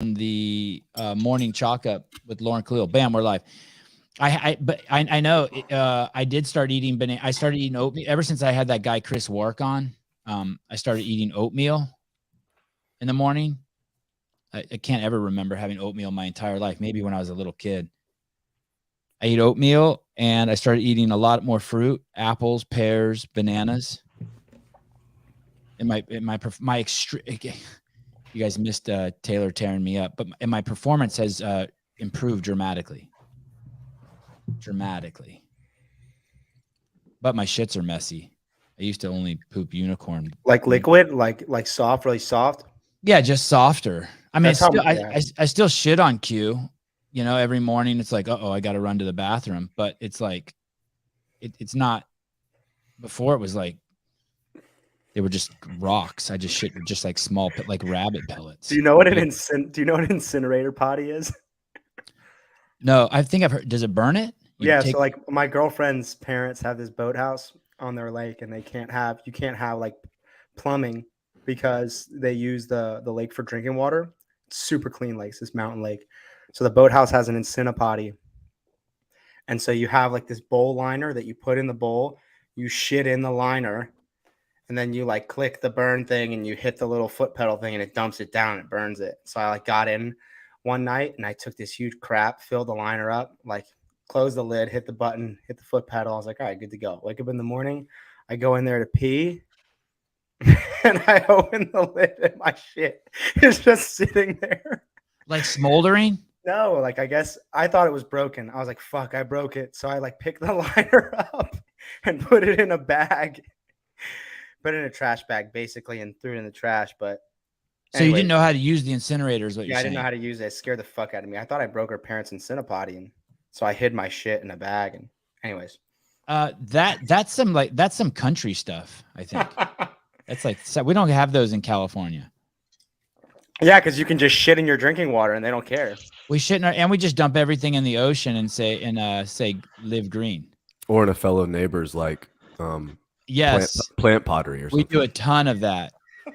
the morning chalk up with Lauren Khalil. Bam, we're live. But I know I did start eating banana. I started eating oatmeal ever since I had that guy Chris Wark on. I started eating oatmeal in the morning. I can't ever remember having oatmeal my entire life. Maybe when I was a little kid. I eat oatmeal, and I started eating a lot more fruit, apples, pears, bananas. And my extreme. You guys missed Taylor tearing me up, but my performance has improved dramatically. But my shits are messy. I used to only poop unicorn. Like liquid, like soft, really soft. Yeah, just softer. I mean, That's I still shit on cue. You know, every morning it's like, I got to run to the bathroom. But it's like, it's not. Before it was like, they were just rocks. I just shit just like small, like rabbit pellets. Do you know what an incinerator potty is? No, I think I've heard. Does it burn it? So like my girlfriend's parents have this boathouse on their lake, and you can't have like plumbing because they use the lake for drinking water. It's super clean lakes, this mountain lake. So the boathouse has an Incinipotty. And so you have like this bowl liner that you put in the bowl, you shit in the liner, and then you like click the burn thing and you hit the little foot pedal thing and it dumps it down, it burns it. So I like got in one night and I took this huge crap, filled the liner up, like closed the lid, hit the button, hit the foot pedal. I was like, all right, good to go. Wake up in the morning, I go in there to pee. And I open the lid and my shit is just sitting there. Like smoldering? No, like I guess I thought it was broken. I was like, fuck, I broke it. So I like picked the liner up and put it in a bag, put it in a trash bag basically, and threw it in the trash. But so you didn't know how to use the incinerator is what you're saying? I didn't know how to use it. It scared the fuck out of me. I thought I broke her parents' Incinipotty, and so I hid my shit in a bag. And anyways. That's some country stuff, I think. That's like, we don't have those in California. Yeah, because you can just shit in your drinking water and they don't care. We shit and we just dump everything in the ocean and say live green. Or in a fellow neighbor's like yes, plant pottery or something. We do a ton of that.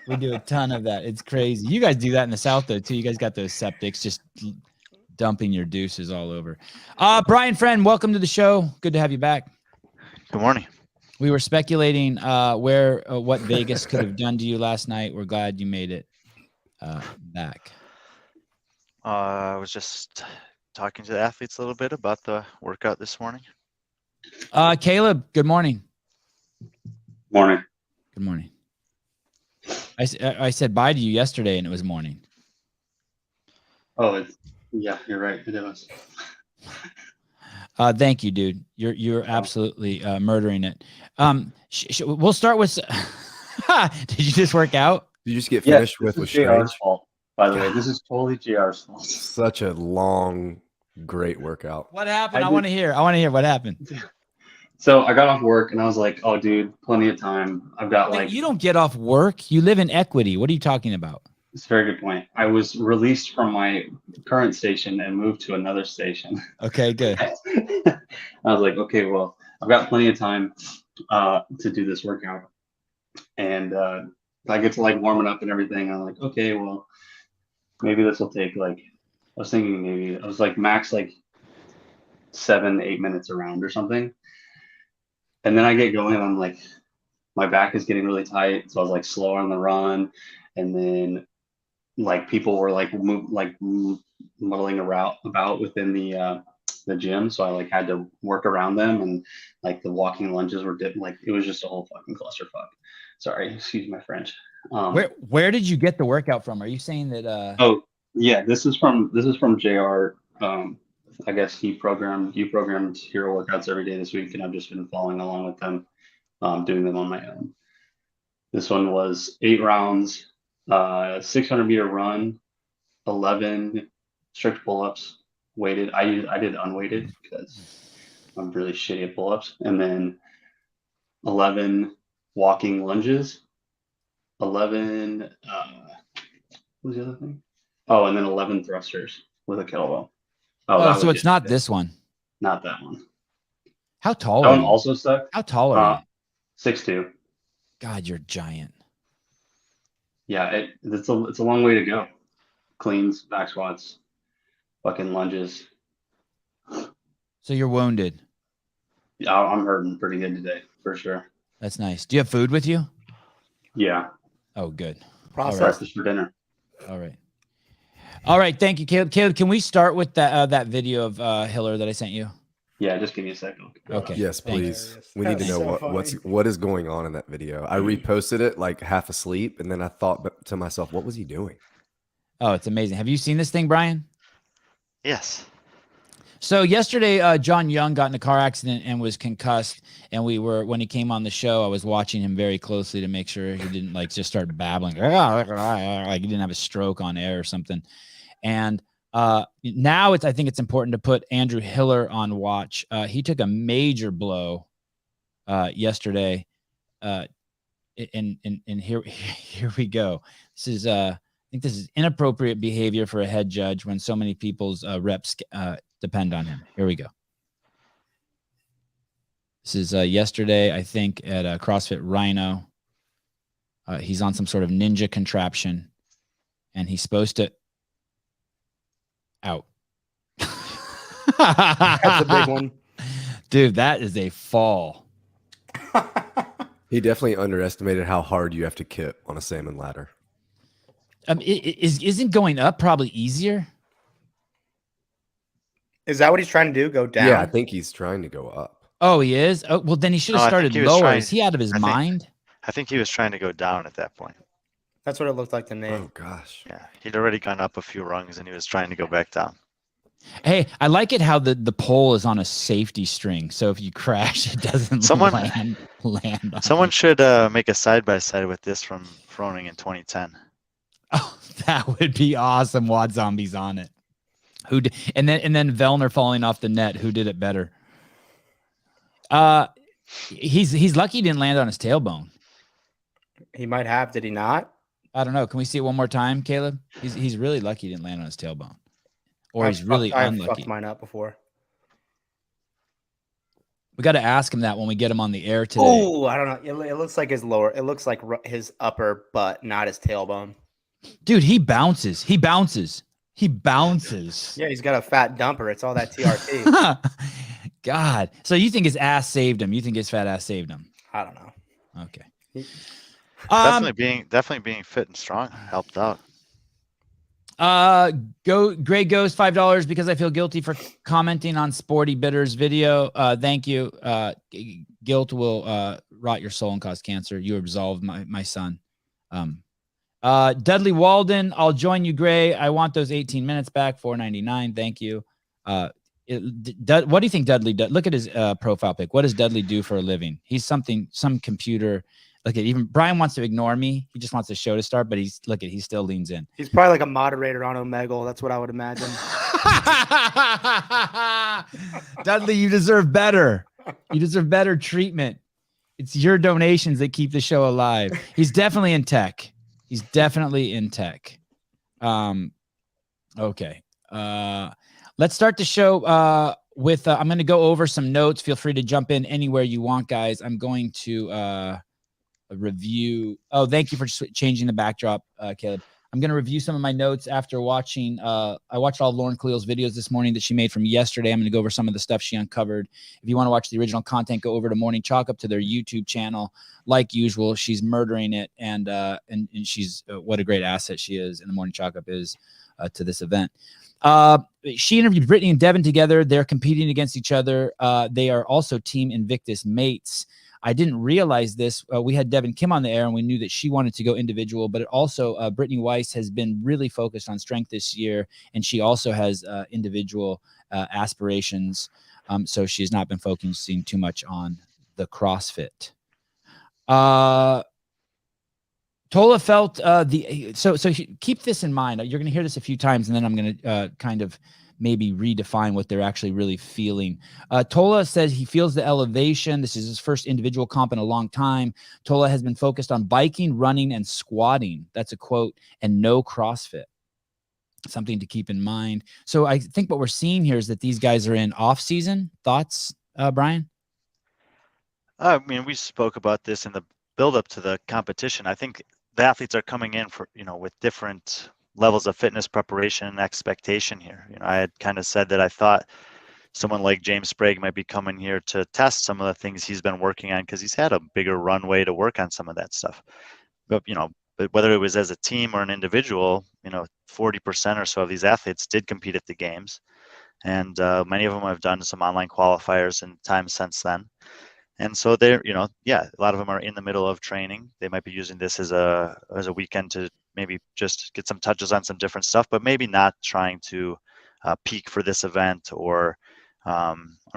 It's crazy. You guys do that in the South though too. You guys got those septics just dumping your deuces all over. Brian Friend, welcome to the show. Good to have you back. Good morning. We were speculating what Vegas could have done to you last night. We're glad you made it back. I was just talking to the athletes a little bit about the workout this morning. Caleb, good morning. Morning. Good morning. I said bye to you yesterday and it was morning. Oh, yeah, you're right. It was. Thank you, dude. You're absolutely murdering it. We'll start with. Did you just work out? Did you just get finished with JR's fault? By the way, this is totally JR's fault. Such a long, great workout. What happened? I want to hear. what happened. So I got off work and I was like, "Oh, dude, plenty of time. I've got You don't get off work. You live in Equity. What are you talking about? It's a very good point. I was released from my current station and moved to another station. Okay, good. I was like, okay, well, I've got plenty of time to do this workout. And I get to like warming up and everything. I'm like, okay, well, maybe this will take I was thinking maybe I was like max 7-8 minutes around or something. And then I get going and I'm like, my back is getting really tight. So I was like slower on the run. And then people were muddling about within the gym, so I had to work around them, and the walking lunges were it was just a whole fucking clusterfuck. Sorry, excuse my French. Where did you get the workout from? Are you saying that? Oh yeah, this is from JR. I guess you programmed hero workouts every day this week, and I've just been following along with them, doing them on my own. This one was 8 rounds. 600-meter run, 11 strict pull-ups, weighted. I did unweighted because I'm really shitty at pull-ups, and then 11 walking lunges, 11 what was the other thing? Oh, and then 11 thrusters with a kettlebell. So it's not this one. Not that one. How tall that are one you? Also stuck. How tall are you? 6'2". God, you're giant. Yeah, it's a long way to go. cleans, back squats, fucking lunges. So you're wounded. Yeah, I'm hurting pretty good today for sure. That's nice. Do you have food with you? Yeah, Oh, good. Process. breakfast for dinner. All right. All right. Thank you, Caleb. Caleb, can we start with that video of Hiller that I sent you? Yeah, just give me a second. Okay. Yes, Thanks. please. Hilarious. We need to That's know so what is going on in that video. I reposted it like half asleep, and then I thought to myself, what was he doing? Oh, it's amazing. Have you seen this thing, Brian? Yes. So yesterday, John Young got in a car accident and was concussed. And when he came on the show, I was watching him very closely to make sure he didn't like just start babbling, like he didn't have a stroke on air or something. And now I think it's important to put Andrew Hiller on watch. He took a major blow yesterday. And here we go. This is I think this is inappropriate behavior for a head judge when so many people's reps depend on him. Here we go. This is yesterday, I think, at CrossFit Rhino. He's on some sort of ninja contraption, and he's supposed to out. That's a big one. Dude, that is a fall. He definitely underestimated how hard you have to kip on a salmon ladder. Isn't going up probably easier? Is that what he's trying to do? Go down? Yeah, I think he's trying to go up. Oh, he is? Oh, well, then he should have No, I started think he was lower. trying- Is he out of his I think- mind? I think he was trying to go down at that point. That's what it looked like to me. Oh gosh. Yeah, he'd already gone up a few rungs and he was trying to go back down. Hey, I like it how the pole is on a safety string. So if you crash, it doesn't Someone- land on Someone you. should make a side-by-side with this from Froning in 2010. Oh, that would be awesome. Wad Zombies on it. And then Vellner falling off the net. Who did it better? He's lucky he didn't land on his tailbone. He might have. Did he not? I don't know. Can we see it one more time, Caleb? He's really lucky he didn't land on his tailbone. Or he's I've really fucked- I've unlucky. fucked mine up before. We got to ask him that when we get him on the air today. Oh, I don't know. It looks like his lower. It looks like his upper butt, not his tailbone. Dude, he bounces. He bounces. He bounces. Yeah, he's got a fat dumper. It's all that TRT. God. So you think his ass saved him? You think his fat ass saved him? I don't know. Okay. Definitely being fit and strong helped out. Greg goes $5 because I feel guilty for commenting on Sporty Bitter's video. Thank you. Guilt will rot your soul and cause cancer. You absolved my son. Dudley Walden, I'll join you, Gray. I want those 18 minutes back. $4.99. Thank you. What do you think Dudley does? Look at his profile pic. What does Dudley do for a living? He's some computer. Look at even Brian wants to ignore me. He just wants the show to start, but he still leans in. He's probably like a moderator on Omegle. That's what I would imagine. Dudley, you deserve better. You deserve better treatment. It's your donations that keep the show alive. He's definitely in tech. Okay. Let's start the show with I'm going to go over some notes. Feel free to jump in anywhere you want, guys. I'm going to review. Oh, thank you for changing the backdrop, Caleb. I'm going to review some of my notes after watching. I watched all of Lauren Cleel's videos this morning that she made from yesterday. I'm going to go over some of the stuff she uncovered. If you want to watch the original content, go over to Morning Chalk Up to their YouTube channel. Like usual, she's murdering it, and she's what a great asset she is, and the Morning Chalk Up is to this event. She interviewed Brittany and Devin together. They're competing against each other. They are also Team Invictus mates. I didn't realize this. We had Devin Kim on the air, and we knew that she wanted to go individual, but it also Brittany Weiss has been really focused on strength this year, and she also has individual aspirations. So she's not been focusing too much on the CrossFit. Tola felt so keep this in mind. You're going to hear this a few times, and then I'm going to kind of maybe redefine what they're actually really feeling. Tola says he feels the elevation. This is his first individual comp in a long time. Tola has been focused on biking, running, and squatting. That's a quote, and no CrossFit. Something to keep in mind. So I think what we're seeing here is that these guys are in off season. Thoughts, Brian? I mean, we spoke about this in the build up to the competition. I think the athletes are coming in for, with different levels of fitness preparation and expectation here. I had kind of said that I thought someone like James Sprague might be coming here to test some of the things he's been working on because he's had a bigger runway to work on some of that stuff. But whether it was as a team or an individual, 40% or so of these athletes did compete at the games, and many of them have done some online qualifiers in time since then. And so they're, a lot of them are in the middle of training. They might be using this as a weekend to maybe just get some touches on some different stuff, but maybe not trying to peak for this event or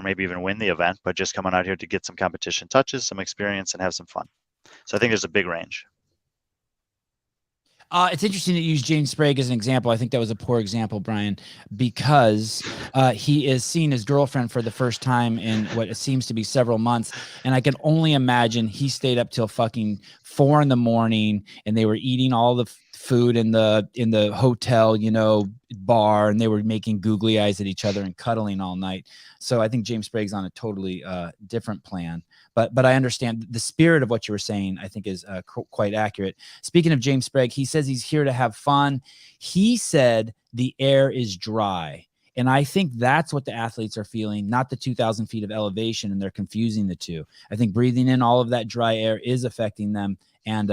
maybe even win the event, but just coming out here to get some competition touches, some experience, and have some fun. So I think there's a big range. It's interesting to use James Sprague as an example. I think that was a poor example, Brian, because he is seeing his girlfriend for the first time in what seems to be several months. And I can only imagine he stayed up till fucking 4 a.m. and they were eating all the food in the hotel, bar, and they were making googly eyes at each other and cuddling all night. So I think James Sprague's on a totally different plan. But I understand the spirit of what you were saying, I think is quite accurate. Speaking of James Sprague, he says he's here to have fun. He said the air is dry. And I think that's what the athletes are feeling, not the 2,000 feet of elevation, and they're confusing the two. I think breathing in all of that dry air is affecting them and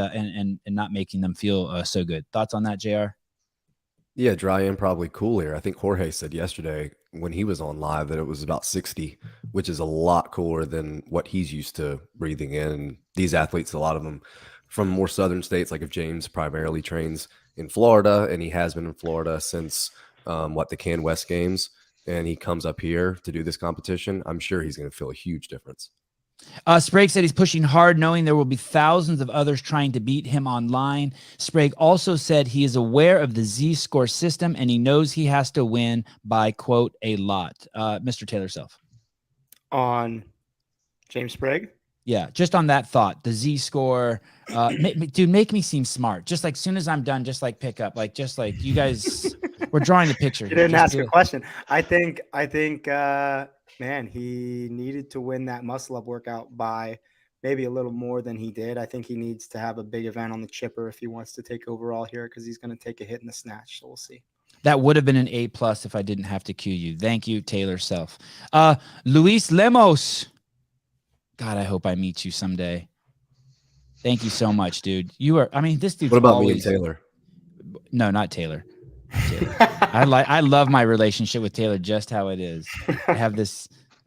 not making them feel so good. Thoughts on that, JR? Yeah, dry and probably cool air. I think Jorge said yesterday when he was on live that it was about 60, which is a lot cooler than what he's used to breathing in. And these athletes, a lot of them from more southern states, like if James primarily trains in Florida, and he has been in Florida since the Can West Games, and he comes up here to do this competition, I'm sure he's going to feel a huge difference. Sprague said he's pushing hard, knowing there will be thousands of others trying to beat him online. Sprague also said he is aware of the Z-score system, and he knows he has to win by, quote, a lot. Mr. Taylor Self. On James Sprague? Yeah, just on that thought, the Z-score. Dude, make me seem smart. Just like soon as I'm done, just like pick up. Just like you guys, we're drawing a picture. You didn't ask a question. I think man, he needed to win that muscle up workout by maybe a little more than he did. I think he needs to have a big event on the chipper if he wants to take overall here, because he's going to take a hit in the snatch. So we'll see. That would have been an A+ if I didn't have to cue you. Thank you, Taylor Self. Luis Lemos. God, I hope I meet you someday. Thank you so much, dude. This dude's What about always... me and Taylor? No, not Taylor. I love my relationship with Taylor just how it is. I have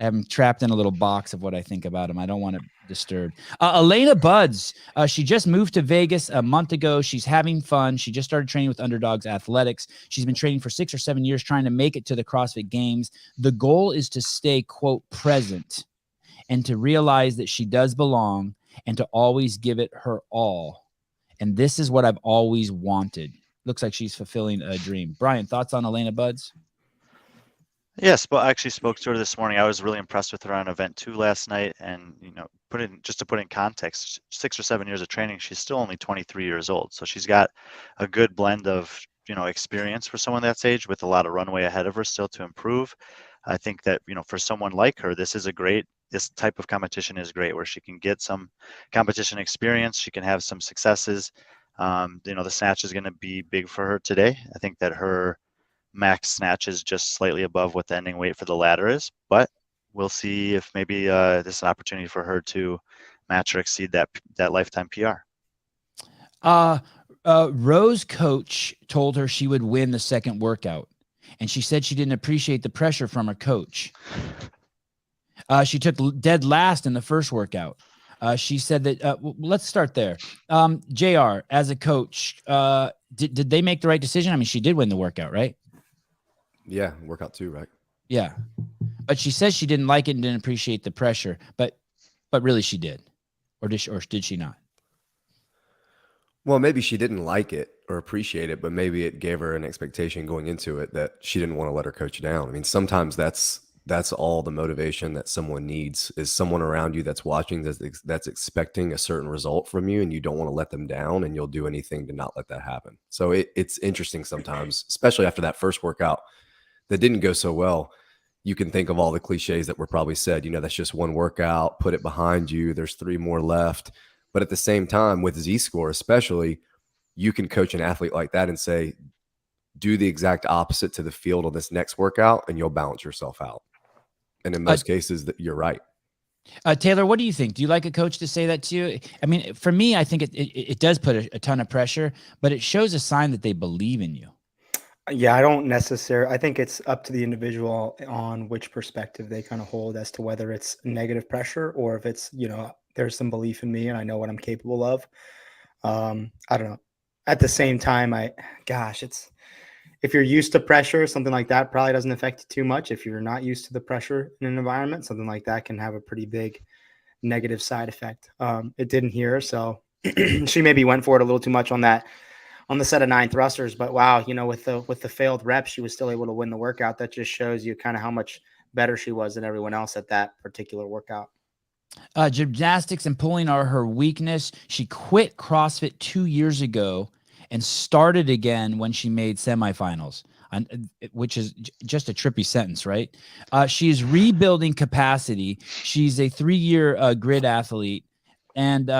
him trapped in a little box of what I think about him. I don't want it disturbed. Elena Buds, she just moved to Vegas a month ago. She's having fun. She just started training with Underdogs Athletics. She's been training for 6 or 7 years, trying to make it to the CrossFit Games. The goal is to stay, quote, present, and to realize that she does belong, and to always give it her all. And this is what I've always wanted. Looks like she's fulfilling a dream. Brian, thoughts on Elena Buds? Yes, but I actually spoke to her this morning. I was really impressed with her on event 2 last night. And, just to put in context, 6 or 7 years of training, she's still only 23 years old. So she's got a good blend of, experience for someone that's age, with a lot of runway ahead of her still to improve. I think that, for someone like her, this type of competition is great, where she can get some competition experience. She can have some successes. The snatch is going to be big for her today. I think that her max snatch is just slightly above what the ending weight for the ladder is, but we'll see if maybe this is an opportunity for her to match or exceed that lifetime PR. Rose coach told her she would win the second workout, and she said she didn't appreciate the pressure from her coach. She took dead last in the first workout. She said that, let's start there. JR, as a coach, did they make the right decision? She did win the workout, right? Yeah, workout 2, right? Yeah. But she says she didn't like it and didn't appreciate the pressure, but really she did. Or did she not? Well, maybe she didn't like it or appreciate it, but maybe it gave her an expectation going into it that she didn't want to let her coach down. Sometimes that's all the motivation that someone needs, is someone around you that's watching, that's expecting a certain result from you, and you don't want to let them down, and you'll do anything to not let that happen. So it's interesting sometimes, especially after that first workout that didn't go so well. You can think of all the cliches that were probably said, that's just one workout, put it behind you, there's 3 more left. But at the same time, with Z-score especially, you can coach an athlete like that and say, do the exact opposite to the field on this next workout, and you'll balance yourself out. And in most cases, that you're right. Taylor, what do you think? Do you like a coach to say that to you? I mean, for me, I think it does put a ton of pressure, but it shows a sign that they believe in you. Yeah, I think it's up to the individual on which perspective they kind of hold as to whether it's negative pressure or if it's, there's some belief in me and I know what I'm capable of. I don't know. At the same time, if you're used to pressure, something like that probably doesn't affect you too much. If you're not used to the pressure in an environment, something like that can have a pretty big negative side effect. It didn't here, so she maybe went for it a little too much on the set of 9 thrusters. But wow, with the failed reps, she was still able to win the workout. That just shows you kind of how much better she was than everyone else at that particular workout. Gymnastics and pulling are her weakness. She quit CrossFit 2 years ago and started again when she made semifinals, which is just a trippy sentence, right? She is rebuilding capacity. She's a 3-year grid athlete. And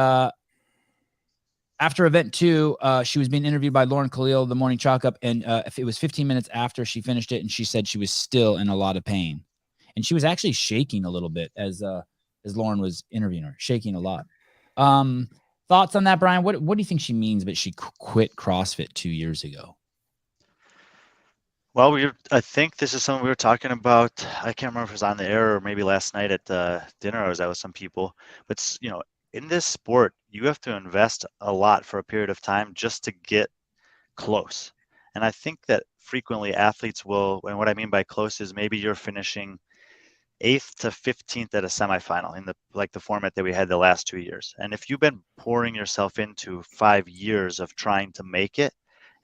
after event 2, she was being interviewed by Lauren Khalil, the morning chalk up. And it was 15 minutes after she finished it. And she said she was still in a lot of pain. And she was actually shaking a little bit as Lauren was interviewing her, shaking a lot. Thoughts on that, Brian? What do you think she means, but she quit CrossFit 2 years ago? Well, I think this is something we were talking about. I can't remember if it was on the air or maybe last night at dinner I was out with some people. But, in this sport, you have to invest a lot for a period of time just to get close. And I think that frequently athletes will, and what I mean by close is maybe you're finishing 8th to 15th at a semifinal in the format that we had the last 2 years. And if you've been pouring yourself into 5 years of trying to make it,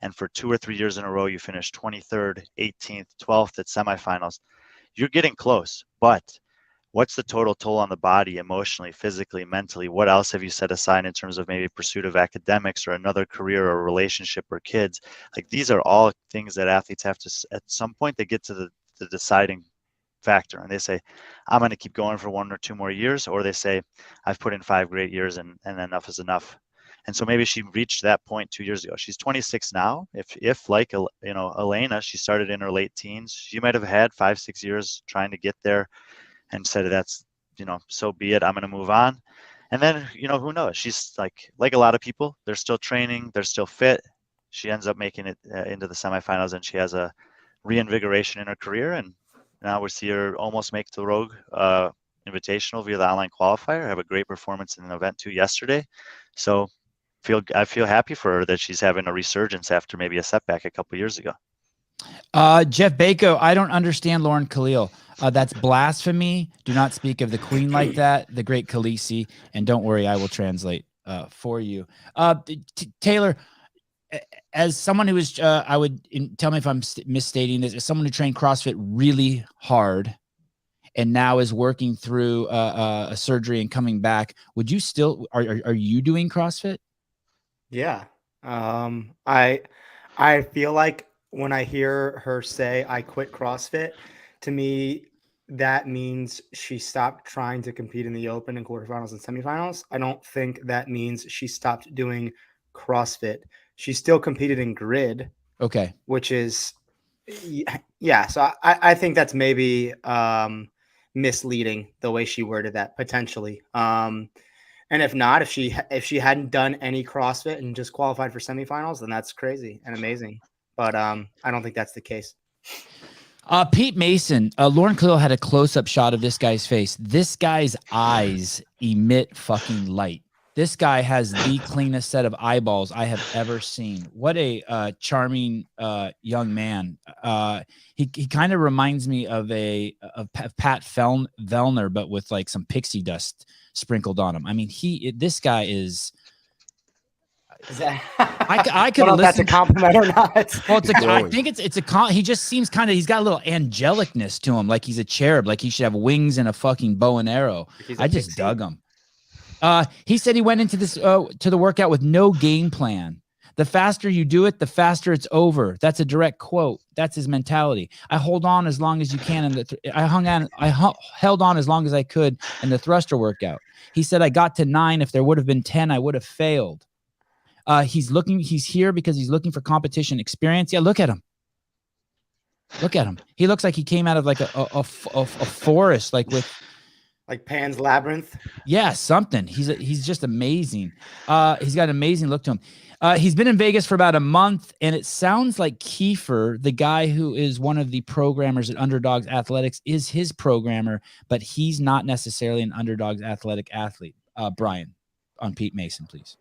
and for 2 or 3 years in a row, you finish 23rd, 18th, 12th at semifinals, you're getting close. But what's the total toll on the body, emotionally, physically, mentally? What else have you set aside in terms of maybe pursuit of academics or another career or relationship or kids? Like, these are all things that athletes have to, at some point, they get to the deciding factor, and they say, I'm going to keep going for 1 or 2 more years, or they say, I've put in 5 great years and enough is enough. And so maybe she reached that point 2 years ago. She's 26 now. If like Elena, she started in her late teens, she might have had 5-6 years trying to get there and said, that's, so be it, I'm going to move on. And then, who knows? She's like a lot of people, they're still training, they're still fit. She ends up making it into the semifinals, and she has a reinvigoration in her career. And now we see her almost make the Rogue Invitational via the online qualifier, have a great performance in event 2 yesterday. So I feel happy for her that she's having a resurgence after maybe a setback a couple years ago. Jeff Bako, I don't understand Lauren Khalil. That's blasphemy. Do not speak of the queen like that, the great Khaleesi. And don't worry, I will translate for you. Taylor, as someone who is, tell me if I'm misstating this, as someone who trained CrossFit really hard and now is working through a surgery and coming back, would you still, are you doing CrossFit? Yeah. I feel like when I hear her say, I quit CrossFit, to me, that means she stopped trying to compete in the open and quarterfinals and semifinals. I don't think that means she stopped doing CrossFit. She still competed in grid. Okay. Which is, yeah. So I think that's maybe misleading the way she worded that potentially. And if not, if she hadn't done any CrossFit and just qualified for semifinals, then that's crazy and amazing. But I don't think that's the case. Pete Mason, Lauren Khalil had a close-up shot of this guy's face. This guy's eyes emit fucking light. This guy has the cleanest set of eyeballs I have ever seen. What a charming young man. He kind of reminds me of Pat Vellner, but with like some pixie dust sprinkled on him. I mean, this guy is. I could know if that's a compliment or not. Well, I think it's a. He just seems he's got a little angelicness to him, like he's a cherub, like he should have wings and a fucking bow and arrow. I just dug him. He said he went into this to the workout with no game plan. The faster you do it, the faster it's over. That's a direct quote. That's his mentality. I hold on as long as you can, and I held on as long as I could in the thruster workout. He said I got to 9. If there would have been 10, I would have failed. He's here because he's looking for competition experience. Yeah, look at him. Look at him. He looks like he came out of like a forest, like with like Pan's Labyrinth. yeah, something. He's just amazing. He's got an amazing look to him. He's been in Vegas for about a month, and it sounds like Kiefer, the guy who is one of the programmers at Underdogs Athletics, is his programmer, but he's not necessarily an Underdogs Athletic athlete. Brian, on Pete Mason, please.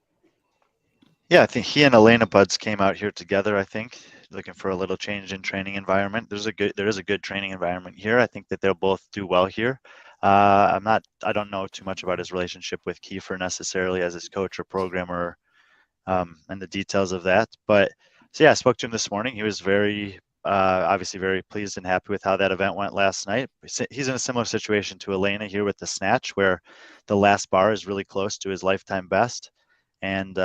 Yeah, I think he and Elena Buds came out here together, I think, looking for a little change in training environment. There is a good training environment here. I think that they'll both do well here. I don't know too much about his relationship with Kiefer necessarily as his coach or programmer, and the details of that. But so yeah, I spoke to him this morning. He was obviously very pleased and happy with how that event went last night. He's in a similar situation to Elena here with the snatch, where the last bar is really close to his lifetime best. And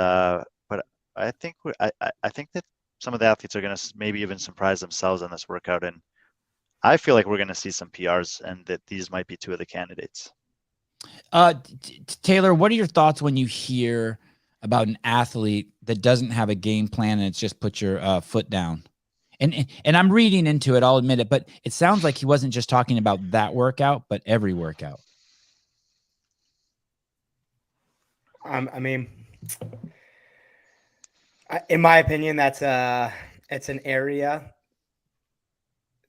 but I think that some of the athletes are going to maybe even surprise themselves on this workout, and I feel like we're going to see some PRs, and that these might be two of the candidates. Taylor, what are your thoughts when you hear about an athlete that doesn't have a game plan and it's just put your foot down? And I'm reading into it, I'll admit it, but it sounds like he wasn't just talking about that workout, but every workout. I mean, in my opinion, it's an area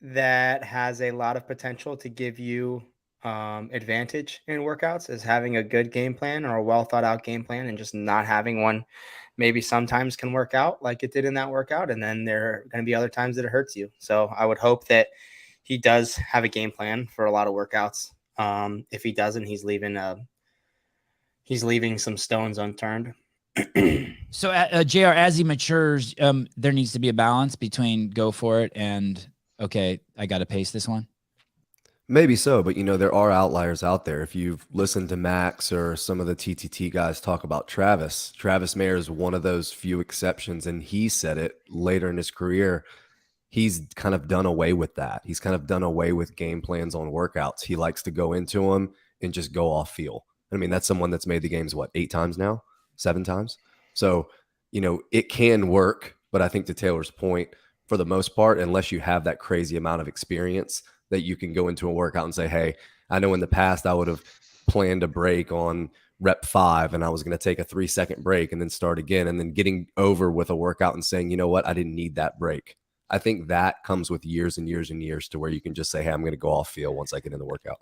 that has a lot of potential to give you advantage in workouts, is having a good game plan or a well thought out game plan, and just not having one maybe sometimes can work out like it did in that workout. And then there are going to be other times that it hurts you. So I would hope that he does have a game plan for a lot of workouts. If he doesn't, he's leaving some stones unturned. So JR, as he matures, there needs to be a balance between go for it and, okay, I got to pace this one. Maybe so, but there are outliers out there. If you've listened to Max or some of the TTT guys talk about Travis Mayer is one of those few exceptions, and he said it later in his career. He's kind of done away with that. He's kind of done away with game plans on workouts. He likes to go into them and just go off feel. I mean, that's someone that's made the games, 8 times now, 7 times. So, it can work, but I think to Taylor's point, for the most part, unless you have that crazy amount of experience that you can go into a workout and say, hey, I know in the past I would have planned a break on rep 5 and I was going to take a 3-second break and then start again, and then getting over with a workout and saying, you know what, I didn't need that break. I think that comes with years and years and years to where you can just say, hey, I'm going to go off feel once I get in the workout.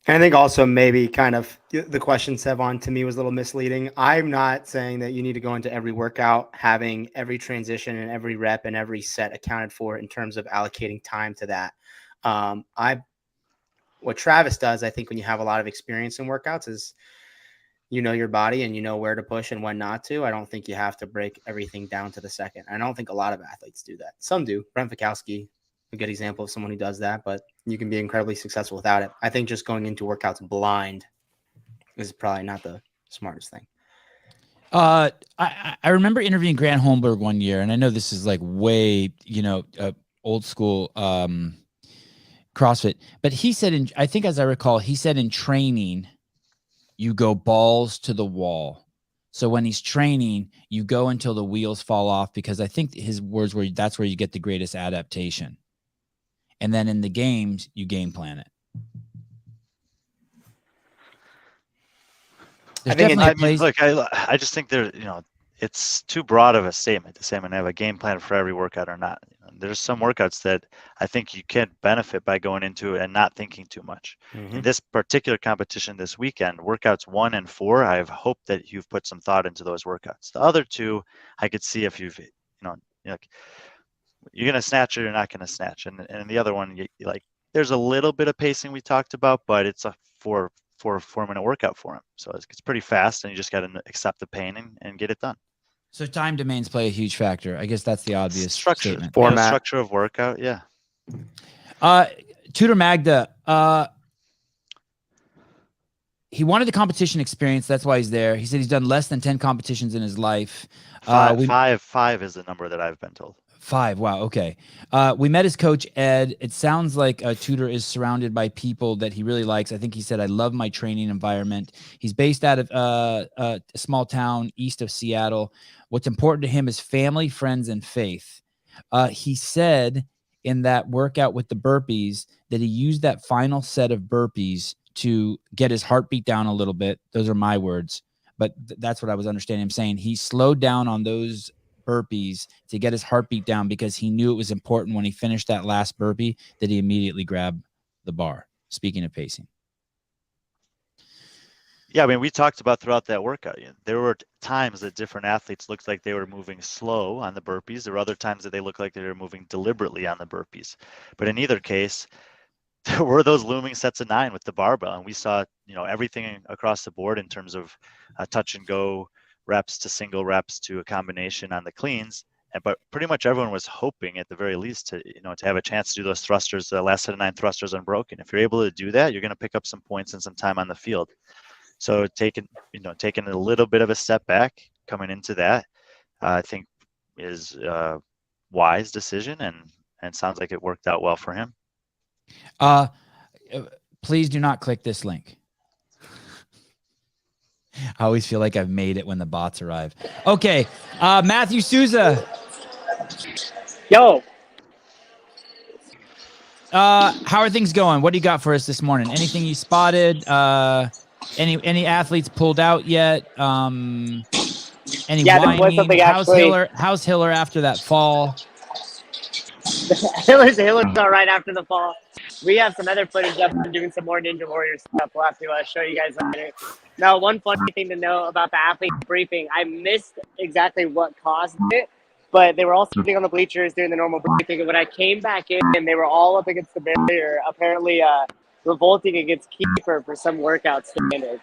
And I think also maybe kind of the question, Sevon, to me was a little misleading. I'm not saying that you need to go into every workout having every transition and every rep and every set accounted for in terms of allocating time to that. What Travis does, I think, when you have a lot of experience in workouts, is your body and where to push and when not to. I don't think you have to break everything down to the second. I don't think a lot of athletes do that. Some do. Brent Fikowski, a good example of someone who does that, but you can be incredibly successful without it. I think just going into workouts blind is probably not the smartest thing. I remember interviewing Grant Holmberg one year, and I know this is like way, old school CrossFit, but he said, I think as I recall, he said in training, you go balls to the wall. So when he's training, you go until the wheels fall off, because I think his words were, that's where you get the greatest adaptation. And then in the games, you game plan it. I just think it's too broad of a statement to say I'm going to have a game plan for every workout or not. There's some workouts that I think you can benefit by going into and not thinking too much. Mm-hmm. In this particular competition this weekend, workouts 1 and 4, I have hoped that you've put some thought into those workouts. The other 2, I could see if you've, you're going to snatch or you're not going to snatch. And the other one, there's a little bit of pacing we talked about, but it's a 4-minute workout for him. So it's pretty fast, and you just got to accept the pain and get it done. So time domains play a huge factor. I guess that's the obvious statement. Format. Structure of workout, yeah. Tudor Magda, he wanted the competition experience. That's why he's there. He said he's done less than 10 competitions in his life. 5 is the number that I've been told. 5. Wow. Okay. We met his coach, Ed. It sounds like Tudor is surrounded by people that he really likes. I think he said, I love my training environment. He's based out of a small town east of Seattle. What's important to him is family, friends, and faith. He said in that workout with the burpees that he used that final set of burpees to get his heartbeat down a little bit. Those are my words, but that's what I was understanding him saying. He slowed down on those burpees to get his heartbeat down because he knew it was important when he finished that last burpee that he immediately grabbed the bar. Speaking of pacing. Yeah, I mean, we talked about throughout that workout. There were times that different athletes looked like they were moving slow on the burpees. There were other times that they looked like they were moving deliberately on the burpees. But in either case, there were those looming sets of 9 with the barbell, and we saw, everything across the board in terms of touch and go reps to single reps to a combination on the cleans. But pretty much everyone was hoping, at the very least, to have a chance to do those thrusters, the last set of 9 thrusters unbroken. If you're able to do that, you're going to pick up some points and some time on the field. So taking a little bit of a step back coming into that, I think is a wise decision, and sounds like it worked out well for him. Please do not click this link. I always feel like I've made it when the bots arrive. Okay, Matthew Souza. Yo. How are things going? What do you got for us this morning? Anything you spotted? Any athletes pulled out yet? Any there was something actually. How's Hiller after that fall? Hiller's all right after the fall. We have some other footage of him doing some more Ninja Warrior stuff. We'll have to show you guys later. Now, one funny thing to know about the athlete briefing, I missed exactly what caused it, but they were all sitting on the bleachers doing the normal briefing. And when I came back in, they were all up against the barrier, apparently revolting against Keeper for some workout standard.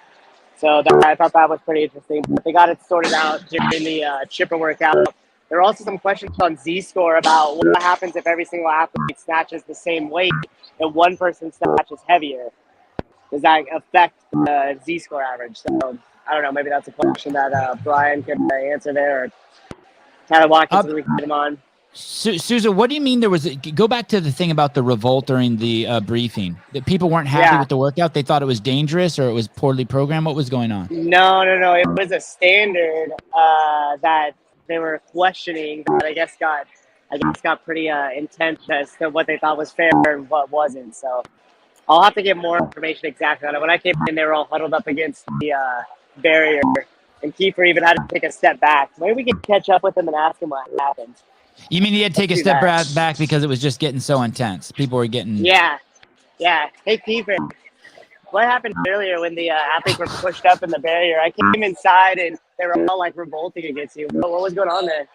So I thought that was pretty interesting. But they got it sorted out during the chipper workout. There are also some questions on Z-score about what happens if every single athlete snatches the same weight and one person snatches heavier. Does that affect the Z-score average? So I don't know. Maybe that's a question that Brian could answer there, or kind of walk into the weekend him on. Souza, what do you mean there was go back to the thing about the revolt during the briefing, that people weren't happy with the workout? They thought it was dangerous or it was poorly programmed. What was going on? No. It was a standard that they were questioning that I guess got pretty intense as to what they thought was fair and what wasn't. So I'll have to get more information exactly on it. When I came in, they were all huddled up against the barrier, and Kiefer even had to take a step back. Maybe we can catch up with him and ask him what happened. You mean he had to take a step back because it was just getting so intense? People were getting... Yeah. Hey, Kiefer, what happened earlier when the athletes were pushed up in the barrier? I came inside and they were all like revolting against you. What was going on there?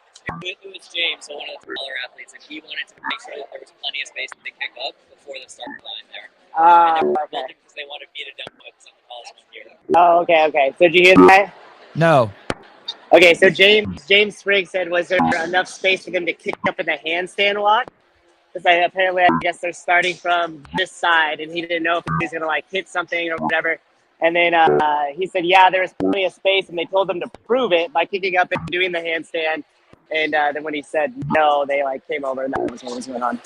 It was James, so one of the smaller athletes, and he wanted to make sure that there was plenty of space to kick up before the start line there. And they were revolting because they wanted me to dump with some calls here. Oh, okay. So did you hear that? No. Okay, so James Spriggs said, was there enough space for them to kick up in the handstand walk? Because apparently, I guess they're starting from this side, and he didn't know if he was going to hit something or whatever. And then he said, yeah, there was plenty of space, and they told them to prove it by kicking up and doing the handstand. And then when he said no, they came over, and that was what was going on.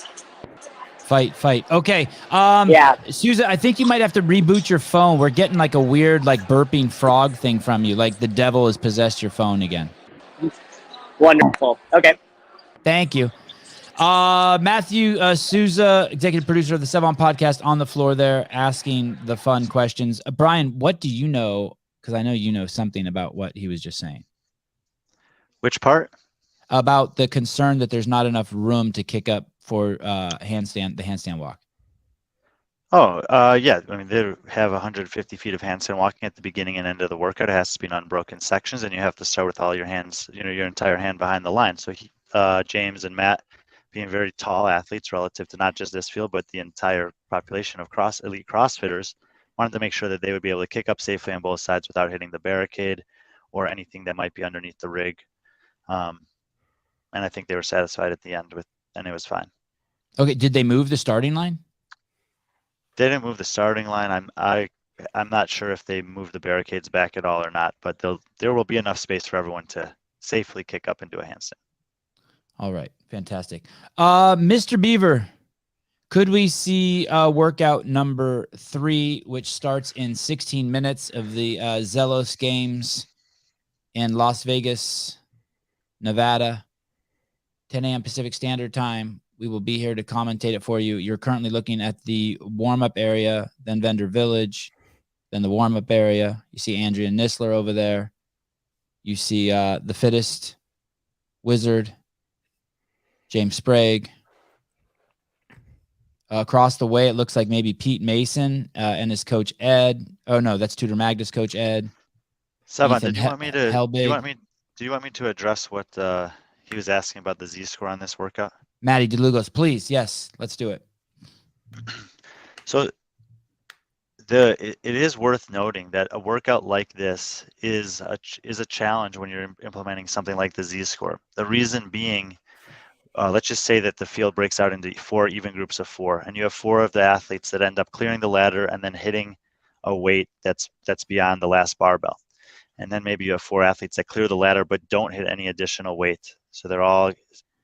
Fight. Okay. Yeah. Susan, I think you might have to reboot your phone. We're getting a weird burping frog thing from you. Like the devil has possessed your phone again. Wonderful. Okay. Thank you. Matthew Souza, executive producer of the Sevon podcast, on the floor there asking the fun questions. Brian, what do you know? Because I know you know something about what he was just saying. Which part? About the concern that there's not enough room to kick up for the handstand walk. Yeah. I mean, they have 150 feet of handstand walking at the beginning and end of the workout. It has to be in unbroken sections, and you have to start with all your hands, your entire hand behind the line. So James and Matt, being very tall athletes relative to not just this field, but the entire population of elite CrossFitters, wanted to make sure that they would be able to kick up safely on both sides without hitting the barricade or anything that might be underneath the rig. And I think they were satisfied at the end and it was fine. Okay. Did they move the starting line? They didn't move the starting line. I'm not sure if they moved the barricades back at all or not, but there will be enough space for everyone to safely kick up and do a handstand. All right. Fantastic. Mr. Beaver, could we see workout number 3, which starts in 16 minutes of the Zelos games in Las Vegas, Nevada, 10 a.m. Pacific Standard Time, We will be here to commentate it for you. You're currently looking at the warm-up area, then Vendor Village, then the warm-up area. You see Andrea Nisler over there. You see the Fittest, Wizard, James Sprague. Across the way, it looks like maybe Pete Mason and his coach Ed. Oh no, that's Tudor Magda's coach Ed. Saban, Ethan did you want me to? Helbig. Do you want me to address what he was asking about the Z-score on this workout? Maddie DeLugos, please. Yes, let's do it. So it is worth noting that a workout like this is a challenge when you're implementing something like the Z-score. The reason being, let's just say that the field breaks out into 4 even groups of 4, and you have 4 of the athletes that end up clearing the ladder and then hitting a weight that's beyond the last barbell. And then maybe you have 4 athletes that clear the ladder but don't hit any additional weight. So they're all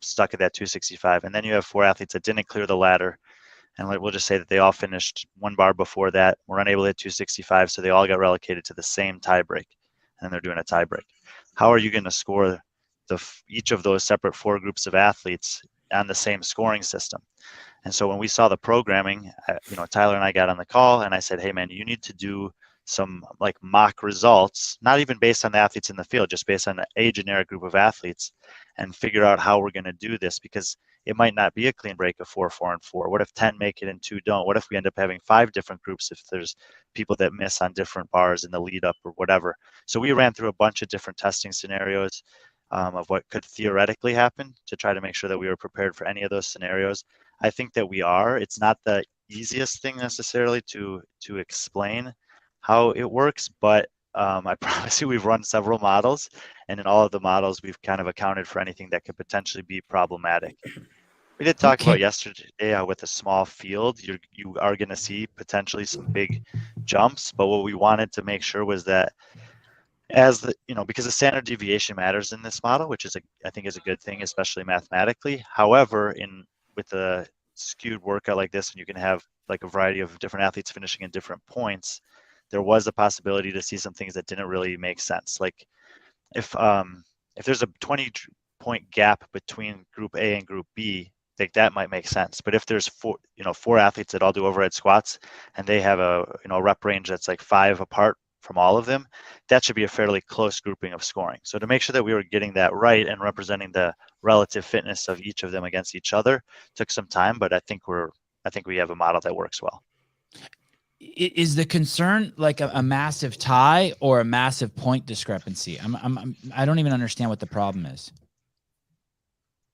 stuck at that 265. And then you have 4 athletes that didn't clear the ladder. And we'll just say that they all finished 1 bar before that, were unable to hit 265, so they all got relocated to the same tie break. And then they're doing a tie break. How are you going to score each of those separate 4 groups of athletes on the same scoring system? And so when we saw the programming, Tyler and I got on the call and I said, hey man, you need to do some like mock results, not even based on the athletes in the field, just based on a generic group of athletes, and figure out how we're going to do this, because it might not be a clean break of 4, 4, and 4. What if 10 make it and 2 don't? What if we end up having 5 different groups if there's people that miss on different bars in the lead up or whatever? So we ran through a bunch of different testing scenarios of what could theoretically happen to try to make sure that we were prepared for any of those scenarios. I think that we are. It's not the easiest thing necessarily to explain how it works, but I promise you we've run several models, and in all of the models we've kind of accounted for anything that could potentially be problematic. We did talk about yesterday with a small field, you are going to see potentially some big jumps, but what we wanted to make sure was that because the standard deviation matters in this model, which I think is a good thing, especially mathematically. However, with a skewed workout like this, and you can have like a variety of different athletes finishing in different points, there was a possibility to see some things that didn't really make sense. Like if there's a 20-point gap between group A and group B, like that might make sense. But if there's 4 athletes that all do overhead squats and they have a rep range that's like 5 apart from all of them, that should be a fairly close grouping of scoring. So to make sure that we were getting that right and representing the relative fitness of each of them against each other took some time, but I think we have a model that works well. Is the concern like a massive tie or a massive point discrepancy? I don't even understand what the problem is.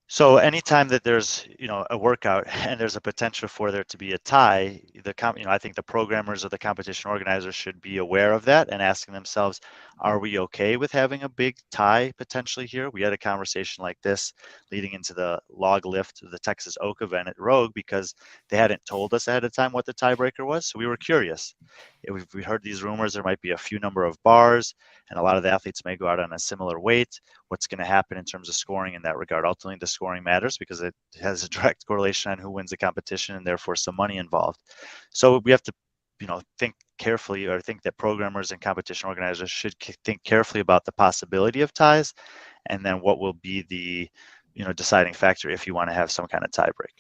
So anytime that there's a workout and there's a potential for there to be a tie, I think the programmers or the competition organizers should be aware of that and asking themselves, are we okay with having a big tie potentially here? We had a conversation like this leading into the log lift of the Texas Oak event at Rogue because they hadn't told us ahead of time what the tiebreaker was, so we were curious. We heard these rumors there might be a few number of bars and a lot of the athletes may go out on a similar weight. What's going to happen in terms of scoring in that regard? Ultimately, the scoring matters because it has a direct correlation on who wins the competition and therefore some money involved. So we have to think carefully, or think that programmers and competition organizers should think carefully about the possibility of ties and then what will be the deciding factor if you want to have some kind of tie break.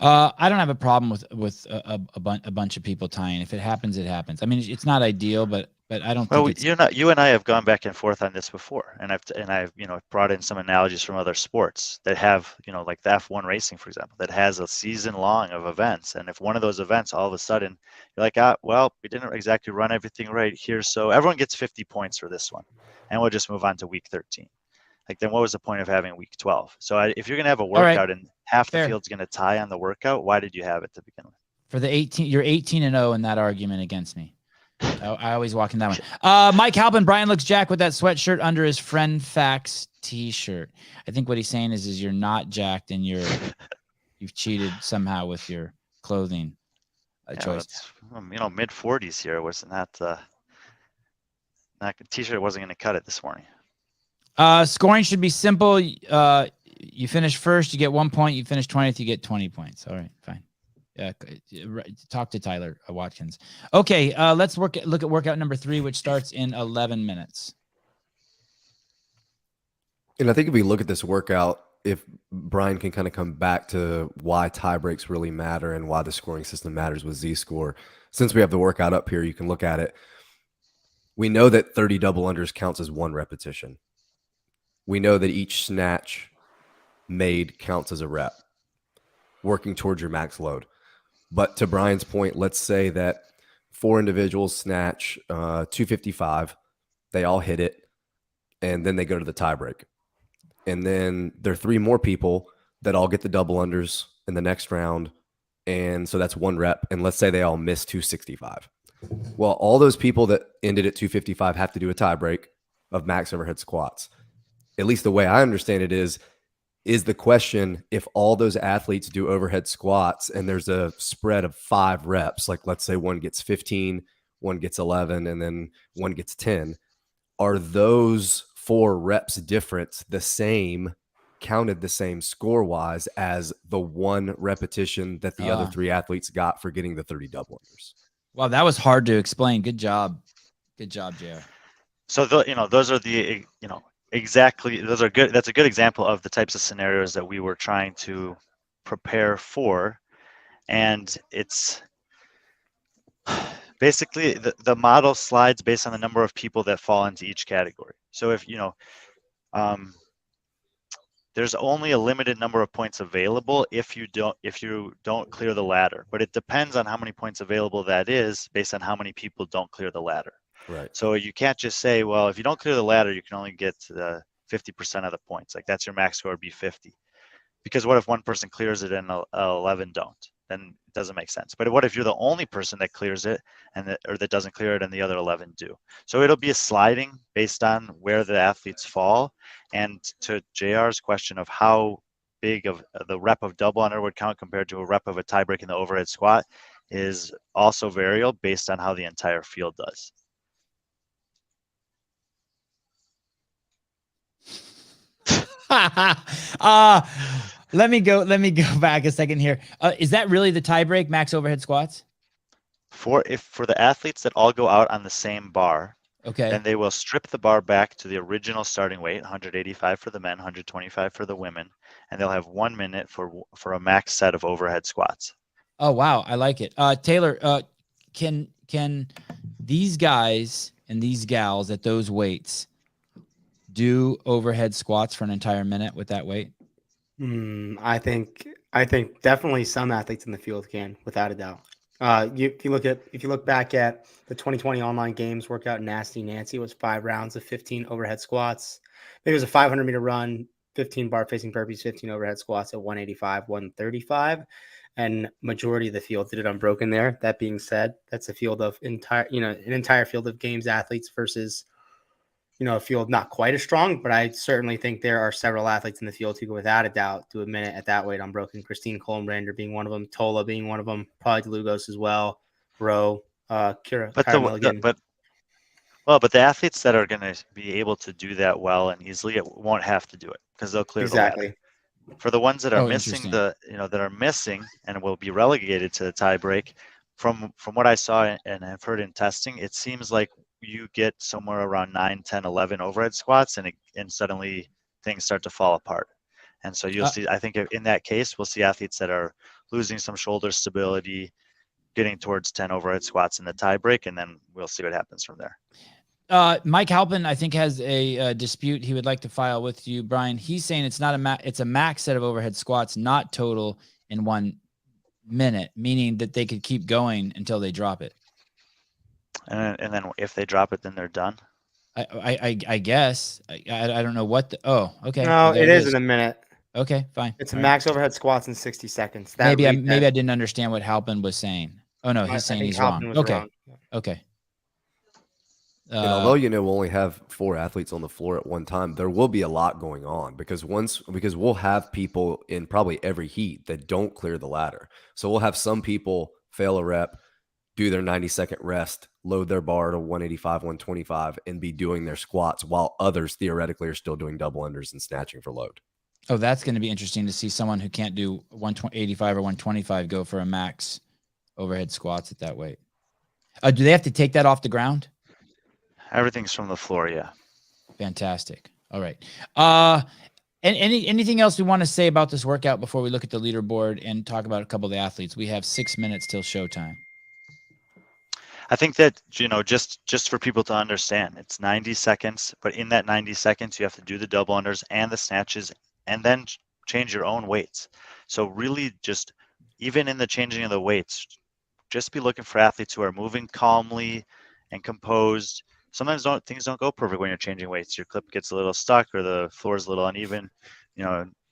I don't have a problem with a bunch of people tying. If it happens, it happens. I mean, it's not ideal, but I don't think it's... you and I have gone back and forth on this before, and I've brought in some analogies from other sports that have like the F1 racing, for example, that has a season long of events, and if one of those events all of a sudden you're like, well, we didn't exactly run everything right here, so everyone gets 50 points for this one, and we'll just move on to week 13. Like, then what was the point of having week 12? So if you're going to have a workout and half the field's going to tie on the workout, why did you have it to begin with? For the 18, you're 18-0 in that argument against me. I always walk in that one. Mike Halpin, Brian looks jacked with that sweatshirt under his friend Fax t-shirt. I think what he's saying is you're not jacked and you've cheated somehow with your clothing choice. Mid 40s here was not t-shirt wasn't going to cut it this morning. Scoring should be simple. You finish first, you get 1 point. You finish 20th, you get 20 points. All right, fine. Talk to Tyler Watkins. Okay, let's look at workout number 3, which starts in 11 minutes. And I think if we look at this workout, if Brian can kind of come back to why tie breaks really matter and why the scoring system matters with Z-score. Since we have the workout up here, you can look at it. We know that 30 double unders counts as 1 repetition. We know that each snatch made counts as a rep, working towards your max load. But to Brian's point, let's say that 4 individuals snatch 255, they all hit it, and then they go to the tie break. And then there are 3 more people that all get the double unders in the next round. And so that's 1 rep. And let's say they all miss 265. Well, all those people that ended at 255 have to do a tie break of max overhead squats. At least the way I understand it is the question, if all those athletes do overhead squats and there's a spread of 5 reps, like let's say one gets 15, one gets 11, and then one gets 10, are those 4 reps difference the same, counted the same score-wise as the 1 repetition that the other 3 athletes got for getting the 30 double unders? Wow, that was hard to explain. Good job. Good job, JR. So those are the exactly, those are good. That's a good example of the types of scenarios that we were trying to prepare for. And it's basically the model slides based on the number of people that fall into each category. So if there's only a limited number of points available if you don't clear the ladder, but it depends on how many points available that is based on how many people don't clear the ladder. Right. So you can't just say, well, if you don't clear the ladder, you can only get to the 50% of the points. Like that's your max score would be 50. Because what if one person clears it and 11 don't? Then it doesn't make sense. But what if you're the only person that clears it or that doesn't clear it and the other 11 do? So it'll be a sliding based on where the athletes fall. And to JR's question of how big of the rep of double under would count compared to a rep of a tie break in the overhead squat is also variable based on how the entire field does. Let me go back a second here. Is that really the tie break, max overhead squats? For the athletes that all go out on the same bar, okay, then they will strip the bar back to the original starting weight, 185 for the men, 125 for the women, and they'll have 1 minute for a max set of overhead squats. Oh wow, I like it. Taylor, can these guys and these gals at those weights do overhead squats for an entire minute with that weight? I think definitely some athletes in the field can, without a doubt. If you look back at the 2020 online games workout, Nasty Nancy was 5 rounds of 15 overhead squats. Maybe it was a 500-meter run, 15 bar facing burpees, 15 overhead squats at 185, 135, and majority of the field did it unbroken there. That being said, that's a field of an entire field of games athletes versus a field not quite as strong, but I certainly think there are several athletes in the field who could, without a doubt, do a minute at that weight unbroken. Christine Columbrander being one of them, Tola being one of them, probably DeLugos as well, Rowe, Kyra Milligan. But the athletes that are going to be able to do that well and easily won't have to do it because they'll clear the ladder. For the ones that are missing that are missing and will be relegated to the tie break, from what I saw and have heard in testing, it seems like you get somewhere around 9, 10, 11 overhead squats and suddenly things start to fall apart. And so you'll see, I think in that case, we'll see athletes that are losing some shoulder stability, getting towards 10 overhead squats in the tie break, and then we'll see what happens from there. Mike Halpin, I think, has a dispute he would like to file with you, Brian. He's saying it's not it's a max set of overhead squats, not total in 1 minute, meaning that they could keep going until they drop it. And then if they drop it, then they're done. I guess. I don't know what okay. No, it is in a minute. Okay, fine. It's a max overhead squats in 60 seconds. Maybe I didn't understand what Halpin was saying. Oh no, he's saying he's wrong. Okay. Okay. And although we'll only have 4 athletes on the floor at one time, there will be a lot going on because we'll have people in probably every heat that don't clear the ladder. So we'll have some people fail a rep, do their 90-second rest, load their bar to 185, 125, and be doing their squats while others theoretically are still doing double unders and snatching for load. Oh, that's going to be interesting to see someone who can't do 185 or 125 go for a max overhead squats at that weight. Do they have to take that off the ground? Everything's from the floor, yeah. Fantastic. All right. And anything else we want to say about this workout before we look at the leaderboard and talk about a couple of the athletes? We have 6 minutes till showtime. I think that, just for people to understand, it's 90 seconds, but in that 90 seconds, you have to do the double unders and the snatches and then change your own weights. So really just, even in the changing of the weights, just be looking for athletes who are moving calmly and composed. Sometimes things don't go perfect when you're changing weights. Your clip gets a little stuck or the floor is a little uneven.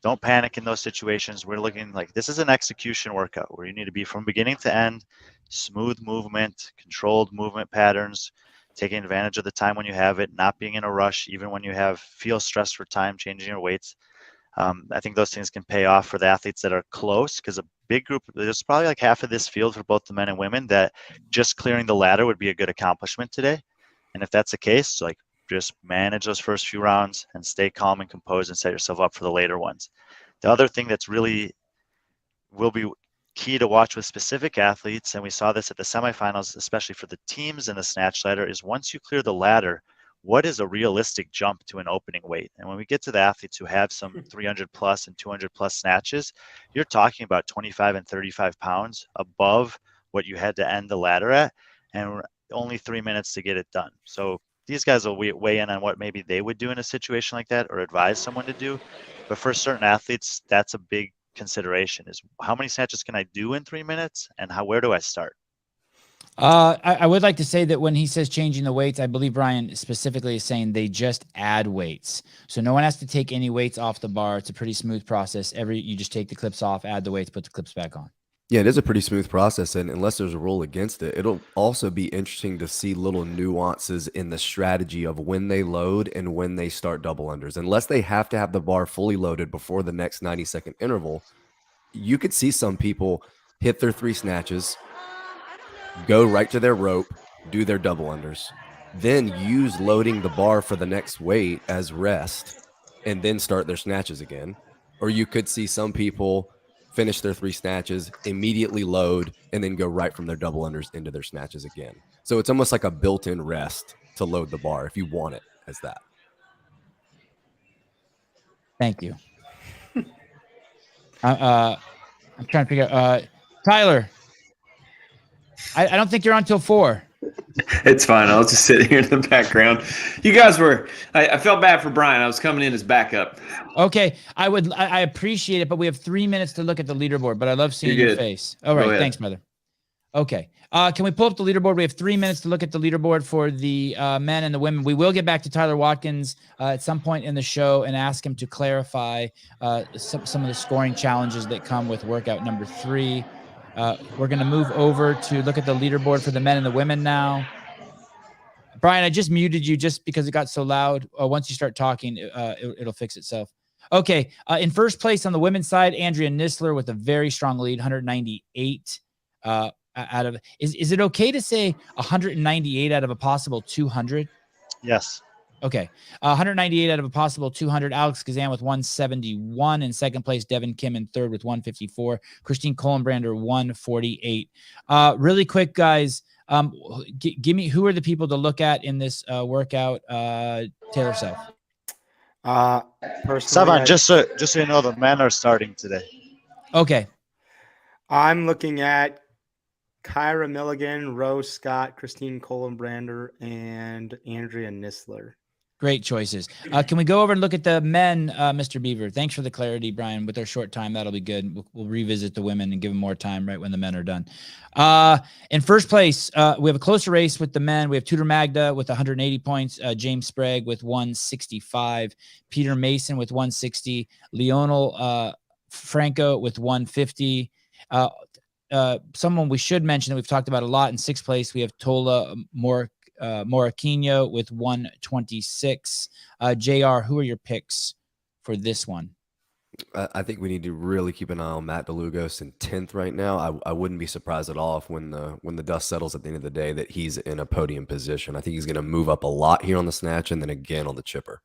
Don't panic in those situations. We're looking like this is an execution workout where you need to be from beginning to end, smooth movement, controlled movement patterns, taking advantage of the time when you have it, not being in a rush, even when you feel stressed for time, changing your weights. I think those things can pay off for the athletes that are close, because a big group, there's probably like half of this field for both the men and women that just clearing the ladder would be a good accomplishment today. And if that's the case, like just manage those first few rounds and stay calm and composed and set yourself up for the later ones. The other thing that's really will be key to watch with specific athletes, and we saw this at the semifinals, especially for the teams in the snatch ladder, is once you clear the ladder, what is a realistic jump to an opening weight? And when we get to the athletes who have some 300 plus and 200 plus snatches, you're talking about 25 and 35 pounds above what you had to end the ladder at, and only 3 minutes to get it done. So these guys will weigh in on what maybe they would do in a situation like that or advise someone to do. But for certain athletes, that's a big consideration, is how many snatches can I do in 3 minutes and where do I start? I would like to say that when he says changing the weights, I believe Brian specifically is saying they just add weights. So no one has to take any weights off the bar. It's a pretty smooth process. You just take the clips off, add the weights, put the clips back on. Yeah, it is a pretty smooth process, and unless there's a rule against it, it'll also be interesting to see little nuances in the strategy of when they load and when they start double unders. Unless they have to have the bar fully loaded before the next 90-second interval, you could see some people hit their 3 snatches, go right to their rope, do their double unders, then use loading the bar for the next weight as rest, and then start their snatches again. Or you could see some people finish their 3 snatches, immediately load, and then go right from their double unders into their snatches again. So it's almost like a built-in rest to load the bar if you want it as that. Thank you. I'm trying to figure out, Tyler, I don't think you're on till 4. It's fine. I was just sitting here in the background. You guys I felt bad for Brian. I was coming in as backup. Okay. I appreciate it, but we have 3 minutes to look at the leaderboard, but I love seeing your face. All right. Thanks, brother. Okay. Can we pull up the leaderboard? We have 3 minutes to look at the leaderboard for the men and the women. We will get back to Tyler Watkins at some point in the show and ask him to clarify some of the scoring challenges that come with workout number 3. We're going to move over to look at the leaderboard for the men and the women now. Brian, I just muted you just because it got so loud. Once you start talking, it'll fix itself. Okay. In first place on the women's side, Andrea Nisler with a very strong lead, 198 out of. Is it okay to say 198 out of a possible 200? Yes. Okay. 198 out of a possible 200. Alex Kazan with 171 in second place. Devin Kim in third with 154. Christine Kohlenbrander 148. Really quick, guys. Give me, who are the people to look at in this workout? Taylor Self. Personally, Savan, just so you know, the men are starting today. Okay. I'm looking at Kyra Milligan, Rose Scott, Christine Kohlenbrander, and Andrea Nisler. Great choices. Can we go over and look at the men, Mr. Beaver? Thanks for the clarity, Brian. With our short time, that'll be good. We'll revisit the women and give them more time right when the men are done. In first place, we have a closer race with the men. We have Tudor Magda with 180 points, James Sprague with 165, Peter Mason with 160, Leonel Franco with 150. Someone we should mention that we've talked about a lot in sixth place, we have Tola Moraquinho with 126. JR, who are your picks for this one? I think we need to really keep an eye on Matt DeLugos in 10th right now. I wouldn't be surprised at all if when the dust settles at the end of the day that he's in a podium position. I think he's going to move up a lot here on the snatch and then again on the chipper.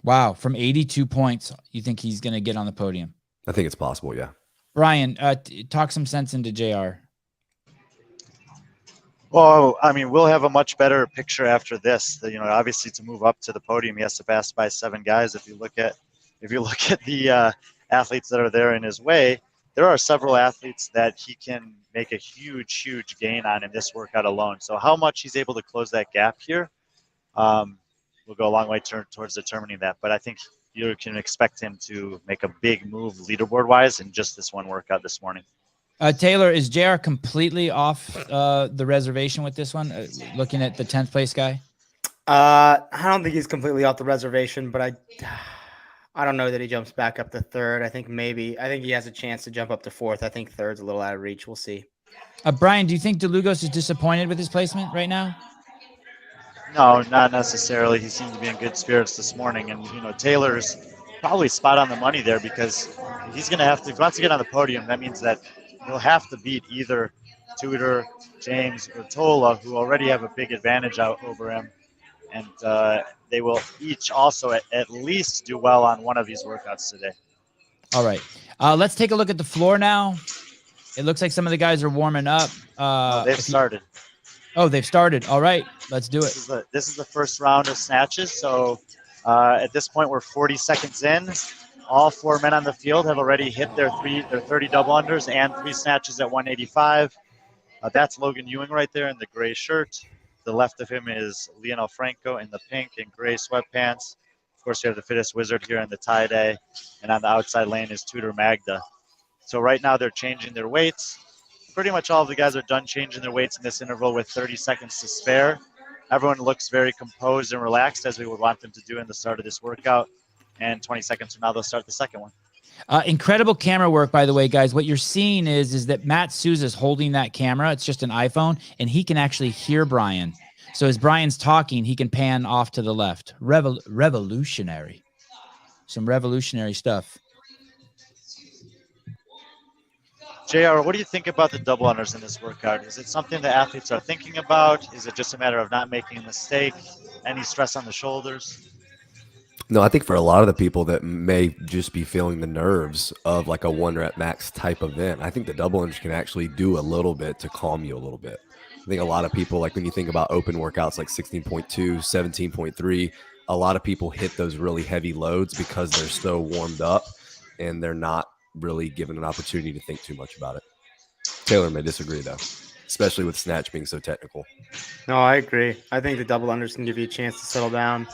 Wow. From 82 points, you think he's going to get on the podium? I think it's possible, yeah. Brian, talk some sense into JR. Well, I mean, we'll have a much better picture after this. Obviously to move up to the podium, he has to pass by 7 guys. If you look at if you look at the athletes that are there in his way, there are several athletes that he can make a huge gain on in this workout alone. So how much he's able to close that gap here will go a long way towards determining that. But I think you can expect him to make a big move leaderboard-wise in just this one workout this morning. Taylor, is JR completely off the reservation with this one? Looking at the 10th place guy? I don't think he's completely off the reservation, but I don't know that he jumps back up to third. I think he has a chance to jump up to fourth. I think third's a little out of reach. We'll see. Brian, do you think DeLugos is disappointed with his placement right now? No, not necessarily. He seemed to be in good spirits this morning. And, Taylor's probably spot on the money there because he's going to have to, if he wants to get on the podium, that means that he'll have to beat either Tudor, James, or Tola, who already have a big advantage out over him. And they will each also at least do well on one of these workouts today. All right. Let's take a look at the floor now. It looks like some of the guys are warming up. They've started. Oh, they've started. All right. Let's do it. This is the first round of snatches. So at this point, we're 40 seconds in. All 4 men on the field have already hit their 30 double unders and 3 snatches at 185. That's Logan Ewing right there in the gray shirt. The left of him is Lionel Franco in the pink and gray sweatpants. Of course, you have the fittest wizard here in the tie-dye. And on the outside lane is Tudor Magda. So right now they're changing their weights. Pretty much all of the guys are done changing their weights in this interval with 30 seconds to spare. Everyone looks very composed and relaxed, as we would want them to do in the start of this workout. And 20 seconds from now, they'll start the second one. Incredible camera work, by the way, guys. What you're seeing is that Matt Souza is holding that camera. It's just an iPhone, and he can actually hear Brian. So as Brian's talking, he can pan off to the left. Revolutionary. Some revolutionary stuff. JR, what do you think about the double unders in this workout? Is it something the athletes are thinking about? Is it just a matter of not making a mistake? Any stress on the shoulders? No, I think for a lot of the people that may just be feeling the nerves of like a 1 rep max type event, I think the double unders can actually do a little bit to calm you a little bit. I think a lot of people, like when you think about open workouts like 16.2, 17.3, a lot of people hit those really heavy loads because they're so warmed up and they're not really given an opportunity to think too much about it. Taylor may disagree though, especially with Snatch being so technical. No, I agree. I think the double unders can give you a chance to settle down.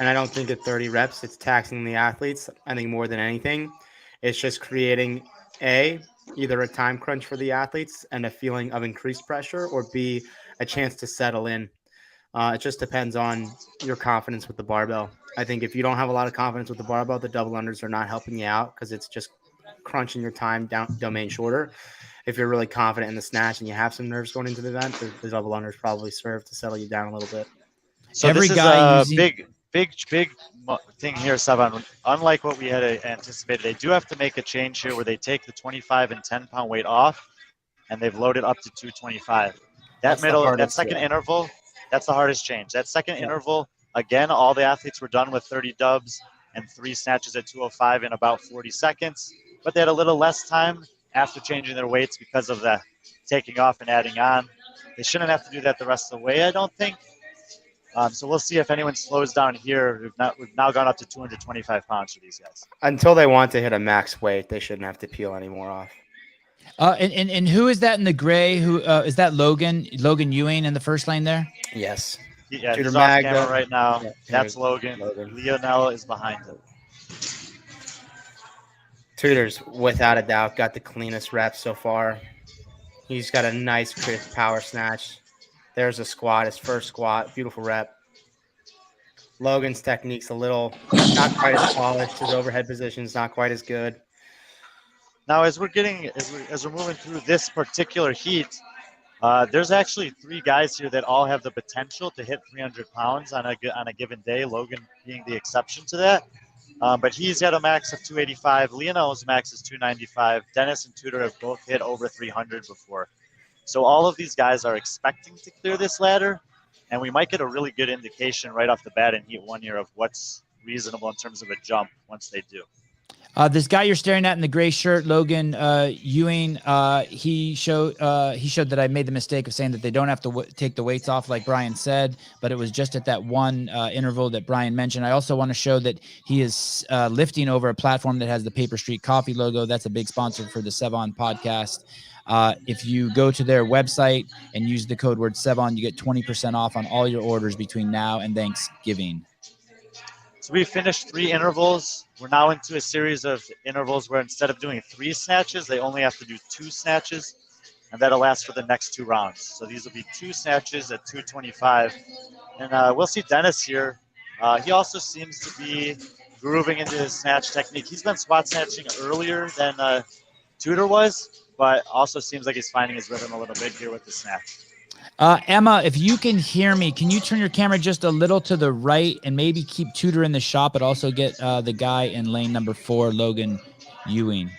And I don't think at 30 reps, it's taxing the athletes. I think more than anything, it's just creating either a time crunch for the athletes and a feeling of increased pressure, or B, a chance to settle in. It just depends on your confidence with the barbell. I think if you don't have a lot of confidence with the barbell, the double unders are not helping you out because it's just crunching your time domain shorter. If you're really confident in the snatch and you have some nerves going into the event, the double unders probably serve to settle you down a little bit. So Every this guy is a big thing here, Savan. Unlike what we had anticipated, they do have to make a change here where they take the 25 and 10-pound weight off, and they've loaded up to 225. That second interval, that's the hardest change. That second interval, again, all the athletes were done with 30 dubs and 3 snatches at 205 in about 40 seconds, but they had a little less time after changing their weights because of the taking off and adding on. They shouldn't have to do that the rest of the way, I don't think. So we'll see if anyone slows down here. We've now gone up to 225 pounds for these guys. Until they want to hit a max weight, they shouldn't have to peel any more off. And who is that in the gray? Who is that? Logan Ewing in the first lane there? Yes. Yeah, Tudor he's off Magda. camera right now. Yeah, That's Logan. Lionel is behind him. Tudor's, without a doubt, got the cleanest reps so far. He's got a nice, crisp power snatch. There's a squat, his first squat. Beautiful rep. Logan's technique's a little not quite as polished. His overhead position's not quite as good. Now, as we're moving through this particular heat, there's actually 3 guys here that all have the potential to hit 300 pounds on a given day, Logan being the exception to that. But he's had a max of 285. Lionel's max is 295. Dennis and Tudor have both hit over 300 before. So all of these guys are expecting to clear this ladder, and we might get a really good indication right off the bat in Heat 1 here of what's reasonable in terms of a jump once they do. This guy you're staring at in the gray shirt, Logan Ewing, he showed that I made the mistake of saying that they don't have to take the weights off like Brian said, but it was just at that one interval that Brian mentioned. I also want to show that he is lifting over a platform that has the Paper Street Coffee logo. That's a big sponsor for the Sevon podcast. If you go to their website and use the code word Sevon, you get 20% off on all your orders between now and Thanksgiving. So we finished 3 intervals. We're now into a series of intervals where instead of doing 3 snatches, they only have to do 2 snatches, and that'll last for the next 2 rounds. So these will be 2 snatches at 225. And we'll see Dennis here. He also seems to be grooving into his snatch technique. He's been squat snatching earlier than Tudor was, but also seems like he's finding his rhythm a little bit here with the snatch. Emma, if you can hear me, can you turn your camera just a little to the right and maybe keep Tudor in the shot, but also get the guy in lane number 4, Logan Ewing.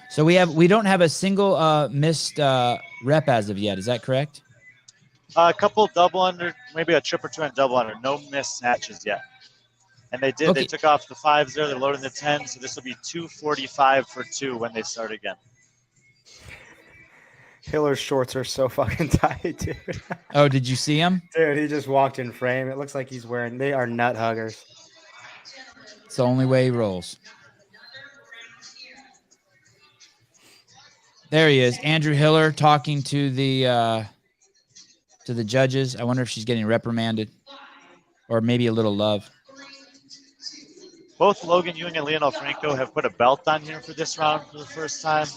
So we don't have a single missed rep as of yet. Is that correct? A couple double under, maybe a trip or 2 and double under. No missed snatches yet. And they did. Okay. They took off the 5s there. They're loading the 10s. So this will be 245 for 2 when they start again. Hiller's shorts are so fucking tight, dude. Oh, did you see him? Dude, he just walked in frame. It looks like he's wearing, they are nut huggers. It's the only way he rolls. There he is. Andrew Hiller talking to the judges. I wonder if she's getting reprimanded or maybe a little love. Both Logan Ewing and Leonel Franco have put a belt on here for this round for the first time.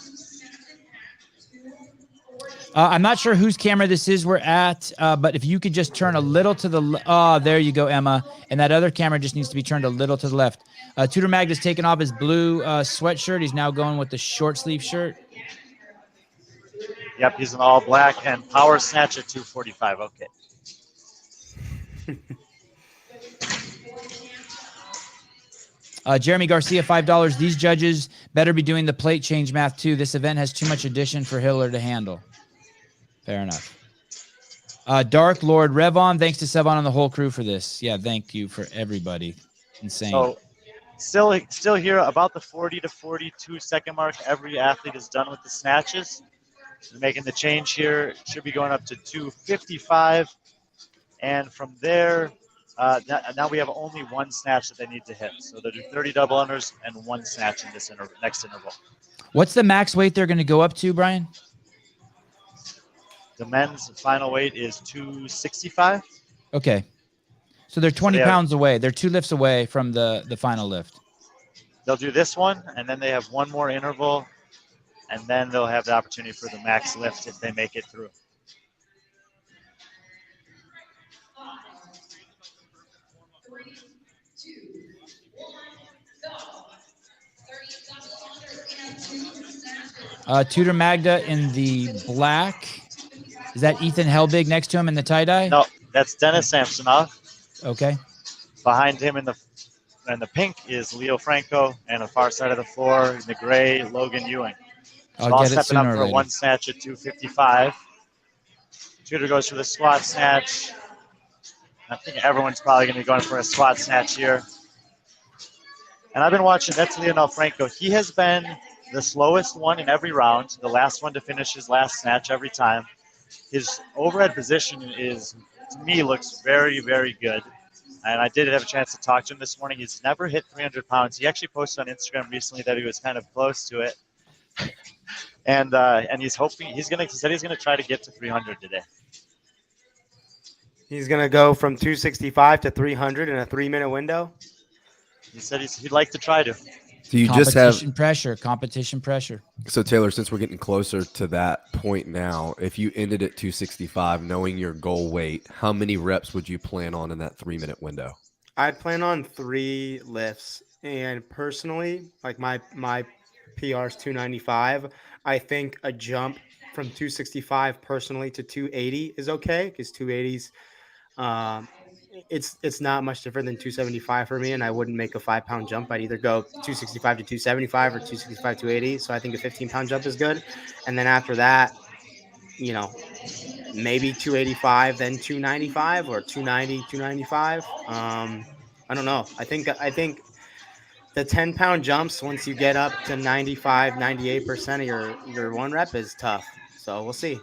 I'm not sure whose camera this is we're at, but if you could just turn a little to the there you go, Emma. And that other camera just needs to be turned a little to the left. Tudor Magda's taken off his blue sweatshirt. He's now going with the short sleeve shirt. Yep, he's in all black and power snatch at 245. Okay. Jeremy Garcia, $5. These judges better be doing the plate change math too. This event has too much addition for Hiller to handle. Fair enough. Dark Lord Revon, thanks to Sevon and the whole crew for this. Yeah, thank you for everybody. Insane. So still here about the 40 to 42 second mark. Every athlete is done with the snatches. They're making the change here. Should be going up to 255. And from there, now we have only 1 snatch that they need to hit. So they'll do 30 double unders and 1 snatch in this next interval. What's the max weight they're going to go up to, Brian? The men's final weight is 265. Okay. So they're 20 pounds away. They're 2 lifts away from the final lift. They'll do this one, and then they have 1 more interval, and then they'll have the opportunity for the max lift if they make it through. Tudor Magda in the black. Is that Ethan Helbig next to him in the tie-dye? No, that's Dennis Samsonov. Okay. Behind him in the pink is Leo Franco, and on the far side of the floor in the gray, Logan Ewing. So all stepping up for 1 snatch at 255. Tudor goes for the squat snatch. I think everyone's probably going to be going for a squat snatch here. And I've been watching, that's Leonel Franco. He has been the slowest one in every round, the last one to finish his last snatch every time. His overhead position is, to me, looks very, very good. And I did have a chance to talk to him this morning. He's never hit 300 pounds. He actually posted on Instagram recently that he was kind of close to it. And he's hoping, he said he's going to try to get to 300 today. He's going to go from 265 to 300 in a 3-minute window? He said he'd like to try to. Do you just have competition pressure? So Taylor, since we're getting closer to that point now, if you ended at 265, knowing your goal weight, how many reps would you plan on in that 3-minute window? I'd plan on 3 lifts. And personally, like my PR is 295. I think a jump from 265 personally to 280 is okay, because 280s, it's not much different than 275 for me, and I wouldn't make a 5-pound jump. I'd either go 265 to 275 or 265 to 280. So I think a 15-pound jump is good. And then after that, you know, maybe 285, then 295, or 290, 295. I don't know. I think the 10-pound jumps, once you get up to 95, 98% of your one rep, is tough. So we'll see.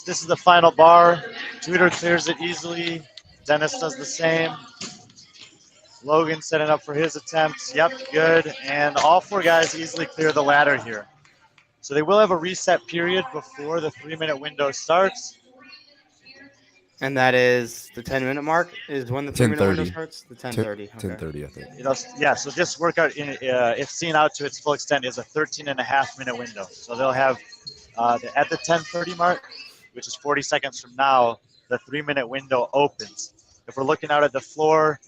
This is the final bar. Tudor clears it easily. Dennis does the same. Logan setting up for his attempts. Yep, good. And all 4 guys easily clear the ladder here. So they will have a reset period before the 3-minute window starts. And that is the 10-minute mark is when the 3-minute window 10:30. starts. The 10:30. Okay. 10:30, I think. You know, yeah, so this workout, if seen out to its full extent, is a 13.5-minute window. So they'll have, at the 10:30 mark, which is 40 seconds from now, the 3-minute window opens. If we're looking out at the floor,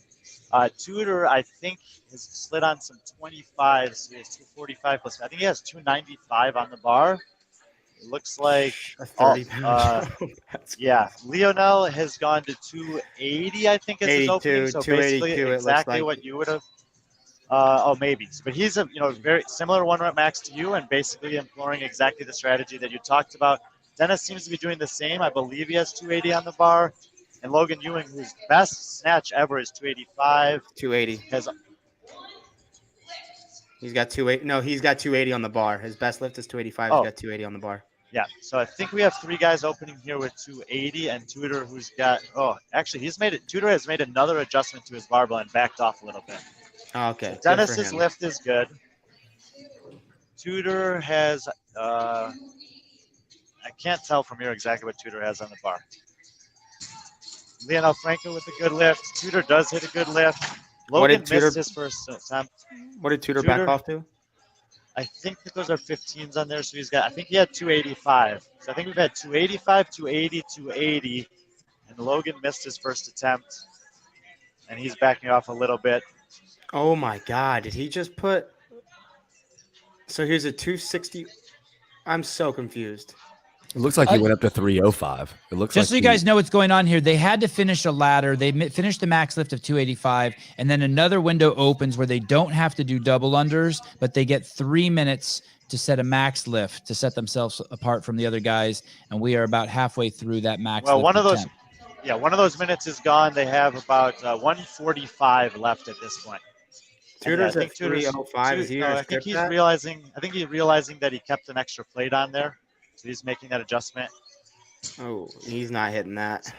Tudor, I think, has slid on some 25s. So he has 245 plus. I think he has 295 on the bar. It looks like A 30-pound jump. yeah. Lionel has gone to 280, I think, is his opening. So basically, 282, exactly it looks like. what you would have. Oh, maybe. But he's a very similar 1-rep max to you, and basically employing exactly the strategy that you talked about. Dennis seems to be doing the same. I believe he has 280 on the bar. And Logan Ewing, whose best snatch ever is 285. 280. He's got 280. No, he's got 280 on the bar. His best lift is 285. He's got 280 on the bar. Yeah, so I think we have 3 guys opening here with 280, and Tudor, who's got, actually, Tudor has made another adjustment to his barbell and backed off a little bit. Oh, okay. So Dennis's lift is good. Tudor has, I can't tell from here exactly what Tudor has on the bar. Leonel Franco with a good lift. Tudor does hit a good lift. Logan missed his first attempt. What did Tudor back off to? I think that those are 15s on there. So I think he had 285. So I think we've had 285, 280, 280. And Logan missed his first attempt. And he's backing off a little bit. Oh my God. Did he just put. So here's a 260. I'm so confused. It looks like he went up to 305. It looks Just like so you guys know what's going on here, they had to finish a ladder. They finished the max lift of 285, and then another window opens where they don't have to do double unders, but they get 3 minutes to set a max lift to set themselves apart from the other guys. And we are about halfway through that max lift. Well, one of attempt. those minutes is gone. They have about 145 left at this point. Tudor's at 305. I think he's realizing that he kept an extra plate on there. So he's making that adjustment. Oh, he's not hitting that.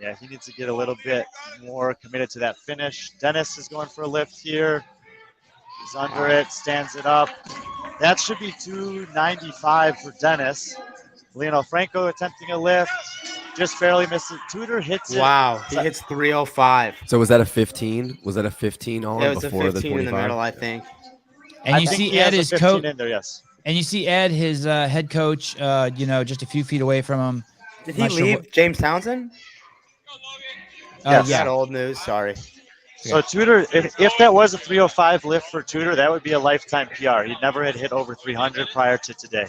Yeah, he needs to get a little bit more committed to that finish. Dennis is going for a lift here. He's under it, stands it up. That should be 295 for Dennis. Leonel Franco attempting a lift. Just barely misses. Tudor hits it. Wow, he hits 305. So was that a 15? Was that a 15 on It was a before 15 the 25? in the middle, I think. And you see Ed, his coach, in there, yes. And you see Ed, his head coach, just a few feet away from him. Did he leave James Townsend? Yeah. That old news. Sorry. So Tudor, if that was a 305 lift for Tudor, that would be a lifetime PR. He never had hit over 300 prior to today.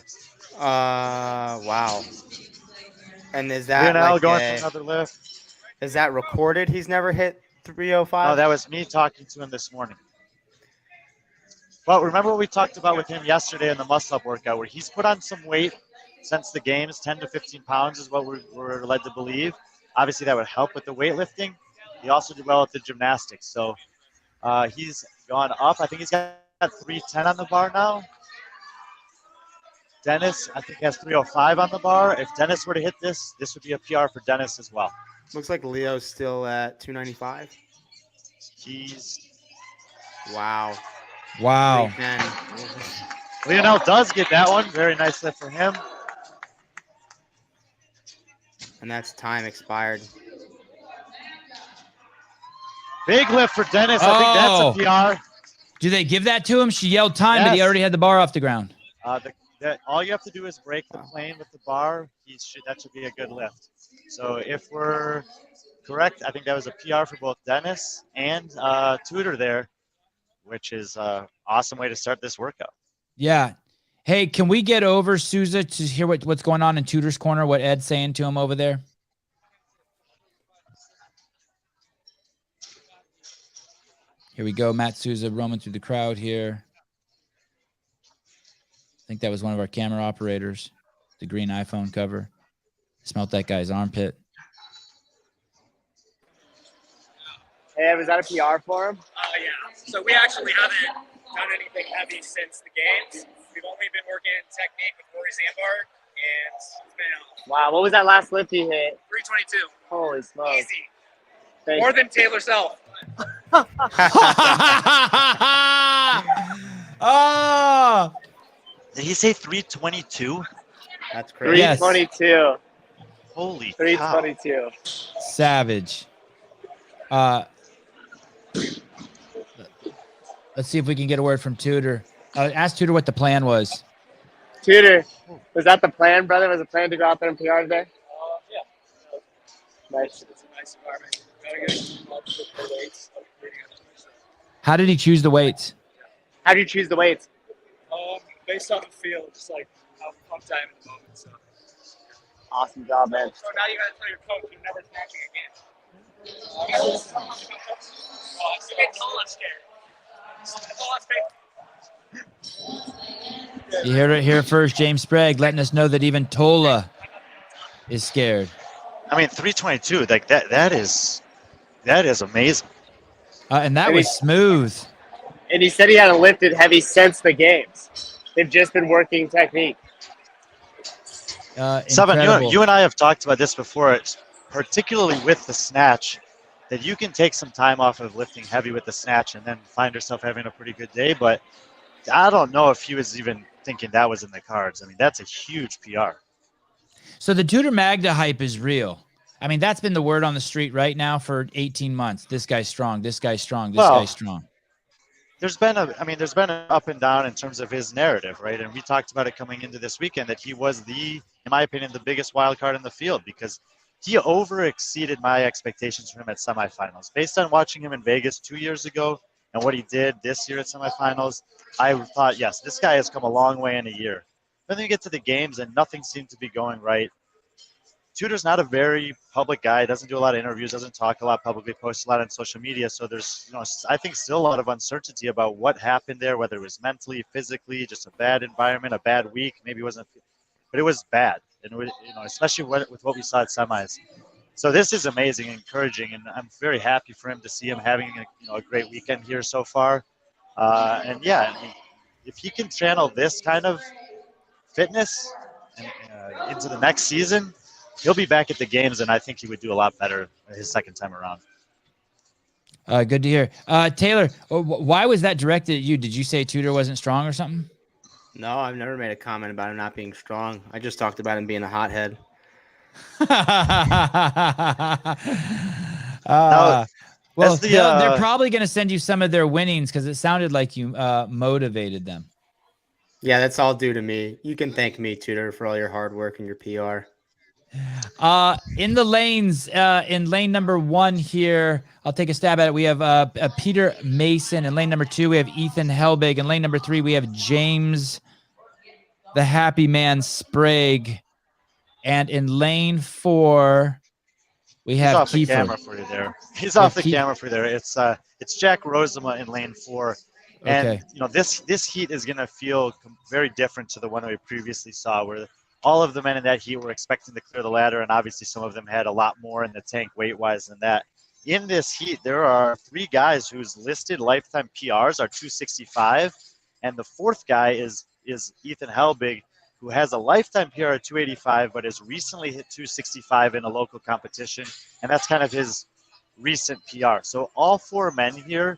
Wow. And is that going for another lift? Is that recorded? He's never hit 305? No, that was me talking to him this morning. But remember what we talked about with him yesterday in the muscle-up workout, where he's put on some weight since the games. 10 to 15 pounds is what we're led to believe. Obviously, that would help with the weightlifting. He also did well with the gymnastics. So he's gone up. I think he's got 310 on the bar now. Dennis, I think, has 305 on the bar. If Dennis were to hit this would be a PR for Dennis as well. Looks like Leo's still at 295. Wow. Lionel does get that one. Very nice lift for him. And that's time expired. Big lift for Dennis. I think that's a PR. Do they give that to him? She yelled time, but he already had the bar off the ground. All you have to do is break the plane with the bar. That should be a good lift. So if we're correct, I think that was a PR for both Dennis and Tudor there, which is an awesome way to start this workout. Yeah. Hey, can we get over, Souza, to hear what's going on in Tudor's corner, what Ed's saying to him over there? Here we go. Matt Souza roaming through the crowd here. I think that was one of our camera operators. the green iPhone cover. Smelt that guy's armpit. Hey, was that a PR for him? Yeah. So we actually haven't done anything heavy since the games. We've only been working technique with Rory Zambar, and it's been Wow, what was that last lift he hit? 322. Holy smokes. Easy. Thank More you. than Taylor Self. Oh, Did he say 322? That's crazy. Yes. 322. Holy cow. 322. savage. Let's see if we can get a word from Tudor. Ask Tudor what the plan was. Tudor, was that the plan, brother? Was the plan to go out there and PR today? Yeah. Nice. It's a nice environment. Gotta get involved with the weights. How did he choose the weights? How do you choose the weights? Based on the field, just like how pumped I am in the moment. So Awesome job, man. now you gotta tell your coach you're never snatching again. Get Tola scared. Tola scared. You heard it here first. James Sprague letting us know that even Tola is scared. I mean, 322, like that is amazing. And that And was he- smooth. And he said he hadn't lifted heavy since the games. They've just been working technique. Seven, Incredible. you and I have talked about this before, particularly with the snatch, that you can take some time off of lifting heavy with the snatch and then find yourself having a pretty good day. But I don't know if he was even thinking that was in the cards. I mean, that's a huge PR. So the Tudor Magda hype is real. I mean, that's been the word on the street right now for 18 months. This guy's strong. This guy's strong. This Well, guy's strong. There's been an up and down in terms of his narrative, right? And we talked about it coming into this weekend that he was in my opinion, the biggest wild card in the field because he over exceeded my expectations for him at semifinals. Based on watching him in Vegas 2 years ago and what he did this year at semifinals, I thought, yes, this guy has come a long way in a year. Then you get to the games and nothing seemed to be going right. Tudor's not a very public guy, doesn't do a lot of interviews, doesn't talk a lot publicly, posts a lot on social media. So there's, I think still a lot of uncertainty about what happened there, whether it was mentally, physically, just a bad environment, a bad week, maybe it wasn't, but it was bad. And, especially with what we saw at semis. So this is amazing, encouraging, and I'm very happy for him to see him having a great weekend here so far. And yeah, I mean, if he can channel this kind of fitness into the next season, he'll be back at the games, and I think he would do a lot better his second time around. Good to hear. Taylor, why was that directed at you? Did you say Tudor wasn't strong or something? No, I've never made a comment about him not being strong. I just talked about him being a hothead. Well, the, they're probably going to send you some of their winnings because it sounded like you motivated them. Yeah, that's all due to me. You can thank me, Tudor, for all your hard work and your PR. In the lanes, in lane number 1 here, I'll take a stab at it. We have Peter Mason. In lane number 2, we have Ethan Helbig. In lane number 3, we have James, the Happy Man Sprague. And in lane 4, we He's have off the Kiefer. camera for you there. He's off the camera for you there. It's Jack Rosema in lane 4. And Okay. This heat is going to feel very different to the one that we previously saw, where all of the men in that heat were expecting to clear the ladder, and obviously some of them had a lot more in the tank weight-wise than that. In this heat, there are 3 guys whose listed lifetime PRs are 265, and the 4th guy is Ethan Helbig, who has a lifetime PR at 285, but has recently hit 265 in a local competition, and that's kind of his recent PR. So all 4 men here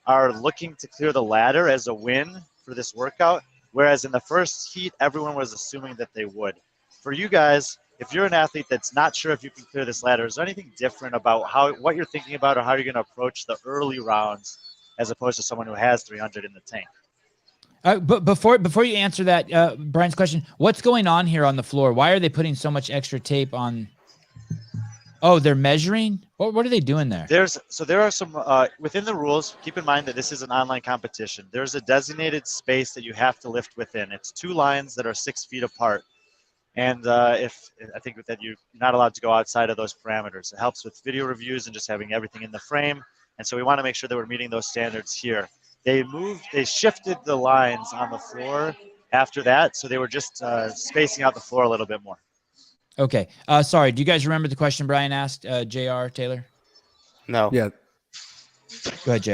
are looking to clear the ladder as a win for this workout, whereas in the first heat, everyone was assuming that they would. For you guys, if you're an athlete that's not sure if you can clear this ladder, is there anything different about what you're thinking about or how you're going to approach the early rounds as opposed to someone who has 300 in the tank? But before you answer that, Brian's question, what's going on here on the floor? Why are they putting so much extra tape on? Oh, they're measuring? What are they doing there? There are some within the rules. Keep in mind that this is an online competition. There's a designated space that you have to lift within. It's 2 lines that are 6 feet apart, and I think that you're not allowed to go outside of those parameters. It helps with video reviews and just having everything in the frame. And so we want to make sure that we're meeting those standards here. They shifted the lines on the floor after that. So they were just spacing out the floor a little bit more. Okay. Sorry. Do you guys remember the question Brian asked, JR, Taylor? No. Yeah. Go ahead, JR.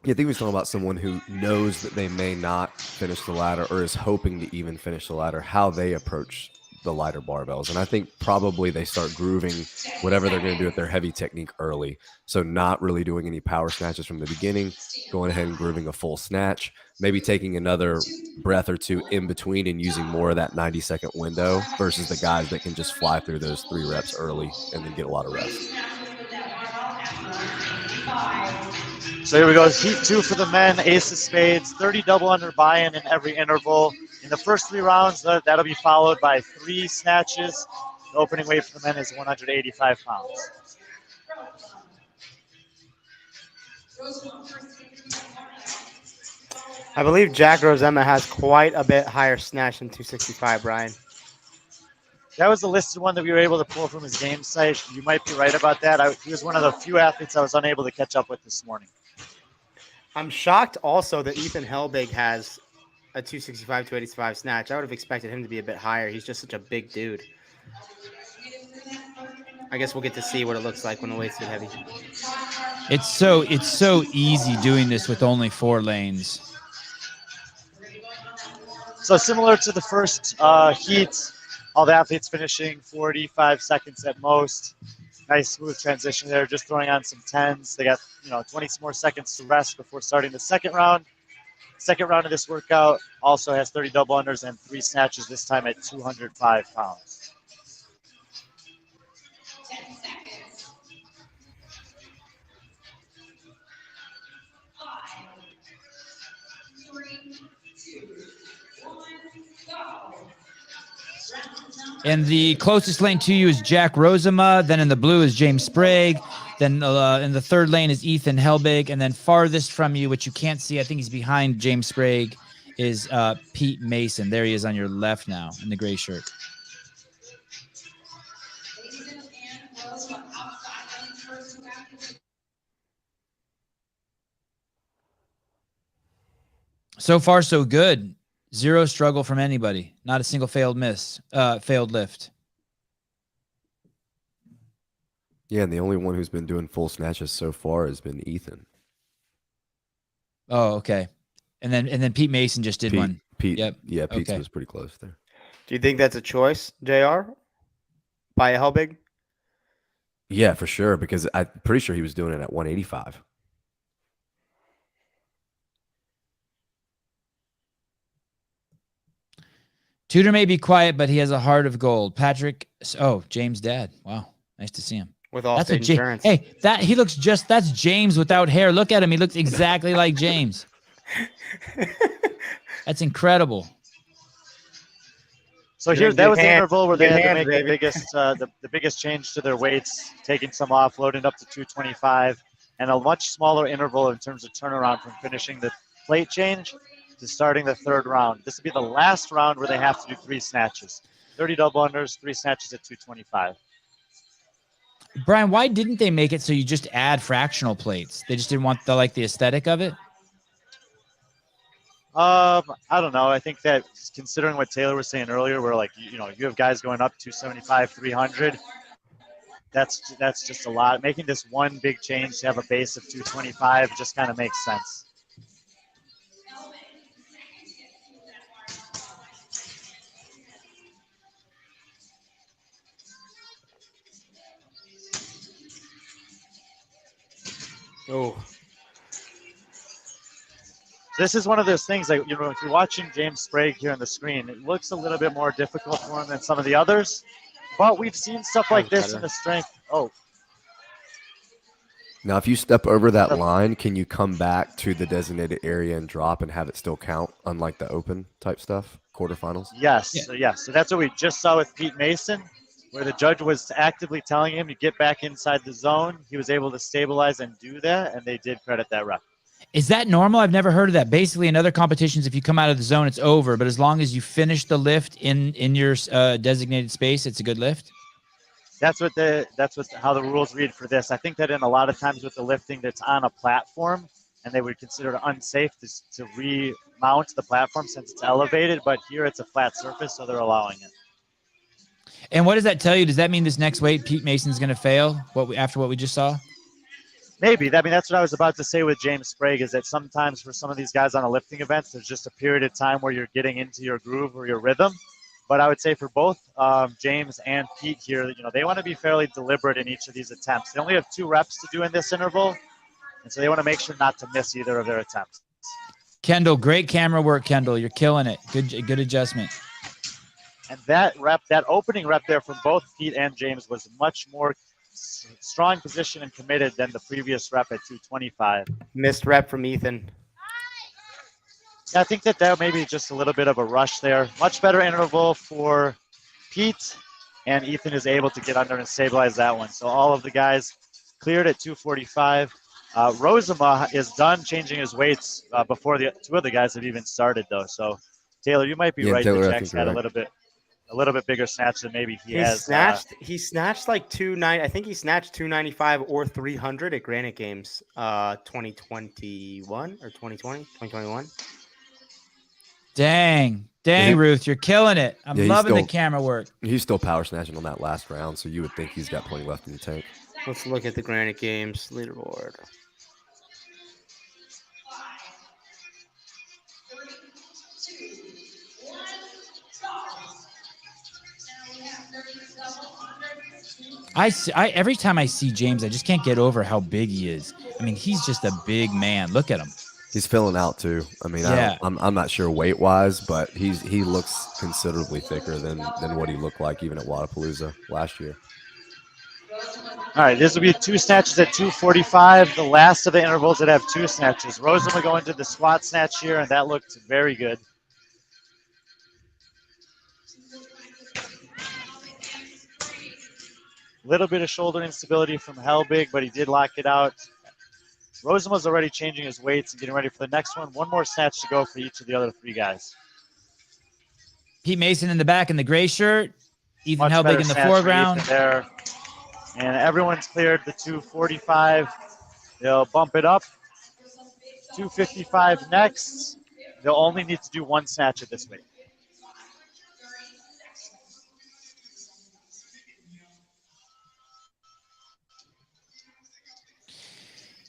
Yeah, I think he was talking about someone who knows that they may not finish the ladder or is hoping to even finish the ladder, how they approach the lighter barbells. And I think probably they start grooving whatever they're going to do with their heavy technique early. So not really doing any power snatches from the beginning, going ahead and grooving a full snatch, maybe taking another breath or two in between and using more of that 90-second window versus the guys that can just fly through those 3 reps early and then get a lot of rest. So here we go. Heat 2 for the men, ace of spades, 30 double under buy-in in every interval. In the first 3 rounds, that'll be followed by 3 snatches. The opening weight for the men is 185 pounds. I believe Jack Rosema has quite a bit higher snatch than 265, Brian. That was the listed one that we were able to pull from his game site. You might be right about that. He was one of the few athletes I was unable to catch up with this morning. I'm shocked also that Ethan Helbig has a 265 to 285 snatch. I would have expected him to be a bit higher. He's just such a big dude. I guess we'll get to see what it looks like when the weight's too heavy. It's so easy doing this with only 4 lanes. So similar to the first heat, all the athletes finishing 45 seconds at most. Nice smooth transition there, just throwing on some 10s. They got 20 more seconds to rest before starting the second round. Second round of this workout also has 30 double unders and 3 snatches, this time at 205 pounds. And the closest lane to you is Jack Rosema. Then in the blue is James Sprague. Then in the third lane is Ethan Helbig. And then farthest from you, which you can't see, I think he's behind James Sprague, is Pete Mason. There he is on your left now in the gray shirt. So far, so good. 0 struggle from anybody. Not a single failed lift. Yeah, and the only one who's been doing full snatches so far has been Ethan. Oh, okay. And then Pete Mason just did one. Pete, yep. Yeah, Pete okay. was pretty close there. Do you think that's a choice, JR? By Helbig? Yeah, for sure, because I'm pretty sure he was doing it at 185. Tudor may be quiet, but he has a heart of gold. Patrick, James' dad. Wow, nice to see him. With Allstate Insurance. Hey, that's James without hair. Look at him. He looks exactly like James. That's incredible. So here, that was the interval where they had to make the biggest change to their weights, taking some off, loading up to 225, and a much smaller interval in terms of turnaround from finishing the plate change to starting the third round. This will be the last round where they have to do 3 snatches. 30 double unders, 3 snatches at 225. Brian, why didn't they make it so you just add fractional plates? They just didn't want the aesthetic of it? I don't know. I think that considering what Taylor was saying earlier, where you have guys going up 275, 300, that's just a lot. Making this one big change to have a base of 225 just kind of makes sense. Oh. This is one of those things that, if you're watching James Sprague here on the screen, it looks a little bit more difficult for him than some of the others. But we've seen stuff like this in the strength. Oh. Now, if you step over that line, can you come back to the designated area and drop and have it still count, unlike the open type stuff, quarterfinals? Yes. Yeah. So that's what we just saw with Pete Mason, where the judge was actively telling him to get back inside the zone. He was able to stabilize and do that, and they did credit that rep. Is that normal? I've never heard of that. Basically, in other competitions, if you come out of the zone, it's over. But as long as you finish the lift in your designated space, it's a good lift. That's how the rules read for this. I think that in a lot of times with the lifting that's on a platform, and they would consider it unsafe to remount the platform since it's elevated. But here it's a flat surface, so they're allowing it. And what does that tell you? Does that mean this next weight, Pete Mason's going to fail after what we just saw? Maybe. I mean, that's what I was about to say with James Sprague, is that sometimes for some of these guys on a lifting event, there's just a period of time where you're getting into your groove or your rhythm. But I would say for both James and Pete here, they want to be fairly deliberate in each of these attempts. They only have 2 reps to do in this interval, and so they want to make sure not to miss either of their attempts. Kendall, great camera work, Kendall. You're killing it. Good adjustment. And that opening rep there from both Pete and James was much more strong position and committed than the previous rep at 225. Missed rep from Ethan. Yeah, I think that may be just a little bit of a rush there. Much better interval for Pete, and Ethan is able to get under and stabilize that one. So all of the guys cleared at 245. Rosema is done changing his weights before the 2 other guys have even started, though. So Taylor, you might be right. Taylor, that Jack's had a little bit bigger snatch than maybe he has. He snatched like 290. I think he snatched 295 or 300 at Granite Games 2021 or 2021. Dang, Ruth, you're killing it. I'm loving the camera work. He's still power snatching on that last round, so you would think he's got plenty left in the tank. Let's look at the Granite Games leaderboard. Every time I see James, I just can't get over how big he is. I mean, he's just a big man. Look at him. He's filling out too. I mean, yeah. I'm not sure weight wise, but he looks considerably thicker than what he looked like even at Wadapalooza last year. All right, this will be 2 snatches at 245. The last of the intervals that have 2 snatches. Rosen will go into the squat snatch here, and that looked very good. Little bit of shoulder instability from Helbig, but he did lock it out. Rosen was already changing his weights and getting ready for the next one. 1 more snatch to go for each of the other 3 guys. Pete Mason in the back in the gray shirt. Ethan Helbig in the foreground. There. And everyone's cleared the 245. They'll bump it up. 255 next. They'll only need to do 1 snatch at this weight.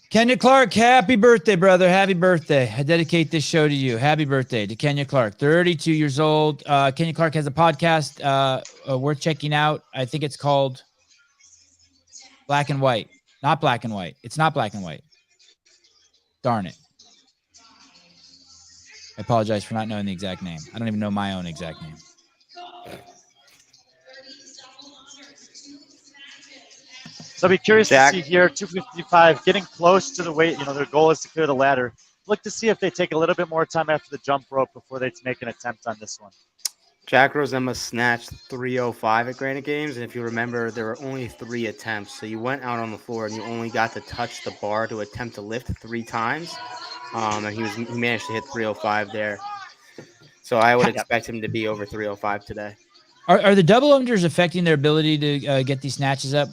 Kenya Clark, happy birthday, brother. Happy birthday. I dedicate this show to you. Happy birthday to Kenya Clark, 32 years old. Kenya Clark has a podcast worth checking out. I think it's called Black and White. Not Black and White. It's not Black and White. Darn it. I apologize for not knowing the exact name. I don't even know my own exact name. So I'll be curious to see here, 255, getting close to the weight. Their goal is to clear the ladder. Look to see if they take a little bit more time after the jump rope before they make an attempt on this one. Jack Rosema snatched 305 at Granite Games, and if you remember, there were only 3 attempts. So you went out on the floor and you only got to touch the bar to attempt to lift 3 times, and he managed to hit 305 there. So I would expect him to be over 305 today. Are the double unders affecting their ability to get these snatches up?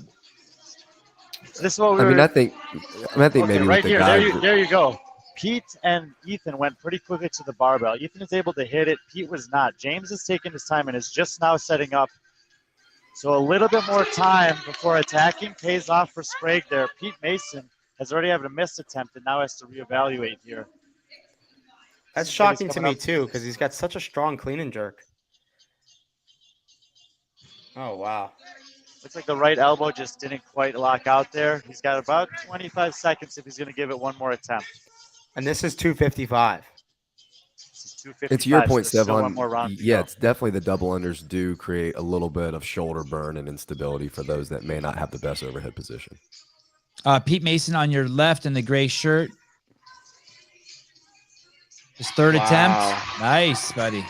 This is what I think maybe right with the here. guys. There you go. Pete and Ethan went pretty quickly to the barbell. Ethan is able to hit it. Pete was not. James is taking his time and is just now setting up. So a little bit more time before attacking pays off for Sprague there. Pete Mason has already had a missed attempt and now has to reevaluate here. That's shocking to me too, because he's got such a strong clean and jerk. Oh, wow. Looks like the right elbow just didn't quite lock out there. He's got about 25 seconds if he's going to give it 1 more attempt. And this is 255. It's your point, Stefan. Yeah, it's definitely the double unders do create a little bit of shoulder burn and instability for those that may not have the best overhead position. Pete Mason on your left in the gray shirt. His 3rd attempt. Nice, buddy.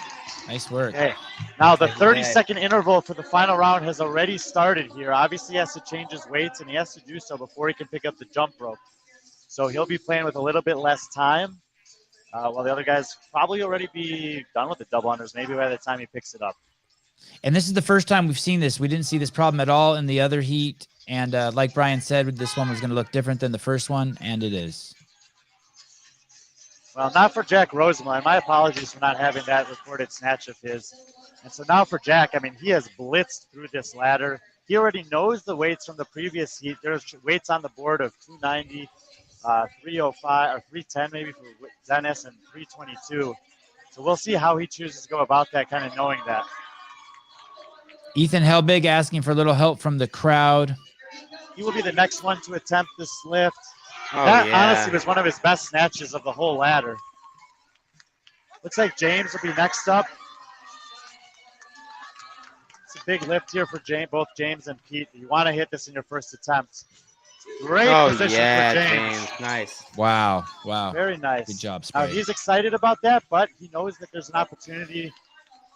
Nice work. Okay. Now the 30-second interval for the final round has already started here. Obviously, he has to change his weights, and he has to do so before he can pick up the jump rope. So he'll be playing with a little bit less time, while the other guys probably already be done with the double unders, maybe by the time he picks it up. And this is the first time we've seen this. We didn't see this problem at all in the other heat. And like Brian said, this one was going to look different than the first one, and it is. Well, not for Jack Rosemont. My apologies for not having that recorded snatch of his. And so now for Jack, I mean, he has blitzed through this ladder. He already knows the weights from the previous heat. There's weights on the board of 290, 305, or 310 maybe for Dennis, and 322. So we'll see how he chooses to go about that, kind of knowing that. Ethan Helbig asking for a little help from the crowd. He will be the next one to attempt this lift. Oh, that yeah. honestly was one of his best snatches of the whole ladder. Looks like James will be next up. It's a big lift here for both James and Pete. You want to hit this in your first attempt. Great position for James. Nice. Wow. Wow. Very nice. Good job, Now Sprague. he's excited about that, but he knows that there's an opportunity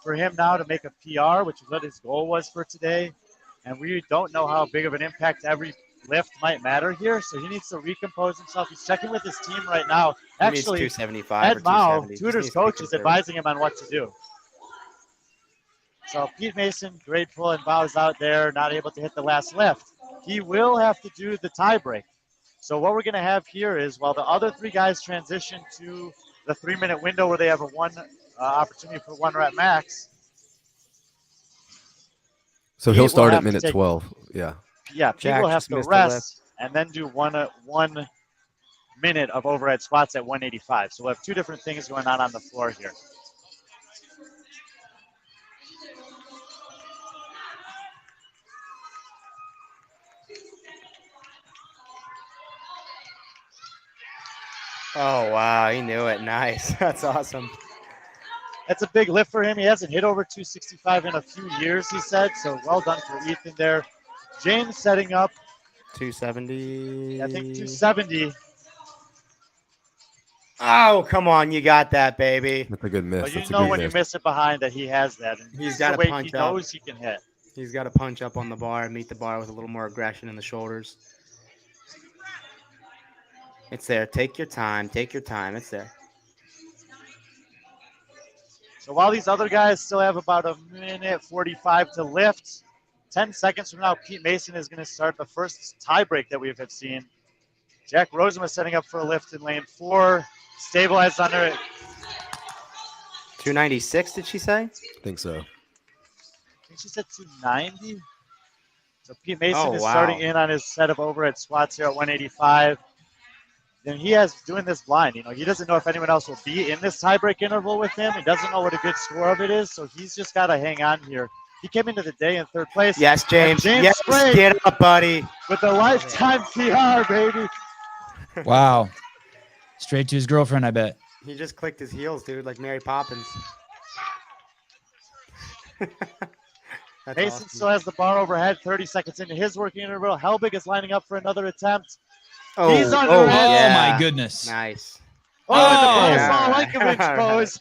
for him now to make a PR, which is what his goal was for today. And we don't know how big of an impact every lift might matter here, so he needs to recompose himself. He's checking with his team right now. Actually, 275 Ed or Mao, 270. Just Tudor's needs to be coach, is conservative. advising him on what to do. So Pete Mason, grateful and bows out there, not able to hit the last lift. He will have to do the tie break. So what we're going to have here is, while the other three guys transition to the 3-minute window where they have a opportunity for 1 rep max. So Pete he'll will start have at to minute take- 12. Yeah. Yeah, Pete Jack will have just to missed the lift. rest and then do one minute of overhead squats at 185. So we'll have two different things going on the floor here. Oh, wow. He knew it. Nice. That's awesome. That's a big lift for him. He hasn't hit over 265 in a few years, he said. So well done for Ethan there. James setting up, 270. I think 270. Oh, come on. You got that, baby. That's a good miss. But you That's a know good when miss. you miss it behind that he has that. And He's this got is to a weight punch he up. knows he can hit. He's got to punch up on the bar and meet the bar with a little more aggression in the shoulders. It's there. Take your time. Take your time. It's there. So while these other guys still have about a minute 45 to lift, 10 seconds from now, Pete Mason is going to start the first tie break that we have seen. Jack Rosen was setting up for a lift in lane 4, stabilized under it. 296, did she say? I think so. I think she said 290. So Pete Mason Oh, is wow. starting in on his set of overhead squats here at 185. And he has doing this blind. You know, he doesn't know if anyone else will be in this tiebreak interval with him. He doesn't know what a good score of it is, so he's just got to hang on here. He came into the day in 3rd place. Yes, James. And Yes, Sprague get up, buddy. with a lifetime PR, baby. Wow. Straight to his girlfriend, I bet. He just clicked his heels, dude, like Mary Poppins. That's Mason awesome. still has the bar overhead, 30 seconds into his working interval. Helbig is lining up for another attempt. Oh, He's under Oh, it. yeah. my goodness. Nice. Oh, Oh. the Bronislaw Lankovich pose.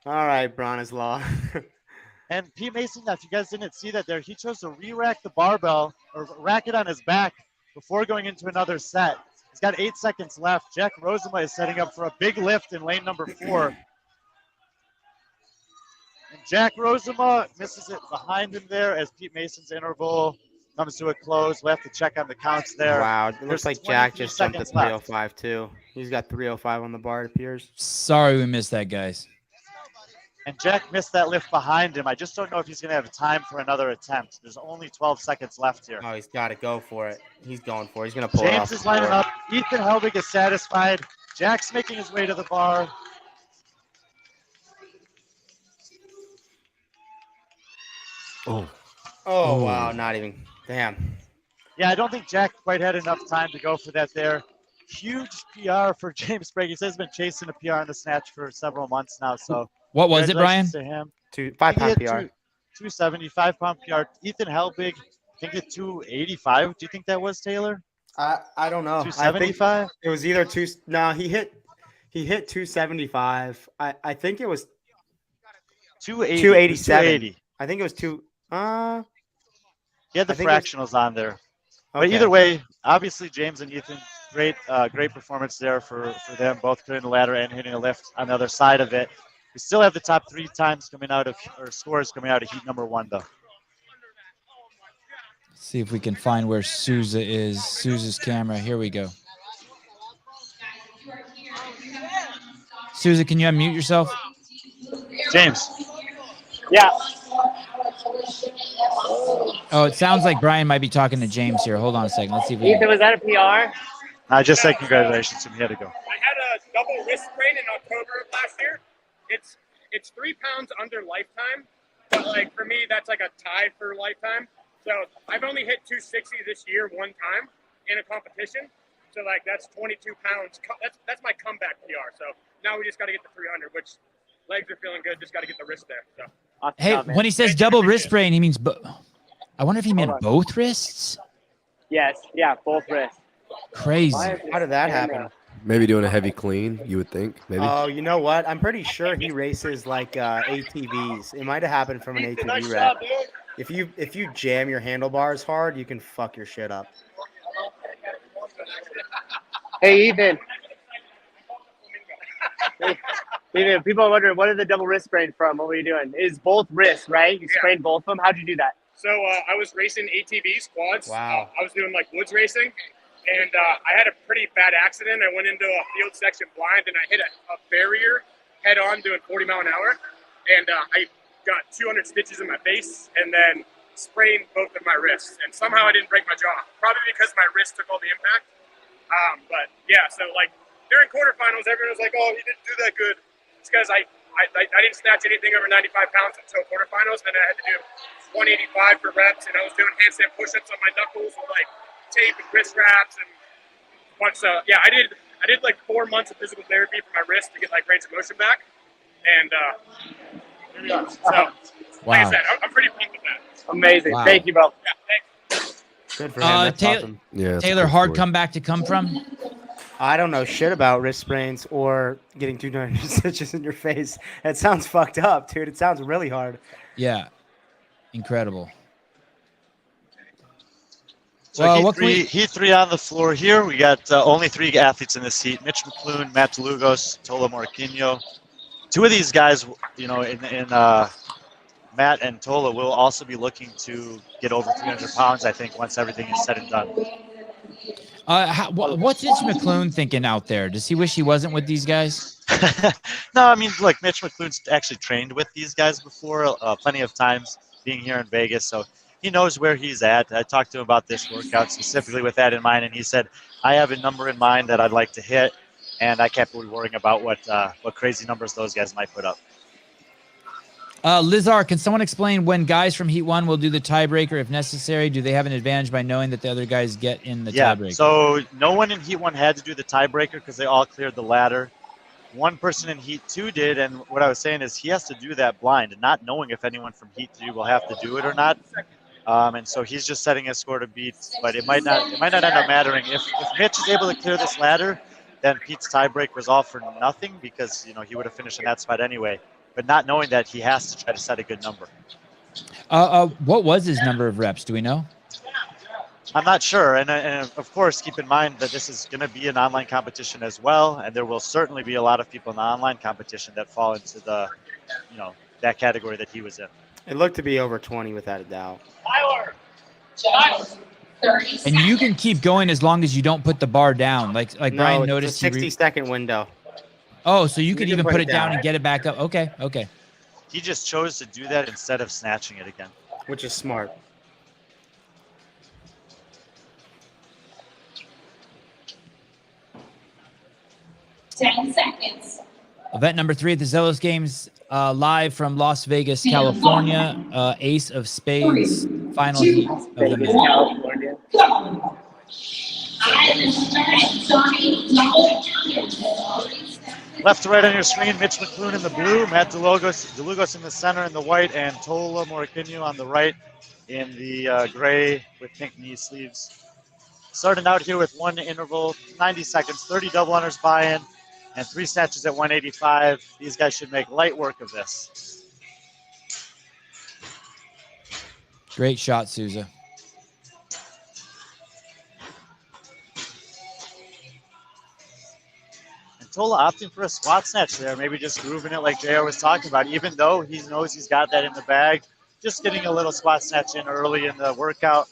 All right, Bronislaw. And Pete Mason, if you guys didn't see that there, he chose to re-rack the barbell or rack it on his back before going into another set. He's got 8 seconds left. Jack Rosema is setting up for a big lift in lane number 4. And Jack Rosema misses it behind him there as Pete Mason's interval comes to a close. We'll have to check on the counts there. Wow, it There's looks like Jack 23 just jumped to seconds left. 305 too. He's got 305 on the bar, it appears. Sorry we missed that, guys. And Jack missed that lift behind him. I just don't know if he's going to have time for another attempt. There's only 12 seconds left here. Oh, he's got to go for it. He's going for it. He's going to pull it off. James is lining up. Ethan Helbig is satisfied. Jack's making his way to the bar. Oh. Oh, wow, not even. Damn. Yeah, I don't think Jack quite had enough time to go for that there. Huge PR for James Sprague. He says he's been chasing a PR in the snatch for several months now. So What was it, Brian? congratulations to him. 5-pound He hit PR. 275 pound PR. Ethan Helbig, I think at 285. Do you think that was Taylor? I don't know. I think 275? it was either two. No, he hit 275. I think it was 280. 287. 280. I think it was two. He had the I think it was- fractionals on there. But Okay. either way, obviously James and Ethan, great performance there for them, both clearing the ladder and hitting a lift on the other side of it. We still have the top 3 times coming out of, or scores coming out of heat number 1, though. See if we can find where Souza is. Souza's camera. Here we go. Susan, can you unmute yourself? James. Yeah. Oh, it sounds like Brian might be talking to James here. Hold on a second. Let's see if we Ethan, was that a PR? I just said congratulations to him. He had to go. I had a double wrist sprain in October of last year. It's 3 pounds under lifetime, but like for me, that's like a tie for lifetime. So I've only hit 260 this year one time in a competition. So like that's 22 pounds. That's my comeback PR. So now we just got to get the 300, which legs are feeling good. Just got to get the wrist there. So. Awesome Hey, job, man. when he says double wrist sprain, he means I wonder if he meant both wrists. Yes, yeah, both wrists. Crazy. How did that happen? Maybe doing a heavy clean, you would think. Maybe. Oh, you know what? I'm pretty sure he races like ATVs. It might have happened from an ATV Nice wreck. job, dude. If you jam your handlebars hard, you can fuck your shit up. Hey, Ethan. Ethan, people are wondering, what are the double wrist sprain from? What were you doing? It's both wrists, right? You sprained both of them. How'd you do that? So I was racing ATVs, quads. Wow. I was doing like woods racing, and I had a pretty bad accident. I went into a field section blind, and I hit a barrier head on doing 40 mile an hour, and I got 200 stitches in my face, and then sprained both of my wrists. And somehow I didn't break my jaw, probably because my wrist took all the impact. But yeah, so like during quarterfinals, everyone was like, "Oh, you didn't do that good." It's because I didn't snatch anything over 95 pounds until quarterfinals. Then I had to do 185 for reps, and I was doing handstand push-ups on my knuckles with like tape and wrist wraps and once. Yeah, I did like 4 months of physical therapy for my wrist to get like range of motion back, and here we are. So, like I said, I'm pretty pumped with that. Amazing. Wow. Thank you, bro. Yeah, thanks. Good for him. That's awesome. Yeah. that's a Taylor, good hard story. comeback to come from. I don't know shit about wrist sprains or getting 200 stitches in your face. That sounds fucked up, dude. It sounds really hard. Yeah, incredible. So Well, heat three on the floor here. We got only 3 athletes in this heat: Mitch McClune, Matt DeLugos, Tola Morquinho. 2 of these guys, you know, in Matt and Tola will also be looking to get over 300 pounds, I think, once everything is said and done. What's Mitch McClune thinking out there? Does he wish he wasn't with these guys? No, I mean, look, Mitch McClune's actually trained with these guys before, plenty of times being here in Vegas, so he knows where he's at. I talked to him about this workout specifically with that in mind, and he said, I have a number in mind that I'd like to hit, and I can't be worrying about what crazy numbers those guys might put up. Lizar, can someone explain when guys from Heat 1 will do the tiebreaker if necessary? Do they have an advantage by knowing that the other guys get in the tiebreaker? So no one in Heat 1 had to do the tiebreaker because they all cleared the ladder. One person in Heat 2 did, and what I was saying is he has to do that blind, and not knowing if anyone from Heat 3 will have to do it or not. And so he's just setting a score to beat, but it might not end up mattering. If Mitch is able to clear this ladder, then Pete's tiebreaker was all for nothing because, you know, he would have finished in that spot anyway. But not knowing that, he has to try to set a good number. What was his number of reps? Do we know? I'm not sure. And of course, keep in mind that this is going to be an online competition as well. And there will certainly be a lot of people in the online competition that fall into the, you know, that category that he was in. It looked to be over 20 without a doubt. And you can keep going as long as you don't put the bar down. Like No, Brian it's noticed. a 60-second window. Oh, so you could can even put put it it down down. and get it back up. Okay. He just chose to do that instead of snatching it again. Which is smart. Event number 3 at the Zelos Games, live from Las Vegas, California. Ace of Spades, final heat of the Vegas, men. California. Left to right on your screen, Mitch McClune in the blue, Matt DeLugos in the center in the white, and Tola Morquinho on the right in the gray with pink knee sleeves. Starting out here with one interval, 90 seconds, 30 double unders buy-in, and 3 snatches at 185. These guys should make light work of this. Great shot, Souza. Tola opting for a squat snatch there, maybe just grooving it like JR was talking about, even though he knows he's got that in the bag, just getting a little squat snatch in early in the workout,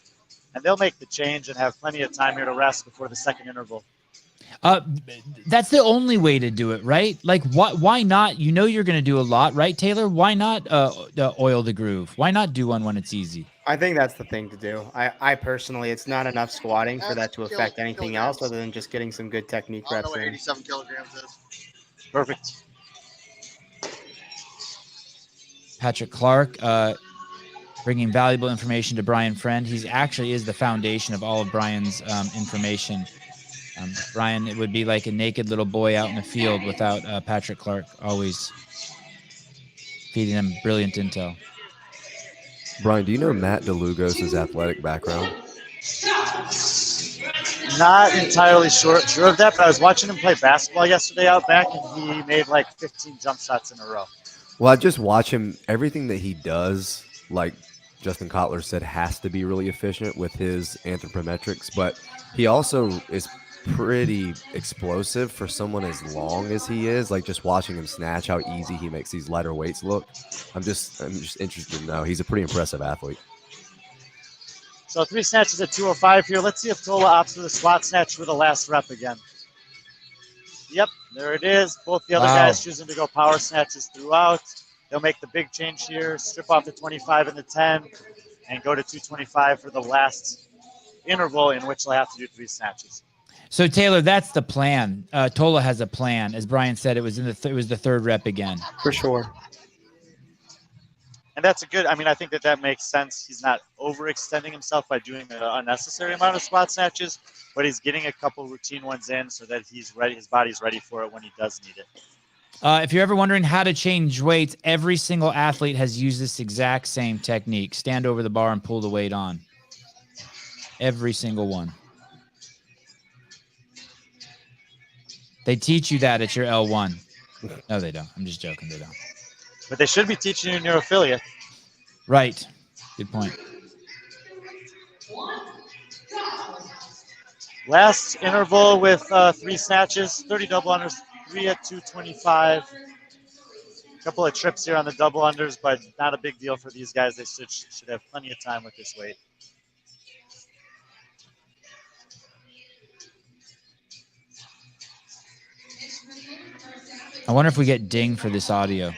and they'll make the change and have plenty of time here to rest before the second interval. That's the only way to do it, right? Like, why not? You know you're going to do a lot, right, Taylor? Why not oil the groove? Why not do one when it's easy? I think that's the thing to do. I personally, it's not enough squatting for that to affect anything else other than just getting some good technique I don't know reps what in. 87 kilograms is. Perfect. Patrick Clark, bringing valuable information to Brian Friend. He actually is the foundation of all of Brian's information. Brian, it would be like a naked little boy out in the field without Patrick Clark always feeding him brilliant intel. Brian, do you know Matt DeLugos' athletic background? Not entirely sure of that, but I was watching him play basketball yesterday out back, and he made like 15 jump shots in a row. Well, I just watch him. Everything that he does, like Justin Kotler said, has to be really efficient with his anthropometrics, but he also is pretty explosive for someone as long as he is. Like, just watching him snatch, how easy he makes these lighter weights look. I'm just interested to know. He's a pretty impressive athlete. So 3 snatches at 205 here. Let's see if Tola opts for the squat snatch for the last rep again. Yep, there it is. Both the other guys choosing to go power snatches throughout. They'll make the big change here, strip off the 25 and the 10, and go to 225 for the last interval in which they'll have to do 3 snatches. So Taylor, that's the plan. Tola has a plan, as Brian said. It was it was the 3rd rep again. For sure. And that's a good. I mean, I think that makes sense. He's not overextending himself by doing an unnecessary amount of squat snatches, but he's getting a couple routine ones in so that he's ready. His body's ready for it when he does need it. If you're ever wondering how to change weights, every single athlete has used this exact same technique. Stand over the bar and pull the weight on. Every single one. They teach you that at your L1. No, they don't. I'm just joking. They don't. But they should be teaching you in your affiliate. Right. Good point. Last interval with 3 snatches, 30 double unders, 3 at 225. A couple of trips here on the double unders, but not a big deal for these guys. They should have plenty of time with this weight. I wonder if we get dinged for this audio.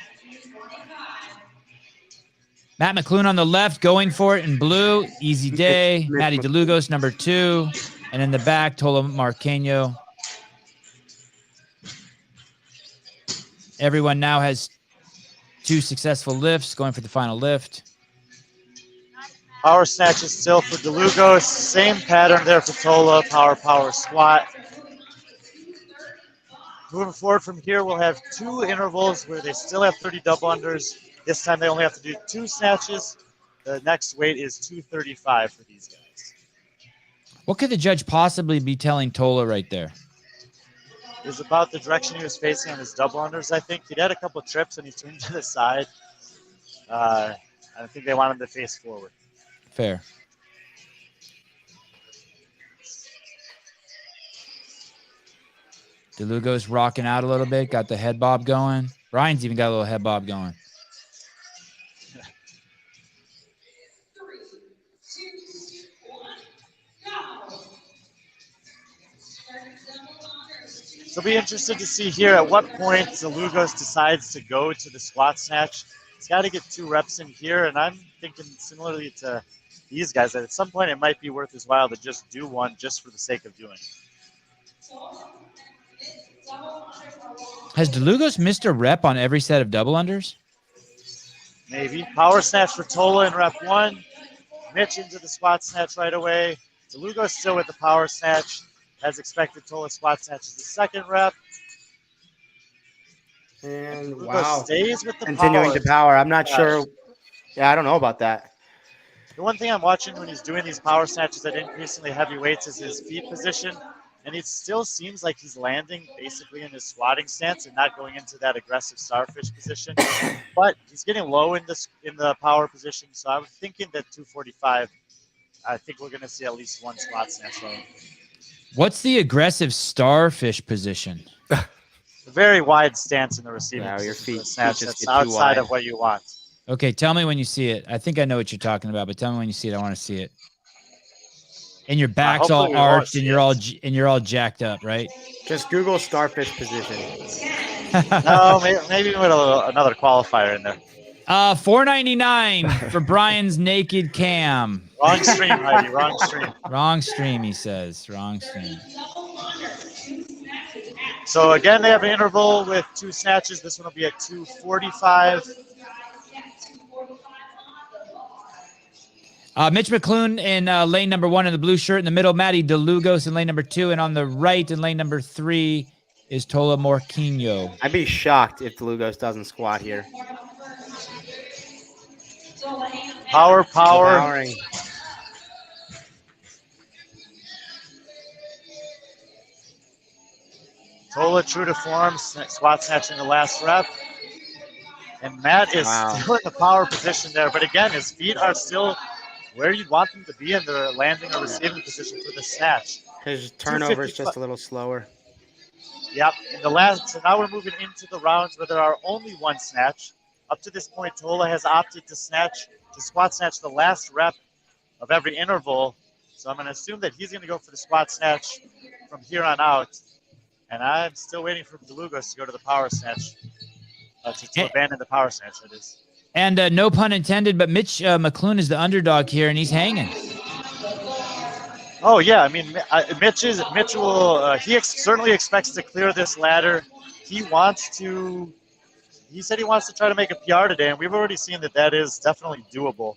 Matt McClune on the left, going for it in blue. Easy day. Matty DeLugos, number 2. And in the back, Tola Marqueño. Everyone now has 2 successful lifts, going for the final lift. Power snatches still for DeLugos. Same pattern there for Tola. Power, squat. Moving forward from here, we'll have 2 intervals where they still have 30 double unders. This time they only have to do 2 snatches. The next weight is 235 for these guys. What could the judge possibly be telling Tola right there? It was about the direction he was facing on his double unders, I think. He'd had a couple trips and he turned to the side. I think they want him to face forward. Fair. DeLugos rocking out a little bit, got the head bob going. Brian's even got a little head bob going. So be interested to see here at what point DeLugos decides to go to the squat snatch. He's got to get 2 reps in here, and I'm thinking similarly to these guys that at some point it might be worth his while to just do one just for the sake of doing it. Has DeLugos missed a rep on every set of double unders? Maybe. Power snatch for Tola in rep 1. Mitch into the squat snatch right away. DeLugos still with the power snatch. As expected, Tola squat snatches the 2nd rep. And DeLugos wow. stays with the Continuing to power. I'm not sure. Yeah, I don't know about that. The one thing I'm watching when he's doing these power snatches at increasingly heavy weights is his feet position. And it still seems like he's landing basically in his squatting stance and not going into that aggressive starfish position. But he's getting low in the power position. So I'm thinking that 245, I think we're going to see at least 1 squat snatch low. What's the aggressive starfish position? A very wide stance in the receiving Yeah, your position for feet the snatch. just That's get too outside wide. of what you want. Okay, tell me when you see it. I think I know what you're talking about, but tell me when you see it. I want to see it. And your back's all hopefully we won't arched and see you're all jacked up, right? Just Google starfish position. No, maybe with another qualifier in there. $4.99 for Brian's naked cam. Wrong stream, Heidi. Wrong stream. Wrong stream, he says. Wrong stream. So again, they have an interval with 2 snatches. This one will be at 2:45. Mitch McClune in lane number 1 in the blue shirt. In the middle, Matty DeLugos in lane number 2. And on the right in lane number 3 is Tola Morquinho. I'd be shocked if DeLugos doesn't squat here. Power. Powering. Tola true to form, squat snatching the last rep. And Matt is still in the power position there. But again, his feet are still where you'd want them to be in the landing or receiving position for the snatch. His turnover is just a little slower. Yep. So now we're moving into the rounds where there are only 1 snatch. Up to this point, Tola has opted to squat snatch the last rep of every interval. So I'm going to assume that he's going to go for the squat snatch from here on out. And I'm still waiting for DeLugos to go to the power snatch, to abandon the power snatch, that is. And no pun intended, but Mitch McClune is the underdog here, and he's hanging. Oh, yeah. I mean, Mitch will, certainly expects to clear this ladder. He said he wants to try to make a PR today, and we've already seen that is definitely doable.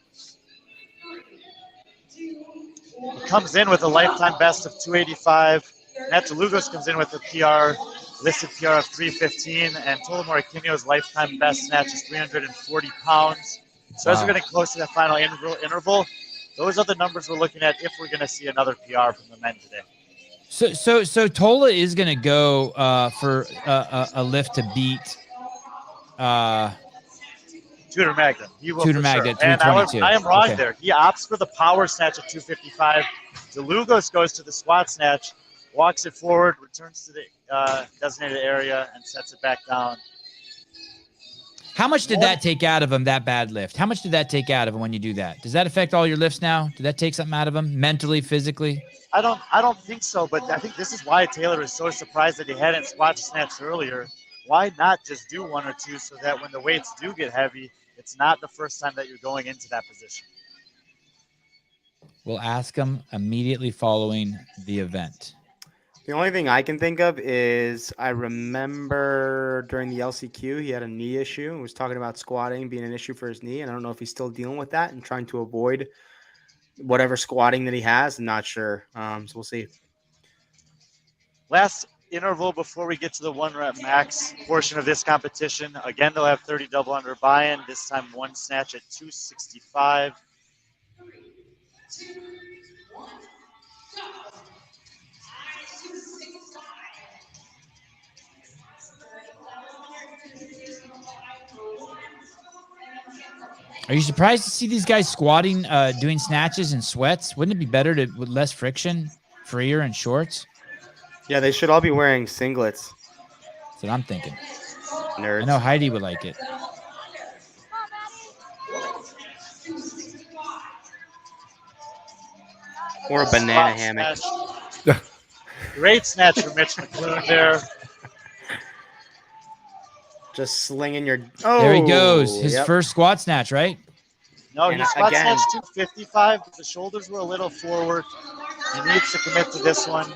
He comes in with a lifetime best of 285. Matt DeLugos comes in with a listed PR of 315, and Tola Morquinho's lifetime best snatch is 340 pounds. So as we're getting close to that final interval, those are the numbers we're looking at if we're going to see another PR from the men today. So Tola is going to go for a lift to beat Tudor Magda. He will Tudor Magda sure. at 322. And I am wrong there. He opts for the power snatch at 255. DeLugos goes to the squat snatch, walks it forward, returns to the designated area, and sets it back down. How much did that take out of him, that bad lift? How much did that take out of him when you do that? Does that affect all your lifts now? Did that take something out of him mentally, physically? I don't think so, but I think this is why Taylor is so surprised that he hadn't squat snatched earlier. Why not just do 1 or 2 so that when the weights do get heavy, it's not the first time that you're going into that position? We'll ask him immediately following the event. The only thing I can think of is I remember during the LCQ, he had a knee issue and was talking about squatting being an issue for his knee. And I don't know if he's still dealing with that and trying to avoid whatever squatting that he has. I'm not sure. So we'll see. Last interval before we get to the 1 rep max portion of this competition. Again, they'll have 30 double under buy-in. This time 1 snatch at 265. Are you surprised to see these guys squatting, doing snatches and sweats? Wouldn't it be better with less friction, freer and shorts? Yeah, they should all be wearing singlets. That's what I'm thinking. Nerds. I know Heidi would like it. Or a banana hammock. Great snatch for Mitch McClune there. Just slinging your... There he goes. His first squat snatch, right? No, And he squat again- snatched 255, but the shoulders were a little forward. He needs to commit to this one.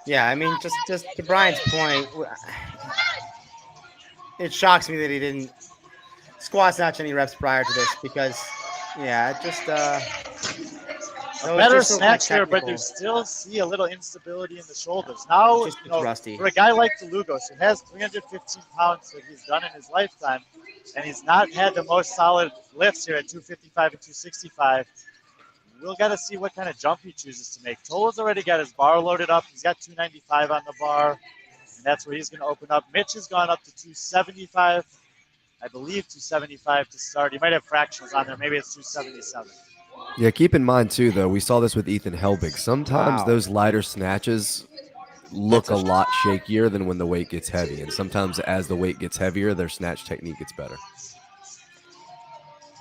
Yeah, I mean, just to Brian's point, it shocks me that he didn't squat snatch any reps prior to this because, yeah, it just Better snatch there, but you still see a little instability in the shoulders. Now, Just you know, rusty. for a guy like DeLugos, who has 315 pounds that he's done in his lifetime, and he's not had the most solid lifts here at 255 and 265, we'll got to see what kind of jump he chooses to make. Tola's already got his bar loaded up. He's got 295 on the bar, and that's where he's going to open up. Mitch has gone up to 275, I believe 275 to start. He might have fractionals on there. Maybe it's 277. Yeah, keep in mind, too, though, we saw this with Ethan Helbig. Sometimes those lighter snatches look a lot shakier than when the weight gets heavy. And sometimes as the weight gets heavier, their snatch technique gets better.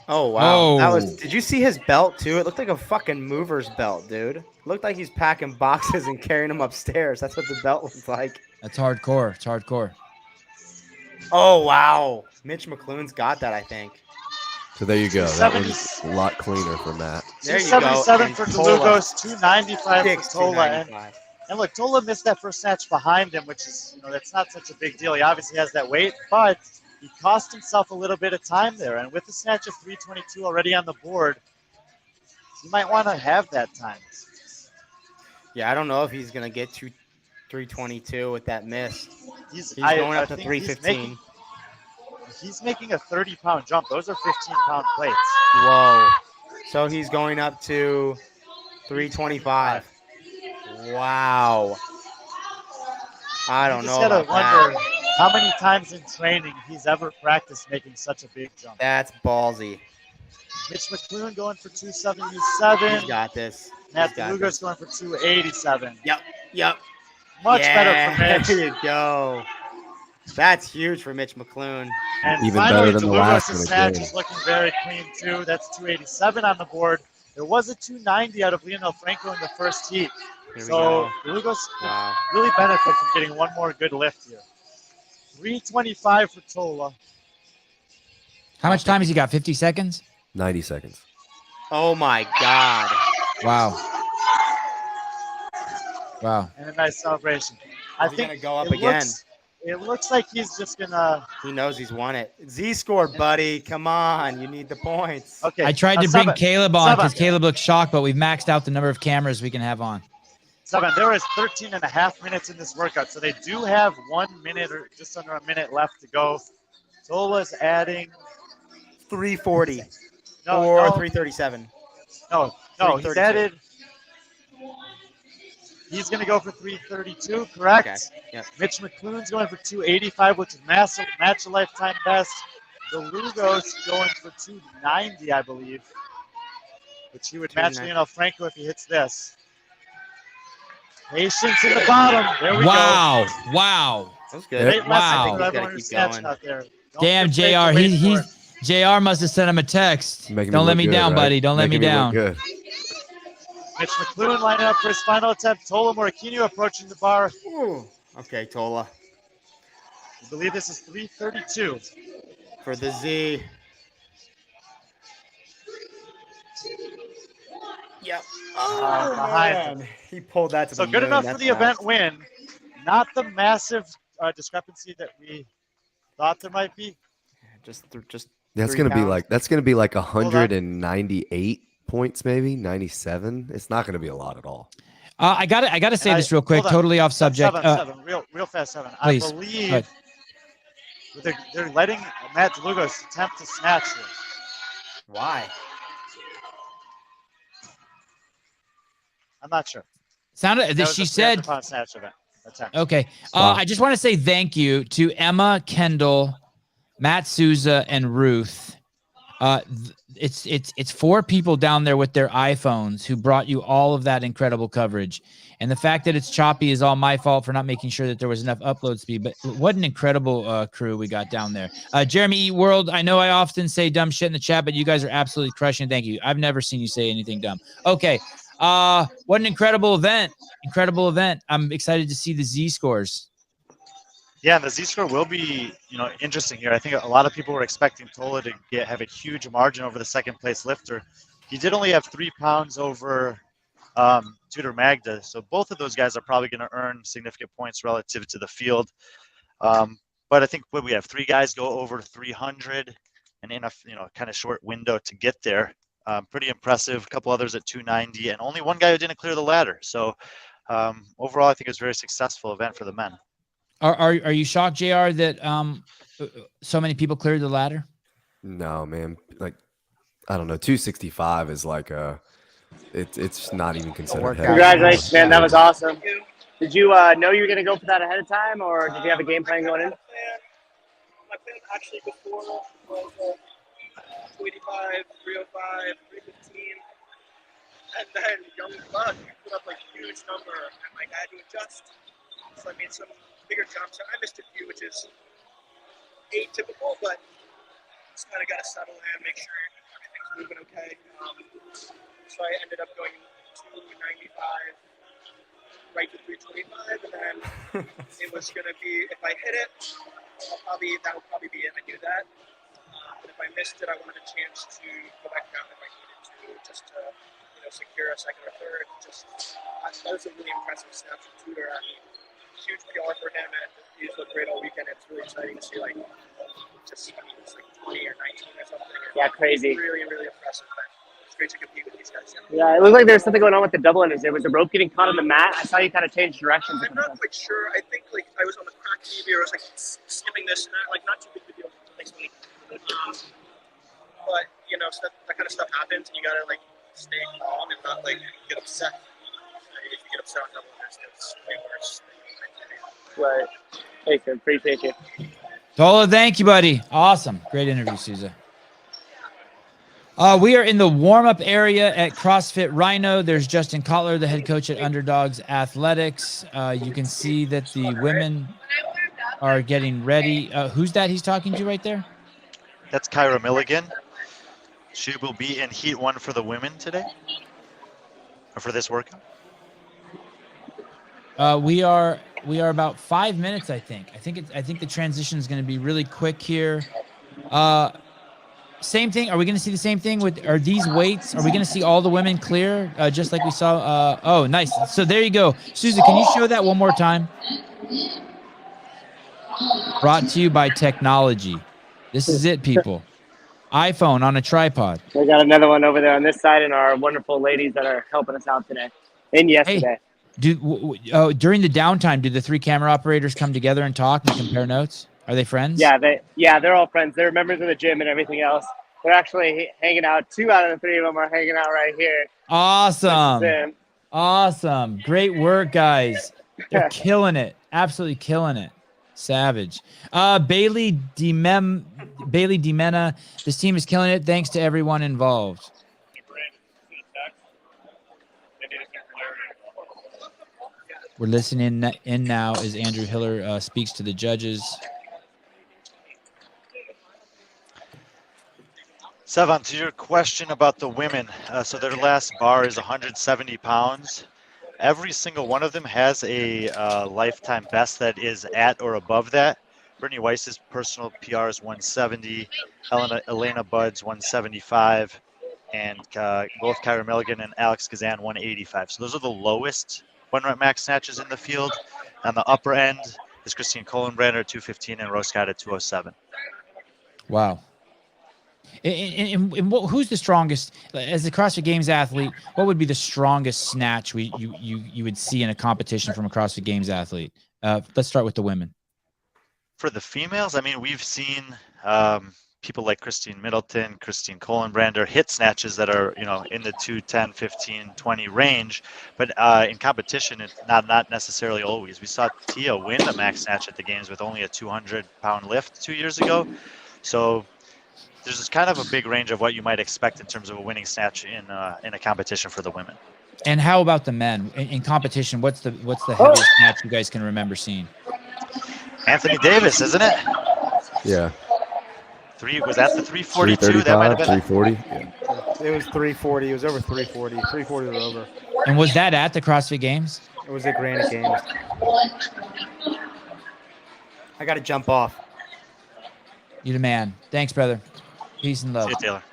Oh, wow. That was. Oh. Did you see his belt, too? It looked like a fucking mover's belt, dude. It looked like he's packing boxes and carrying them upstairs. That's what the belt looked like. That's hardcore. It's hardcore. Oh, wow. Mitch McClune's got that, I think. So there you go. That one's a lot cleaner for Matt. There you go. 277 And for Tola. DeLugos, 295 Six, for Tola. 295. And look, Tola missed that first snatch behind him, which is, that's not such a big deal. He obviously has that weight, but he cost himself a little bit of time there. And with the snatch of 322 already on the board, you might want to have that time. Yeah, I don't know if he's going to get to 322 with that miss. He's going up to 315. He's making a 30-pound jump. Those are 15-pound plates. Whoa. So he's going up to 325. Wow. I don't know about wonder that. how many times in training he's ever practiced making such a big jump. That's ballsy. Mitch McClune going for 277. He's got this. Matt DeLugos going for 287. Yep. Much better for Mitch. There you go. That's huge for Mitch McClune. And Even finally, better than the last DeLugos' one snatch again. is looking very clean too. That's 287 on the board. There was a 290 out of Leonel Franco in the first heat. So DeLugos really benefit from getting one more good lift here. 325 for Tola. How much time has he got? 50 seconds? 90 seconds. Oh, my God. Wow. Wow. And a nice celebration. I think going to go up again. It looks like he's just going to. He knows he's won it. Z-score, buddy. Come on. You need the points. Okay. I tried to bring Caleb on because Caleb looks shocked, but we've maxed out the number of cameras we can have on. There is 13 and a half minutes in this workout, so they do have 1 minute or just under a minute left to go. Tola's adding 340 no, or no, 337. No, he's added. He's going to go for 332, correct? Okay. Yep. Mitch McClune's going for 285, which is match a lifetime best. DeLugos going for 290, I believe, which he would match Leonel Franco if he hits this. Patience in the bottom. There we go. Wow. That was good. Great Wow. lesson for everyone who's snatching out there. Damn, JR. JR must have sent him a text. Don't let me down, buddy. Don't let me down. Good. Mitch McClune lining up for his final attempt. Tola Morikino approaching the bar. Ooh. Okay, Tola. I believe this is 332. For the Z. Yep. Oh, behind him. He pulled that to the So good moon. enough That's for the fast. event win. Not the massive discrepancy that we thought there might be. Just That's 3 gonna be pounds. like 198 points, maybe 97. It's not gonna be a lot at all. I gotta say this real quick, totally off subject. Seven, real fast, Seven. Please. I believe they're letting Matt DeLugos attempt to snatch here. Why? I'm not sure. She said. Snatch event. Okay. I just want to say thank you to Emma, Kendall, Matt Souza, and Ruth. It's 4 people down there with their iPhones who brought you all of that incredible coverage. And the fact that it's choppy is all my fault for not making sure that there was enough upload speed. But what an incredible crew we got down there. Jeremy E. World, I know I often say dumb shit in the chat, but you guys are absolutely crushing. Thank you. I've never seen you say anything dumb. Okay. What an incredible event. Incredible event. I'm excited to see the Z scores. Yeah, and the Z-score will be, interesting here. I think a lot of people were expecting Tola to have a huge margin over the second place lifter. He did only have 3 pounds over Tudor Magda, so both of those guys are probably going to earn significant points relative to the field. But I think we have 3 guys go over 300, and in a kind of short window to get there. Pretty impressive. A couple others at 290, and only one guy who didn't clear the ladder. So overall, I think it was a very successful event for the men. Are you shocked, JR, that so many people cleared the ladder? No, man. Like, I don't know. 265 is like it's not even considered heavy. Congratulations, man. That was awesome. Did you know you were going to go for that ahead of time, or did you have a game plan going in? My plan actually before was 285, 305, 315. And then Young Buck put up a huge number, and I had to adjust. So I made some bigger jumps. I missed a few, which is atypical, but just kind of got to settle in, make sure moving okay. So I ended up going 295 right to 325, and then it was going to be, if I hit it, that would probably be it. I knew that. And if I missed it, I wanted a chance to go back down if I needed to, just to secure a second or third. That was a really impressive snap from Tudor. I mean, huge PR for him, and he's looked great all weekend. It's really exciting to see, it's like 20 or 19 or something. Yeah, crazy. Really, really impressive. It's great to compete with these guys. Yeah, it looked like there was something going on with the double unders there. Was the rope getting caught on the mat? I saw you kind of change directions. I'm not quite sure. I think I was on the crack maybe, or I was skipping this and that. Not too big of a deal. Thanks, buddy. But that kind of stuff happens, and you gotta stay calm and not get upset. If you get upset on double unders, it's way worse. Right. Thanks, man. Appreciate you. Tola, thank you, buddy. Awesome. Great interview, Souza. We are in the warm-up area at CrossFit Rhino. There's Justin Kotler, the head coach at Underdogs Athletics. You can see that the women are getting ready. Who's that he's talking to right there? That's Kyra Milligan. She will be in Heat 1 for the women today, or for this workout. We are about 5 minutes, I think. I think the transition is going to be really quick here. Same thing. Are we going to see the same thing are these weights? Are we going to see all the women clear, just like we saw? Oh, nice. So there you go. Susan, can you show that one more time? Brought to you by technology. This is it, people. iPhone on a tripod. We got another one over there on this side, and our wonderful ladies that are helping us out today and yesterday. Hey, during the downtime, do the 3 camera operators come together and talk and compare notes? Are they friends? Yeah, they're all friends. They're members of the gym and everything else. They're actually hanging out. 2 out of the 3 of them are hanging out right here. Awesome. Awesome. Great work, guys. They're killing it. Absolutely killing it. Savage. Bailey DiMena. This team is killing it. Thanks to everyone involved. We're listening in now as Andrew Hiller speaks to the judges. Sevan, to your question about the women, so their last bar is 170 pounds. Every single one of them has a lifetime best that is at or above that. Brittany Weiss's personal PR is 170, Elena Buds 175, and both Kyra Milligan and Alex Kazan 185. So those are the lowest 1-rep max snatches in the field. On the upper end is Christine Kohlenbrander at 215 and Rose Scott at 207. Wow. And who's the strongest as a CrossFit Games athlete? What would be the strongest snatch you would see in a competition from a CrossFit Games athlete? Let's start with the women. For the females, I mean, we've seen people like Christine Middleton, Christine Kohlenbrander hit snatches that are in the 210, 15, 20 range, but in competition, it's not necessarily always. We saw Tia win the max snatch at the games with only a 200-pound lift 2 years ago, so there's kind of a big range of what you might expect in terms of a winning snatch in a competition for the women. And how about the men in competition? What's the heaviest snatch you guys can remember seeing? Anthony Davis, isn't it? Yeah. Was that the 342? That might have been 340. Yeah. It was 340. It was over 340. 340 or over. And was that at the CrossFit Games? It was at Granite Games. I got to jump off. You the man. Thanks, brother. Peace and love. See you, Taylor.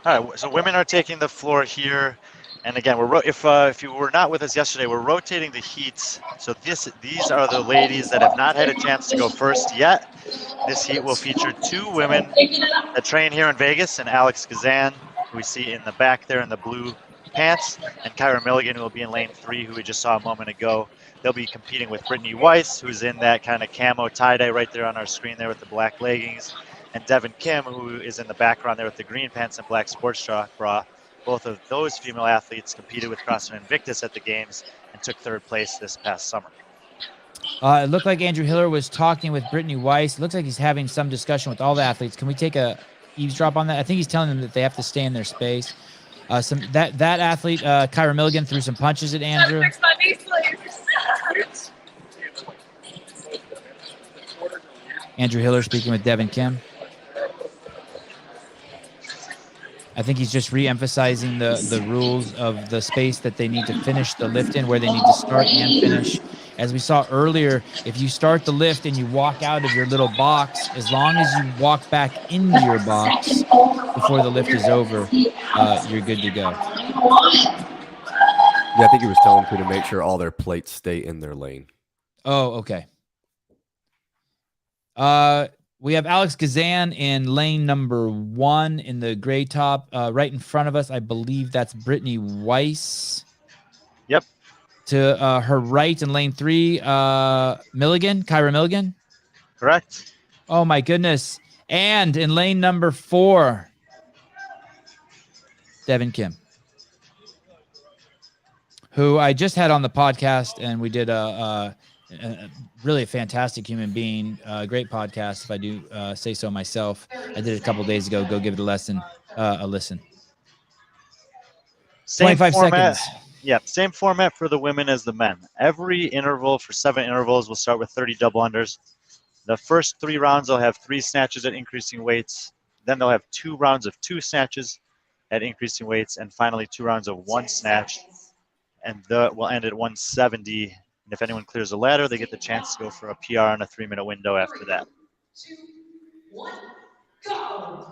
All right, so women are taking the floor here. And again, if you were not with us yesterday, we're rotating the heats. So these are the ladies that have not had a chance to go first yet. This heat will feature 2 women that train here in Vegas, and Alex Kazan, who we see in the back there in the blue pants, and Kyra Milligan, who will be in lane 3, who we just saw a moment ago. They'll be competing with Brittany Weiss, who's in that kind of camo tie-dye right there on our screen there with the black leggings, and Devin Kim, who is in the background there with the green pants and black sports bra. Both of those female athletes competed with CrossFit Invictus at the games and took 3rd place this past summer. It looked like Andrew Hiller was talking with Brittany Weiss. It looks like he's having some discussion with all the athletes. Can we take a eavesdrop on that? I think he's telling them that they have to stay in their space. That athlete, Kyra Milligan, threw some punches at Andrew. Andrew Hiller speaking with Devin Kim. I think he's just re-emphasizing the rules of the space that they need to finish the lift in, where they need to start and finish. As we saw earlier, if you start the lift and you walk out of your little box, as long as you walk back into your box before the lift is over, you're good to go. Yeah, I think he was telling to make sure all their plates stay in their lane. Oh, okay. We have Alex Gazan in lane number 1 in the gray top, right in front of us. I believe that's Brittany Weiss. Yep. To her right in lane 3, Kyra Milligan. Correct. Oh my goodness. And in lane number 4, Devin Kim, who I just had on the podcast, and we did a really a fantastic human being, great podcast, if I do say so myself. I did it a couple days ago. Go give it a listen. Same 25 format. seconds. Yeah, same format for the women as the men. Every interval for 7 intervals will start with 30 double unders. The first 3 rounds will have 3 snatches at increasing weights. Then they'll have 2 rounds of 2 snatches at increasing weights, and finally 2 rounds of 1 snatch. And we'll end at 170. And if anyone clears the ladder, they get the chance to go for a PR in a 3-minute window after that. 2, 1, go.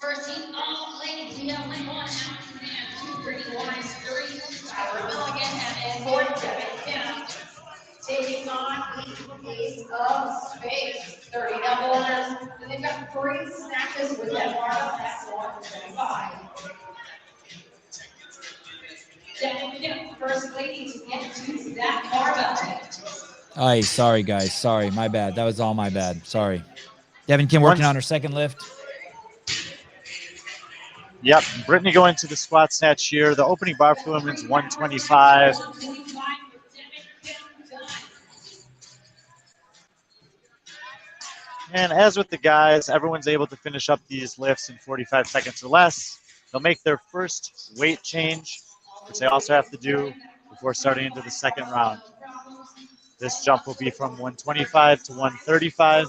First heat off, ladies, we have lane 1, Alex and 2, Brittany Weiss, 3, Tyler Milligan, and 4, Devin Kim. Taking on each piece of space, 30 double unders, and they've got 3 snatches with that barbell at 125. Devin Kim, first lady to get to that barbell. Ay, sorry guys, sorry, my bad. That was all my bad. Sorry. Devin Kim working on her second lift. Yep, Brittany going to the squat snatch here. The opening bar for women's 125. And as with the guys, everyone's able to finish up these lifts in 45 seconds or less. They'll make their first weight change, which they also have to do before starting into the second round. This jump will be from 125 to 135.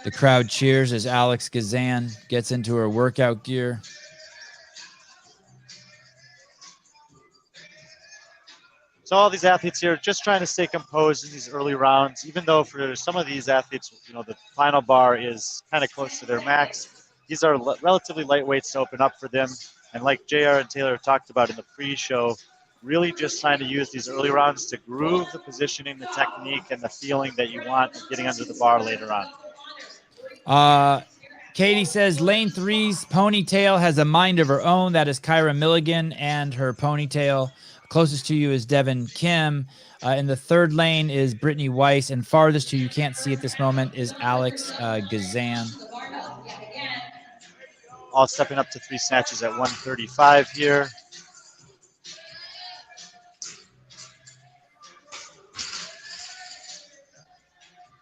The crowd cheers as Alex Gazan gets into her workout gear. So all these athletes here just trying to stay composed in these early rounds, even though for some of these athletes, the final bar is kind of close to their max. These are relatively light weights to open up for them. And like JR and Taylor talked about in the pre-show, really just trying to use these early rounds to groove the positioning, the technique, and the feeling that you want getting under the bar later on. Katie says lane 3's ponytail has a mind of her own. That is Kyra Milligan and her ponytail. Closest to you is Devin Kim. In the third lane is Brittany Weiss, and farthest to you can't see at this moment is Alex Gazan. All stepping up to 3 snatches at 135 here.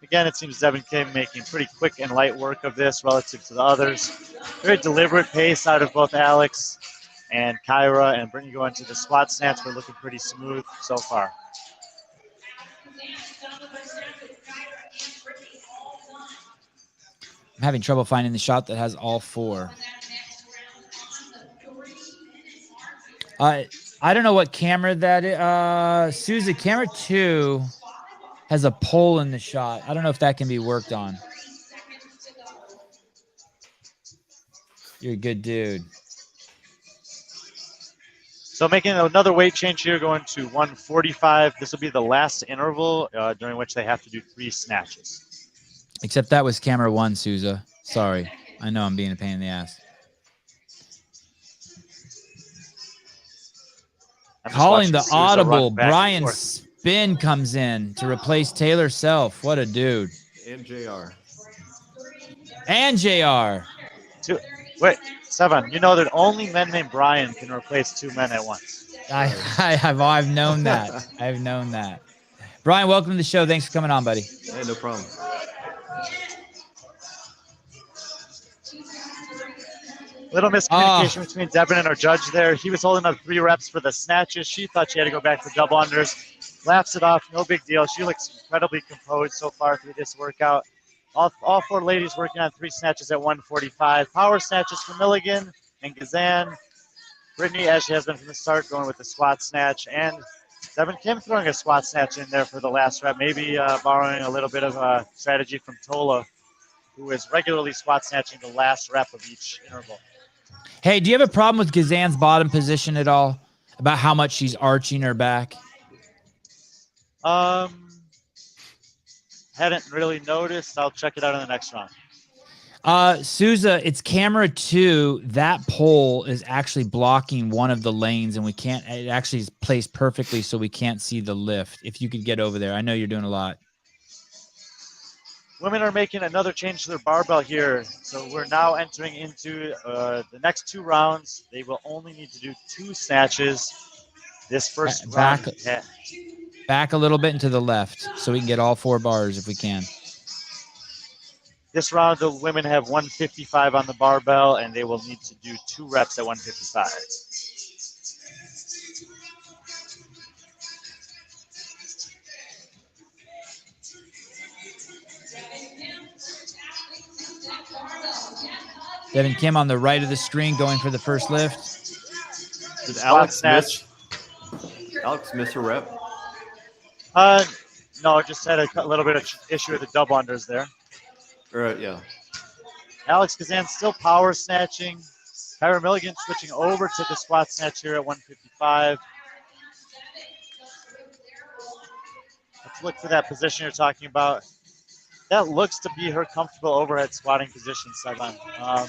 Again, it seems Devin Kim making pretty quick and light work of this relative to the others. Very deliberate pace out of both Alex and Kyra, and Brittany going to the squat snatch. We're looking pretty smooth so far. I'm having trouble finding the shot that has all 4. I don't know what camera that is. Susan, camera 2 has a pole in the shot. I don't know if that can be worked on. You're a good dude. So making another weight change here, going to 145. This will be the last interval during which they have to do 3 snatches. Except that was camera 1, Souza. Sorry. I know I'm being a pain in the ass. Calling the audible. Brian Spin comes in to replace Taylor Self. What a dude. And JR. And JR. Wait, 7. You know that only men named Brian can replace 2 men at once. I've known that. I've known that. Brian, welcome to the show. Thanks for coming on, buddy. Hey, no problem. Little miscommunication between Devin and our judge there. He was holding up 3 reps for the snatches. She thought she had to go back to double unders. laughs it off, no big deal. She looks incredibly composed so far through this workout. All four ladies working on 3 snatches at 145. Power snatches for Milligan and Gazan. Brittany, as she has been from the start, going with the squat snatch. And Devin Kim throwing a squat snatch in there for the last rep, maybe borrowing a little bit of a strategy from Tola, who is regularly squat snatching the last rep of each interval. Hey, do you have a problem with Gazan's bottom position at all? About how much she's arching her back? Hadn't really noticed. I'll check it out in the next round. Souza, it's camera 2. That pole is actually blocking one of the lanes, and we can't. It actually is placed perfectly, so we can't see the lift. If you could get over there, I know you're doing a lot. Women are making another change to their barbell here, so we're now entering into the next 2 rounds. They will only need to do 2 snatches. This first round. Back a little bit into the left, so we can get all 4 bars if we can. This round, the women have 155 on the barbell, and they will need to do 2 reps at 155. Devin Kim on the right of the screen going for the first lift. Did Alex miss a rep? No, just had a little bit of issue with the double unders there. Right, yeah. Alex Kazan still power snatching. Kyra Milligan switching over to the squat snatch here at 155. Let's look for that position you're talking about. That looks to be her comfortable overhead squatting position, Sevan. I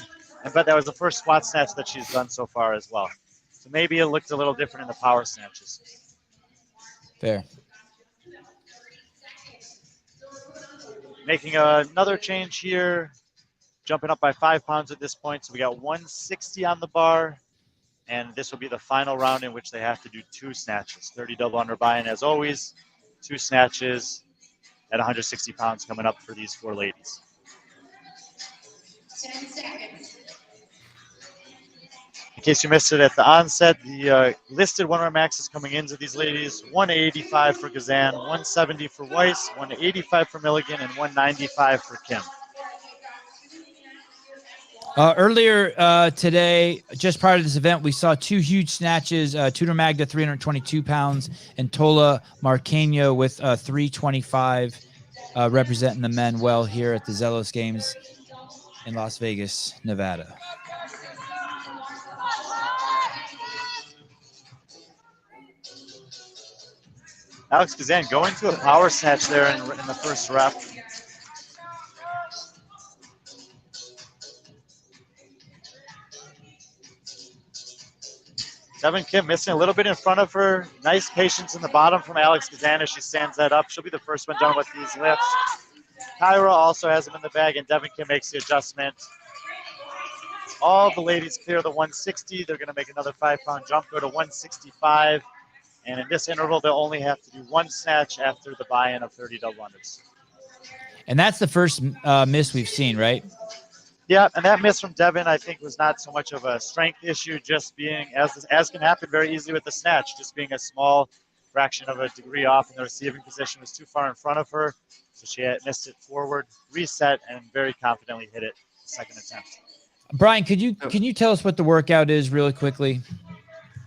bet that was the first squat snatch that she's done so far as well. So maybe it looked a little different in the power snatches. Fair. Making another change here, jumping up by 5 pounds at this point. So we got 160 on the bar, and this will be the final round in which they have to do 2 snatches. 30 double under buy-in as always, 2 snatches at 160 pounds coming up for these 4 ladies. 10 seconds. In case you missed it at the onset, the listed 1 max is coming into these ladies. 185 for Gazan, 170 for Weiss, 185 for Milligan, and 195 for Kim. Earlier today, just prior to this event, we saw 2 huge snatches. Tudor Magda, 322 pounds, and Tola Marqueño with 325, representing the men well here at the Zelos Games in Las Vegas, Nevada. Alex Kazan going to a power snatch there in the first rep. Devin Kim missing a little bit in front of her. Nice patience in the bottom from Alex Kazan as she stands that up. She'll be the first one done with these lifts. Kyra also has them in the bag, and Devin Kim makes the adjustment. All the ladies clear the 160. They're going to make another 5-pound jump, go to 165. And in this interval, they'll only have to do 1 snatch after the buy-in of 30 double unders. And that's the first miss we've seen, right? Yeah, and that miss from Devin, I think, was not so much of a strength issue, just being, as can happen very easily with the snatch, just being a small fraction of a degree off, and the receiving position was too far in front of her. So she had missed it forward, reset, and very confidently hit it the second attempt. Brian, can you tell us what the workout is really quickly?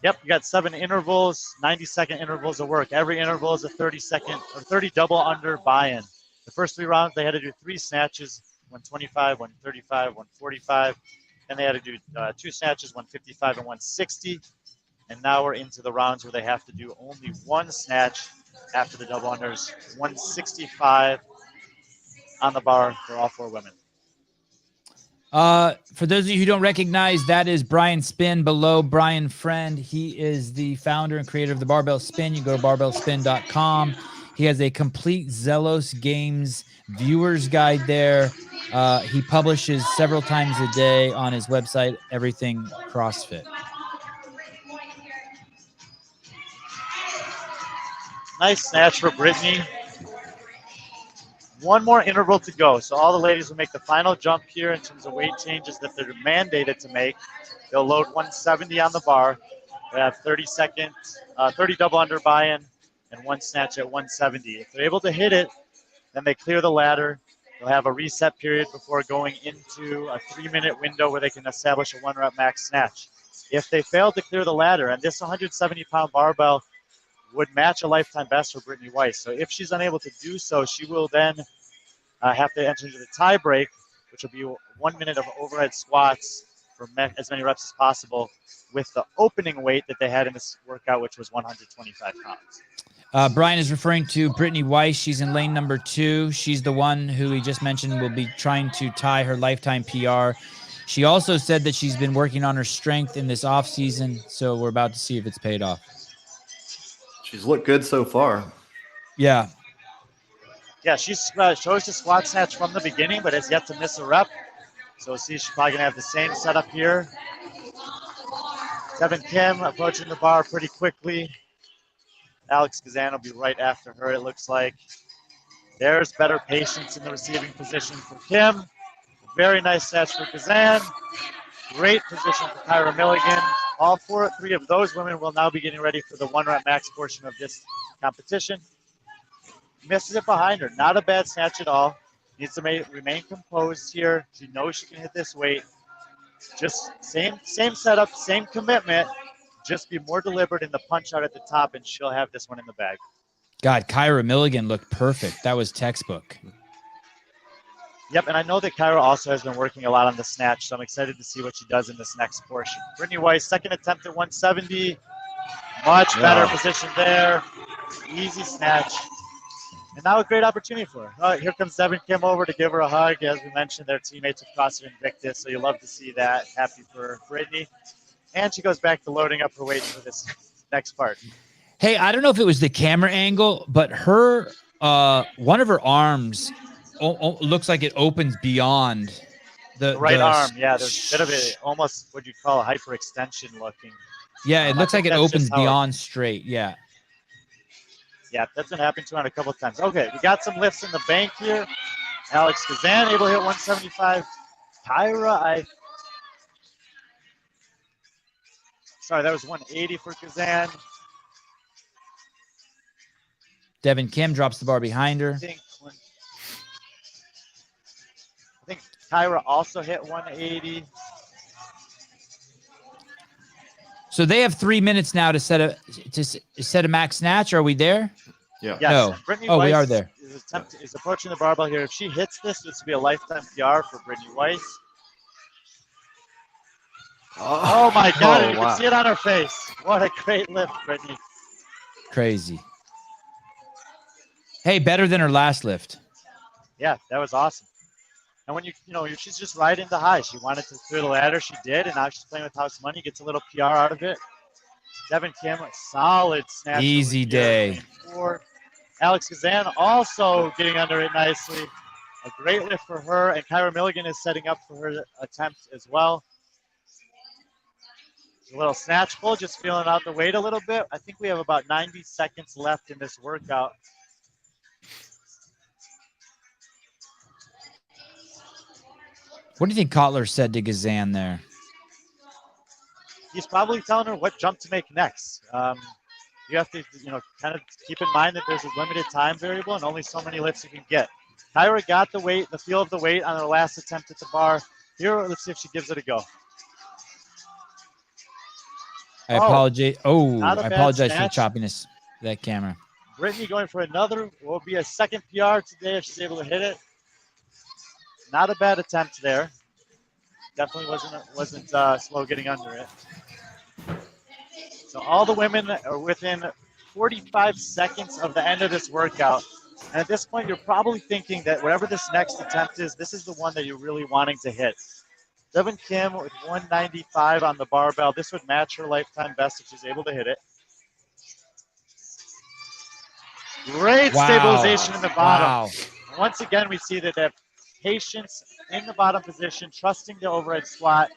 Yep, you got 7 intervals, 90-second intervals of work. Every interval is a 30-second or 30 double under buy-in. The first 3 rounds, they had to do 3 snatches, 125, 135, 145. Then they had to do 2 snatches, 155 and 160. And now we're into the rounds where they have to do only 1 snatch after the double unders, 165 on the bar for all 4 women. For those of you who don't recognize, that is Brian Spin below Brian Friend. He is the founder and creator of the Barbell Spin. You go to barbellspin.com. He has a complete Zelos Games viewer's guide there. He publishes several times a day on his website, Everything CrossFit. Nice snatch for Brittany. 1 more interval to go. So all the ladies will make the final jump here in terms of weight changes that they're mandated to make. They'll load 170 on the bar. They have 30 double under buy-in. and one snatch at 170. If they're able to hit it, then they clear the ladder. They'll have a reset period before going into a 3-minute window where they can establish a 1-rep max snatch. If they fail to clear the ladder, and this 170-pound barbell would match a lifetime best for Brittany Weiss. So if she's unable to do so, she will then have to enter into the tie break, which will be 1 minute of overhead squats for as many reps as possible with the opening weight that they had in this workout, which was 125 pounds. Brian is referring to Brittany Weiss. She's in lane number 2. She's the one who he just mentioned will be trying to tie her lifetime PR. She also said that she's been working on her strength in this off season, so we're about to see if it's paid off. She's looked good so far. Yeah. Yeah, she chose to squat snatch from the beginning, but has yet to miss a rep. So we'll see she's probably going to have the same setup here. Devin Kim approaching the bar pretty quickly. Alex Kazan will be right after her, it looks like. There's better patience in the receiving position for Kim. Very nice snatch for Kazan. Great position for Kyra Milligan. All 3 of those women will now be getting ready for the 1-rep max portion of this competition. Misses it behind her. Not a bad snatch at all. Needs to remain composed here. She knows she can hit this weight. Just same setup, same commitment. Just be more deliberate in the punch out at the top, and she'll have this one in the bag. God, Kyra Milligan looked perfect. That was textbook. Yep, and I know that Kyra also has been working a lot on the snatch, so I'm excited to see what she does in this next portion. Brittany Weiss, second attempt at 170. Much better position there. Easy snatch. And now a great opportunity for her. Here comes Devin Kim over to give her a hug. As we mentioned, they're teammates with CrossFit Invictus, so you love to see that. Happy for Brittany. And she goes back to loading up her weight for this next part. Hey, I don't know if it was the camera angle, but her one of her arms looks like it opens beyond the right arm. Yeah, there's a bit of a almost what you call a hyperextension looking. Yeah, it looks like it opens beyond straight. Yeah. Yeah, that's been happening to her a couple of times. Okay, we got some lifts in the bank here. Alex Kazan able to hit 175. Kyra, sorry, that was 180 for Kazan. Devin Kim drops the bar behind her. I think Kyra also hit 180. So they have 3 minutes now to set a max snatch. Are we there? Yeah. Yes. No. Brittany oh, Weiss we are there. is approaching the barbell here. If she hits this, this will be a lifetime PR for Brittany Weiss. Oh my God! You can see it on her face. What a great lift, Brittany. Crazy. Hey, better than her last lift. Yeah, that was awesome. And when she's just right into high. She wanted to clear the ladder, she did, and now she's playing with house money, gets a little PR out of it. Devin Kim, solid snatch. Easy day. Alex Kazan also getting under it nicely. A great lift for her, and Kyra Milligan is setting up for her attempt as well. A little snatch pull, just feeling out the weight a little bit. I think we have about 90 seconds left in this workout. What do you think Kotler said to Kazan there? He's probably telling her what jump to make next. You have to, kind of keep in mind that there's a limited time variable and only so many lifts you can get. Kyra got the weight, the feel of the weight on her last attempt at the bar. Here, let's see if she gives it a go. I apologize. I apologize snatch. for the choppiness of that camera. Brittany going for another, will be a second PR today if she's able to hit it. Not a bad attempt there. Definitely wasn't slow getting under it. So all the women are within 45 seconds of the end of this workout. And at this point, you're probably thinking that whatever this next attempt is, this is the one that you're really wanting to hit. Devin Kim with 195 on the barbell. This would match her lifetime best if she's able to hit it. Great stabilization in the bottom. Wow. Once again, we see that they have patience in the bottom position, trusting the overhead squat.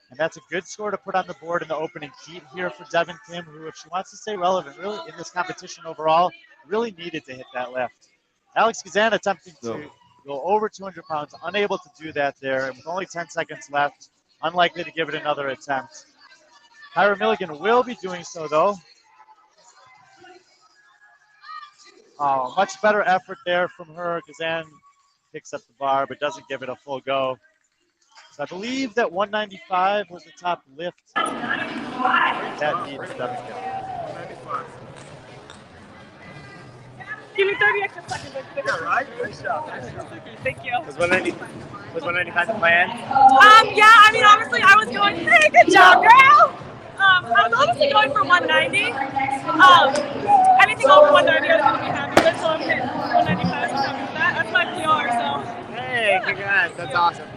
And that's a good score to put on the board in the opening heat here for Devin Kim, who, if she wants to stay relevant, really in this competition overall, really needed to hit that left. Alex Kazan attempting to go over 200 pounds, unable to do that there, and with only 10 seconds left, unlikely to give it another attempt. Kyra Milligan will be doing so, though. Much better effort there from her. Kazan picks up the bar, but doesn't give it a full go. So I believe that 195 was the top lift. That heat is Devin Gill. Give me 30 extra seconds. Yeah, right? Nice job. Thank you. Was 195 the plan? Yeah, I mean, honestly, I was going, hey, good job, girl. I was honestly going for 190. Anything over 190, I was going to be happy with, so I'm hitting 195, so I'm happy with that. That's my PR, so. Hey, congrats. That's awesome.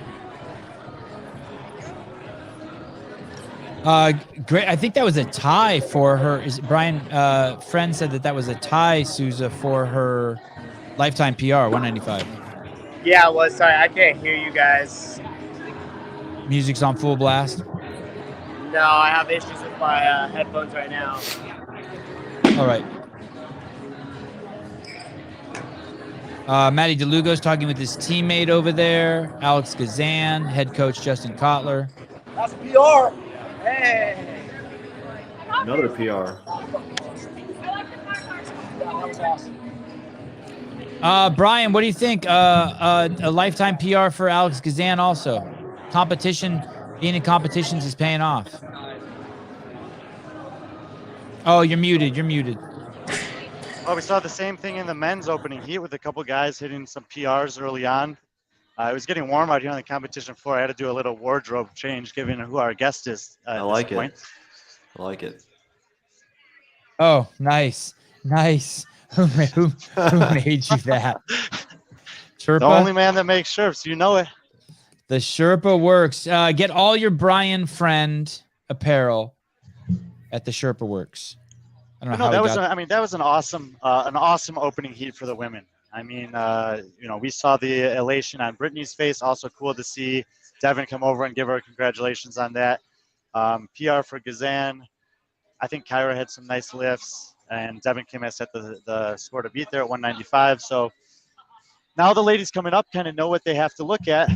Great. I think that was a tie for her. Is Brian? Friend said that was a tie, Souza, for her lifetime PR, 195. Yeah, it was. Sorry, I can't hear you guys. Music's on full blast. No, I have issues with my headphones right now. All right. Matty DeLugo's talking with his teammate over there, Alex Gazan, head coach Justin Kotler. That's PR. Hey. Another PR. Brian, what do you think? A lifetime PR for Alex Gazan also. Being in competitions is paying off. Oh, you're muted. Well, we saw the same thing in the men's opening heat with a couple guys hitting some PRs early on. It was getting warm out here on the competition floor. I had to do a little wardrobe change, given who our guest is at I like this point. it. I like it. Oh, nice. Who made you that? Sherpa? The only man that makes Sherps, you know it. The Sherpa works. Get all your Brian friend apparel at the Sherpa Works. I don't know how that was an awesome opening heat for the women. I mean, we saw the elation on Brittany's face. Also cool to see Devin come over and give her congratulations on that. PR for Gazan. I think Kyra had some nice lifts, and Devin Kim has set the score to beat there at 195. So now the ladies coming up kind of know what they have to look at,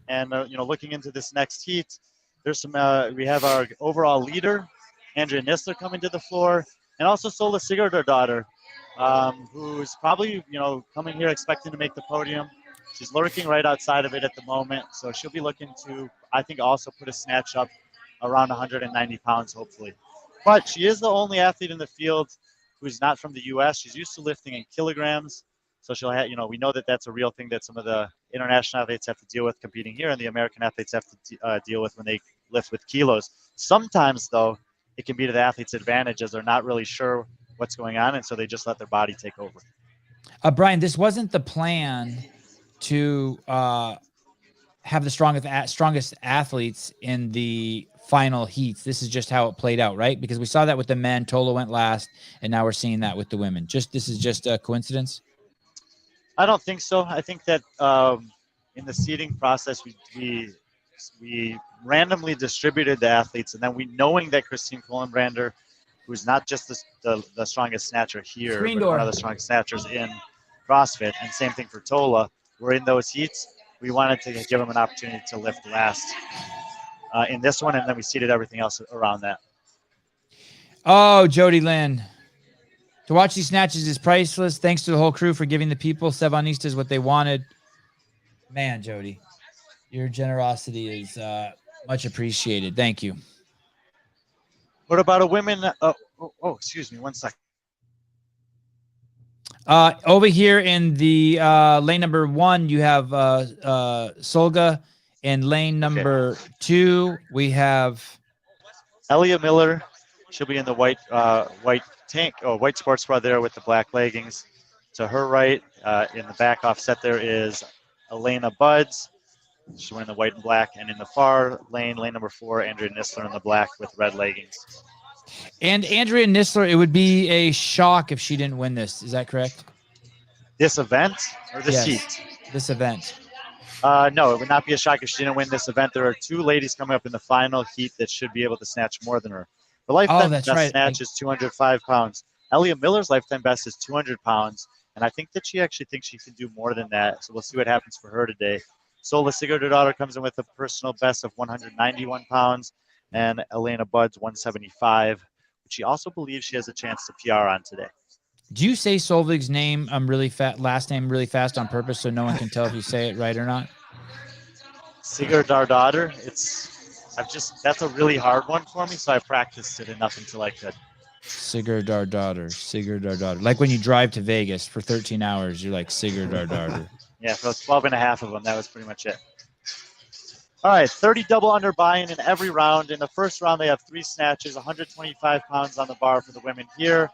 and looking into this next heat, there's some. We have our overall leader, Andrea Nistler, coming to the floor, and also Sola Sigurdardottir, who's probably coming here expecting to make the podium. She's lurking right outside of it at the moment, so she'll be looking to, I think, also put a snatch up around 190 pounds, hopefully. But she is the only athlete in the field who's not from the U.S. She's used to lifting in kilograms, so she'll have, we know that that's a real thing that some of the international athletes have to deal with competing here, and the American athletes have to deal with when they lift with kilos. Sometimes, though, it can be to the athlete's advantage as they're not really sure what's going on, and so they just let their body take over. Brian, this wasn't the plan to have the strongest athletes in the final heats. This is just how it played out, right? Because we saw that with the men. Tola went last, and now we're seeing that with the women. This is just a coincidence? I don't think so. I think that in the seeding process, we randomly distributed the athletes, and then knowing that Christine Kohlenbrander, who's not just the strongest snatcher here, but one of the strongest snatchers in CrossFit, and same thing for Tola, we're in those heats. We wanted to give them an opportunity to lift last in this one, and then we seeded everything else around that. Oh, Jody Lynn. To watch these snatches is priceless. Thanks to the whole crew for giving the people Sevanistas what they wanted. Man, Jody, your generosity is much appreciated. Thank you. What about a women? Excuse me, 1 second. Over here in the lane number 1, you have Solga. In lane number 2, we have Elia Miller. She'll be in the white white sports bra there with the black leggings. To her right, in the back offset, there is Elena Buds. She's wearing the white and black. And in the far lane number 4, Andrea Nistler in the black with red leggings. And Andrea Nistler, it would be a shock if she didn't win this. Is that correct? This event or this heat? This event. No, it would not be a shock if she didn't win this event. There are 2 ladies coming up in the final heat that should be able to snatch more than her. The lifetime best snatch is 205 pounds. Elia Miller's lifetime best is 200 pounds, and I think that she actually thinks she can do more than that, so we'll see what happens for her today. Sola Sigurdardottir comes in with a personal best of 191 pounds, and Elena Buds 175, which she also believes she has a chance to PR on today. Do you say Solveig's name really last name really fast on purpose so no one can tell if you say it right or not? Sigurdardottir. That's a really hard one for me, so I practiced it enough until I could. Sigurdardottir. Like when you drive to Vegas for 13 hours, you're like Sigurdardottir. Yeah, for 12 and a half of them, that was pretty much it. All right, 30 double under buy-in in every round. In the first round, they have 3 snatches, 125 pounds on the bar for the women here.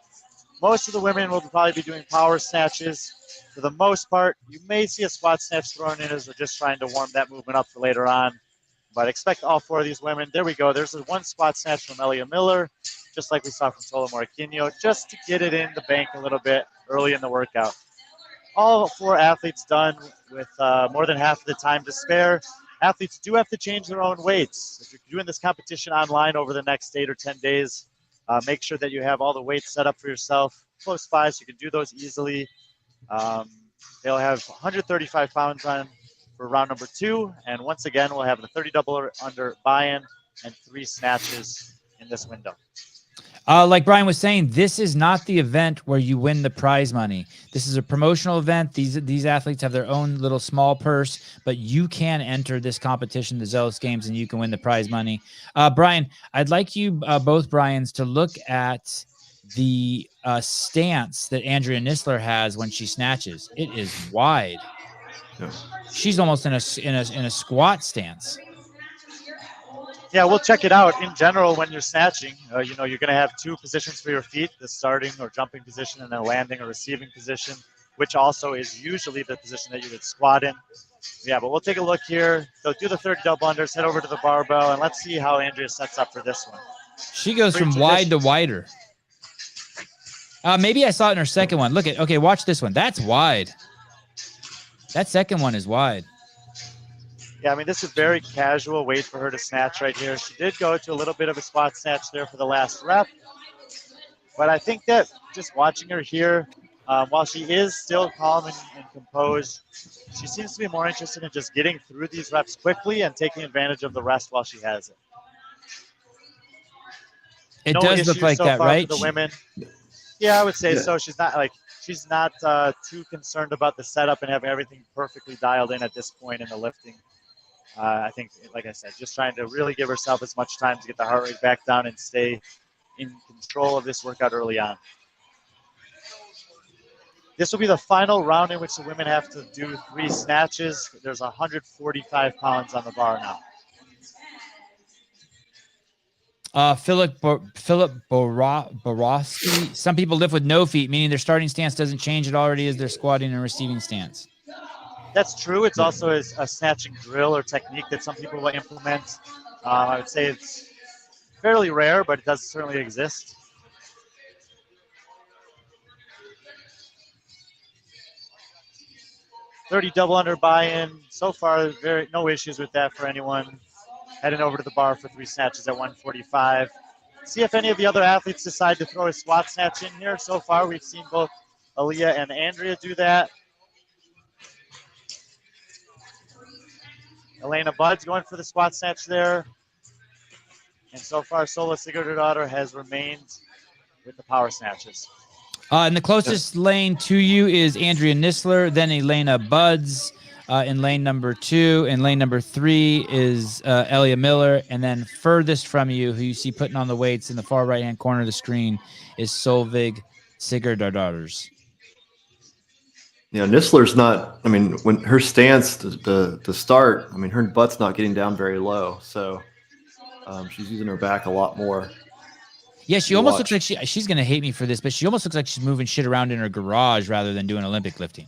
Most of the women will probably be doing power snatches. For the most part, you may see a squat snatch thrown in as they're just trying to warm that movement up for later on. But expect all 4 of these women. There we go. There's one squat snatch from Elena Miller, just like we saw from Tola Moraquinho, just to get it in the bank a little bit early in the workout. All 4 athletes done with more than half of the time to spare. Athletes do have to change their own weights. If you're doing this competition online over the next 8 or 10 days, make sure that you have all the weights set up for yourself close by so you can do those easily. They'll have 135 pounds on for round number 2. And once again, we'll have the 30 double under buy-in and 3 snatches in this window. Like Brian was saying, this is not the event where you win the prize money. This is a promotional event. These athletes have their own little small purse, but you can enter this competition, the Zelos Games, and you can win the prize money. Brian, I'd like you both Brians to look at the stance that Andrea Nisler has when she snatches. It is wide. Yeah. She's almost in a squat stance. Yeah, we'll check it out. In general, when you're snatching, you're going to have 2 positions for your feet, the starting or jumping position and then landing or receiving position, which also is usually the position that you would squat in. Yeah, but we'll take a look here. So do the 30 double unders, head over to the barbell, and let's see how Andrea sets up for this one. She goes from wide to wider. Maybe I saw it in her second one. Okay, watch this one. That's wide. That second one is wide. Yeah, I mean, this is very casual weight for her to snatch right here. She did go to a little bit of a squat snatch there for the last rep. But I think that just watching her here, while she is still calm and composed, she seems to be more interested in just getting through these reps quickly and taking advantage of the rest while she has it. It does look like that, right? For the women. Yeah, I would say so. She's not too concerned about the setup and having everything perfectly dialed in at this point in the lifting. I think, like I said, just trying to really give herself as much time to get the heart rate back down and stay in control of this workout early on. This will be the final round in which the women have to do 3 snatches. There's 145 pounds on the bar now. Philip Borowski. Some people lift with no feet, meaning their starting stance doesn't change. It already is their squatting and receiving stance. That's true. It's also a snatching drill or technique that some people will implement. I would say it's fairly rare, but it does certainly exist. $30 double under buy-in. So far, no issues with that for anyone. Heading over to the bar for 3 snatches at 145. See if any of the other athletes decide to throw a squat snatch in here. So far, we've seen both Aaliyah and Andrea do that. Elena Buds going for the squat snatch there. And so far, Sola Sigurdardottir has remained with the power snatches. And the closest lane to you is Andrea Nisler, then Elena Buds in lane number 2. In lane number 3 is Elena Miller. And then furthest from you, who you see putting on the weights in the far right-hand corner of the screen, is Solveig Sigurdardottir. Yeah, Nisler's not, I mean, when her stance to start, I mean, her butt's not getting down very low. So she's using her back a lot more. Yeah, she almost looks like she's going to hate me for this, but she almost looks like she's moving shit around in her garage rather than doing Olympic lifting.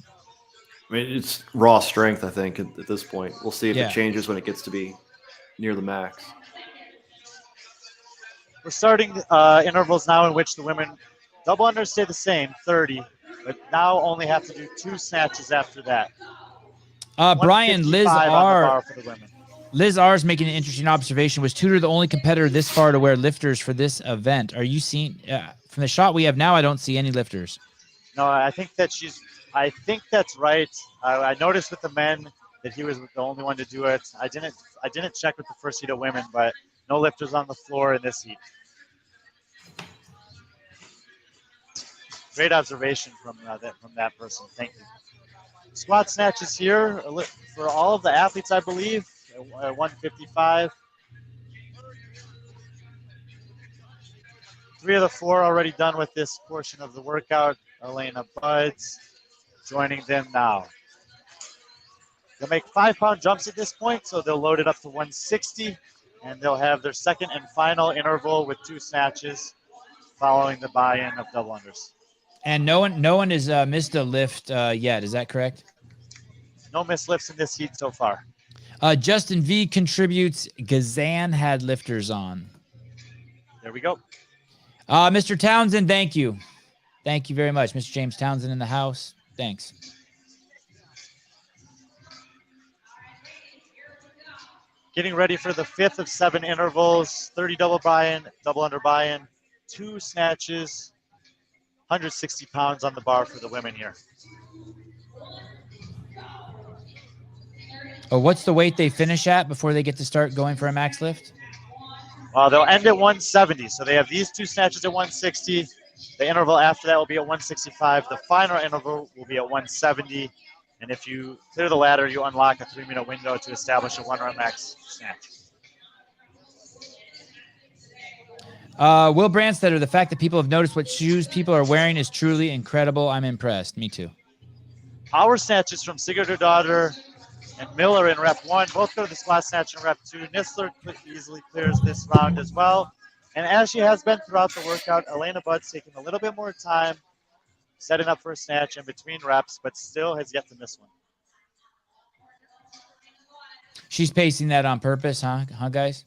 I mean, it's raw strength, I think, at this point. We'll see if it changes when it gets to be near the max. We're starting intervals now in which the women double unders stay the same, 30. But now only have to do 2 snatches after that. Brian, Liz R. Liz R is making an interesting observation. Was Tudor the only competitor this far to wear lifters for this event? Are you seeing from the shot we have now? I don't see any lifters. No, I think that's right. I noticed with the men that he was the only one to do it. I didn't check with the first heat of women, but no lifters on the floor in this heat. Great observation from that person. Thank you. Squat snatches here for all of the athletes, I believe, at 155. 3 of the 4 already done with this portion of the workout. Elena Buds joining them now. They'll make 5-pound jumps at this point, so they'll load it up to 160, and they'll have their second and final interval with 2 snatches following the buy-in of double unders. And no one has missed a lift yet. Is that correct? No missed lifts in this heat so far. Justin V contributes. Gazan had lifters on. There we go. Mr. Townsend, thank you. Thank you very much. Mr. James Townsend in the house. Thanks. Getting ready for the 5th of 7 intervals, 30 double buy-in, double under buy-in, 2 snatches, 160 pounds on the bar for the women here. Oh, what's the weight they finish at before they get to start going for a max lift? Well, they'll end at 170. So they have these 2 snatches at 160. The interval after that will be at 165. The final interval will be at 170. And if you clear the ladder, you unlock a 3-minute window to establish a 1-rep max snatch. Will Brandstetter, the fact that people have noticed what shoes people are wearing is truly incredible. I'm impressed. Me too. Power snatches from Sigurdardottir and Miller in rep 1. Both go to the squat snatch in rep 2. Nistler easily clears this round as well. And as she has been throughout the workout, Elena Buds taking a little bit more time, setting up for a snatch in between reps, but still has yet to miss one. She's pacing that on purpose, huh, guys?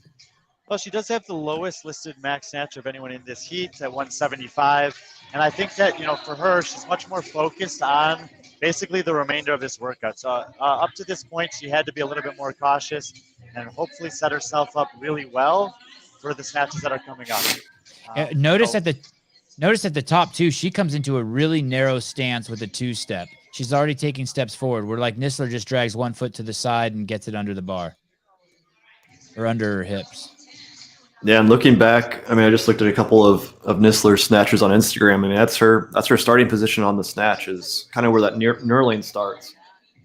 Well, she does have the lowest listed max snatch of anyone in this heat at 175. And I think that, for her, she's much more focused on basically the remainder of this workout. So up to this point, she had to be a little bit more cautious and hopefully set herself up really well for the snatches that are coming up. Notice at the top too, she comes into a really narrow stance with a 2-step. She's already taking steps forward. Where like Nistler just drags 1 foot to the side and gets it under the bar or under her hips. Yeah, and looking back, I just looked at a couple of Nistler's snatches on Instagram. That's her starting position on the snatch, is kind of where that knurling starts.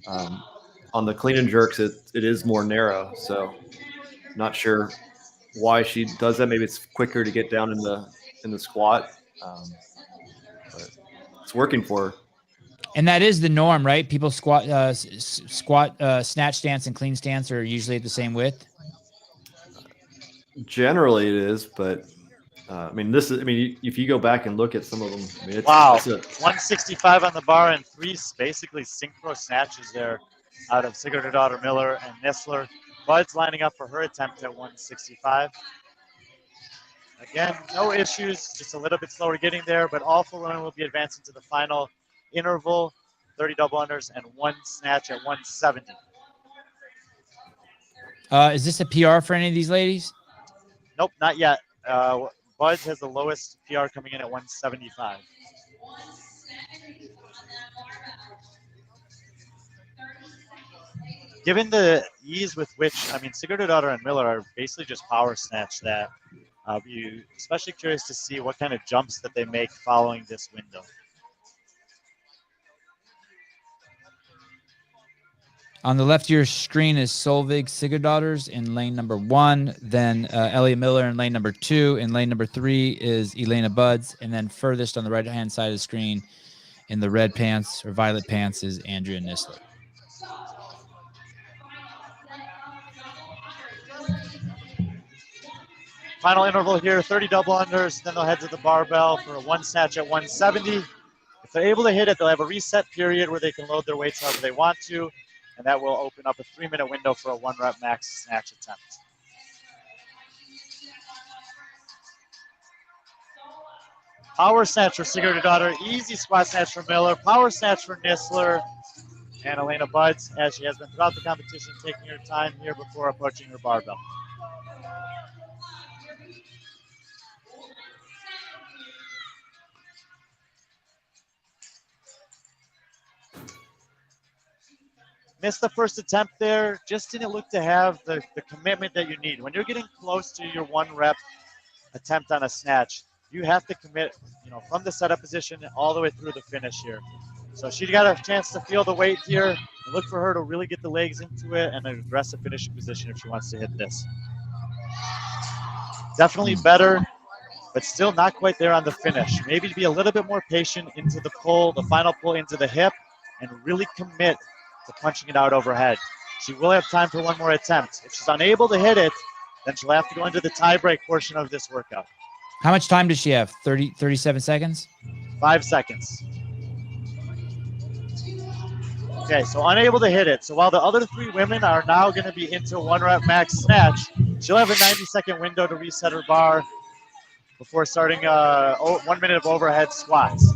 On the clean and jerks, it is more narrow. So not sure why she does that. Maybe it's quicker to get down in the squat. But it's working for her. And that is the norm, right? People snatch stance and clean stance are usually at the same width. Generally it is, but if you go back and look at some of them, it's, wow, it's 165 on the bar and 3 basically synchro snatches there out of Sigurdardottir, Miller, and Nistler. Bud's lining up for her attempt at 165. Again, no issues, just a little bit slower getting there, but all 4 women will be advancing to the final interval, 30 double unders and 1 snatch at 170. Is this a PR for any of these ladies? Nope, not yet. Buds has the lowest PR coming in at 175. Given the ease with which, Sigurdardottir and Miller are basically just power snatch that, you especially curious to see what kind of jumps that they make following this window. On the left of your screen is Solveig Sigurdardottir in lane number 1, then Elliot Miller in lane number 2. In lane number 3 is Elena Buds, and then furthest on the right-hand side of the screen in the red pants or violet pants is Andrea Nistler. Final interval here, 30 double unders, then they'll head to the barbell for a 1 snatch at 170. If they're able to hit it, they'll have a reset period where they can load their weights however they want to, and that will open up a 3-minute window for a 1-rep max snatch attempt. Power snatch for Sigurdardottir, easy squat snatch for Miller, power snatch for Nistler, and Elena Buds, as she has been throughout the competition, taking her time here before approaching her barbell. Missed the first attempt there, just didn't look to have the commitment that you need. When you're getting close to your 1-rep attempt on a snatch, you have to commit, from the setup position all the way through the finish here. So she got a chance to feel the weight here. And look for her to really get the legs into it and an aggressive finishing position if she wants to hit this. Definitely better, but still not quite there on the finish. Maybe be a little bit more patient into the pull, the final pull into the hip, and really commit to punching it out overhead. She will have time for one more attempt. If she's unable to hit it, then she'll have to go into the tie break portion of this workout. How much time does she have? 37 seconds? 5 seconds. Okay, so unable to hit it. So while the other 3 women are now going to be into 1 rep max snatch, she'll have a 90-second window to reset her bar before starting 1 minute of overhead squats.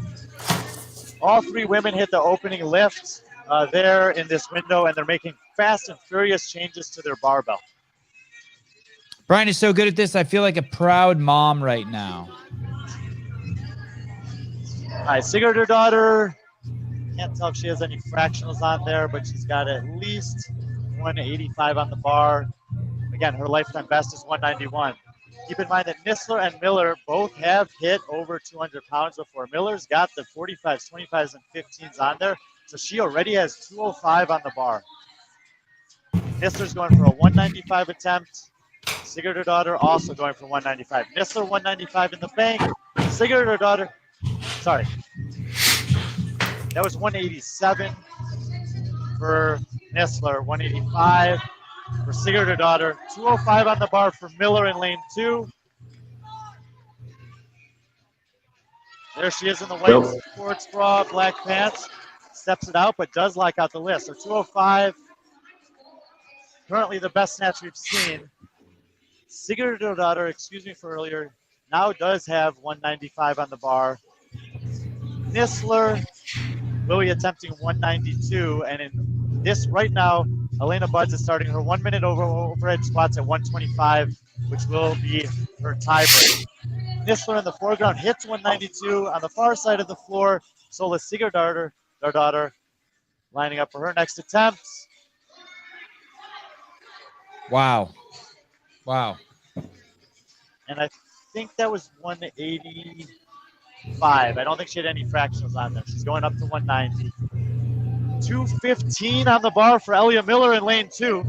All 3 women hit the opening lift there in this window, and they're making fast and furious changes to their barbell. Brian is so good at this. I feel like a proud mom right now. All right, Sigurd, her daughter. Can't tell if she has any fractionals on there, but she's got at least 185 on the bar. Again, her lifetime best is 191. Keep in mind that Nistler and Miller both have hit over 200 pounds before. Miller's got the 45s, 25s, and 15s on there, so she already has 205 on the bar. Nistler's going for a 195 attempt. Sigurd, her daughter, also going for 195. Nistler, 195 in the bank. Sigurd, her daughter, sorry. That was 187 for Nistler, 185 for Sigurd, her daughter. 205 on the bar for Miller in lane 2. There she is in the white sports bra, black pants. Steps it out, but does lock out the list. So 205, currently the best snatch we've seen. Sigurd, her daughter, excuse me for earlier, now does have 195 on the bar. Nistler will be attempting 192, and in this right now, Elena Buds is starting her 1 minute overhead squats at 125, which will be her tie break. Nistler in the foreground hits 192. On the far side of the floor, Sola Sigurd, her daughter, lining up for her next attempt. Wow. Wow. And I think that was 185. I don't think she had any fractionals on there. She's going up to 190. 215 on the bar for Elia Miller in lane 2.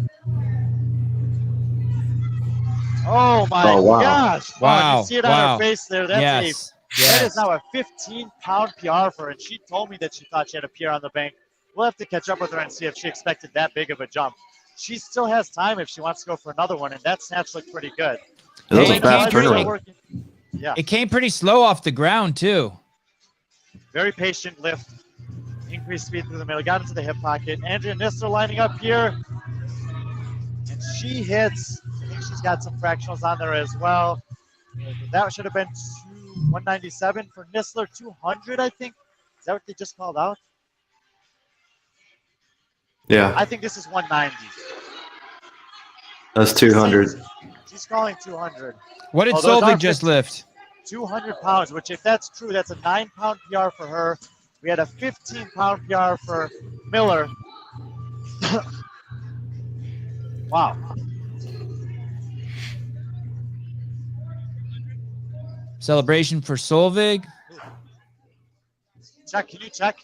Oh my gosh. Wow. You see it on her face there. That's Yes. That is now a 15-pound PR for her. And she told me that she thought she had a PR on the bank. We'll have to catch up with her and see if she expected that big of a jump. She still has time if she wants to go for another one, and that snatch looked pretty good. That was a fast turnaround. Yeah. It came pretty slow off the ground, too. Very patient lift. Increased speed through the middle. Got into the hip pocket. Andrea Nistler lining up here. And she hits. I think she's got some fractionals on there as well. That should have been 197 for Nistler. 200, I think. Is that what they just called out? Yeah. I think this is 190. That's 200. She's calling 200. What did Solvig just lift? 200 pounds, which if that's true, that's a 9-pound PR for her. We had a 15-pound PR for Miller. Wow. Celebration for Solvig. Check, can you check?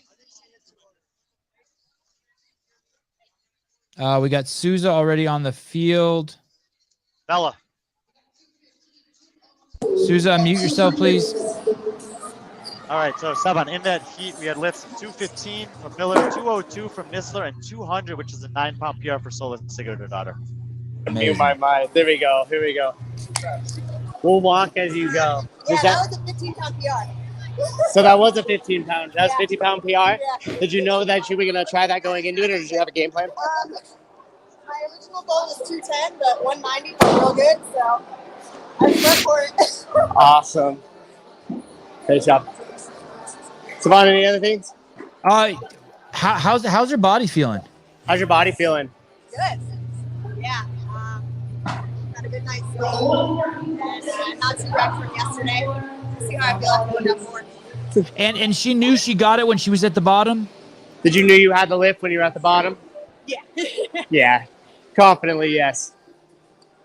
We got Souza already on the field. Bella. Souza, unmute yourself, please. All right, so Saban, in that heat, we had lifts of 215 from Miller, 202 from Nistler, and 200, which is a 9-pound PR for Sola Sigurd, her daughter. Amazing. My mind. There we go. Here we go. We'll walk as you go. Yeah, that was a 15-pound PR. So that was a 15-pound. That was 50-pound PR? Yeah. Did you know that you were going to try that going into it, or did you have a game plan? My original goal was 210, but 190 was real good, so I went for it. Awesome. Great job. Savon, any other things? How's your body feeling? How's your body feeling? Good. Yeah. Had a good night's sleep. And not too wrecked from yesterday. We'll see how I feel after going up more. And she knew she got it when she was at the bottom? Did you know you had the lift when you were at the bottom? Yeah. Yeah. Confidently, yes.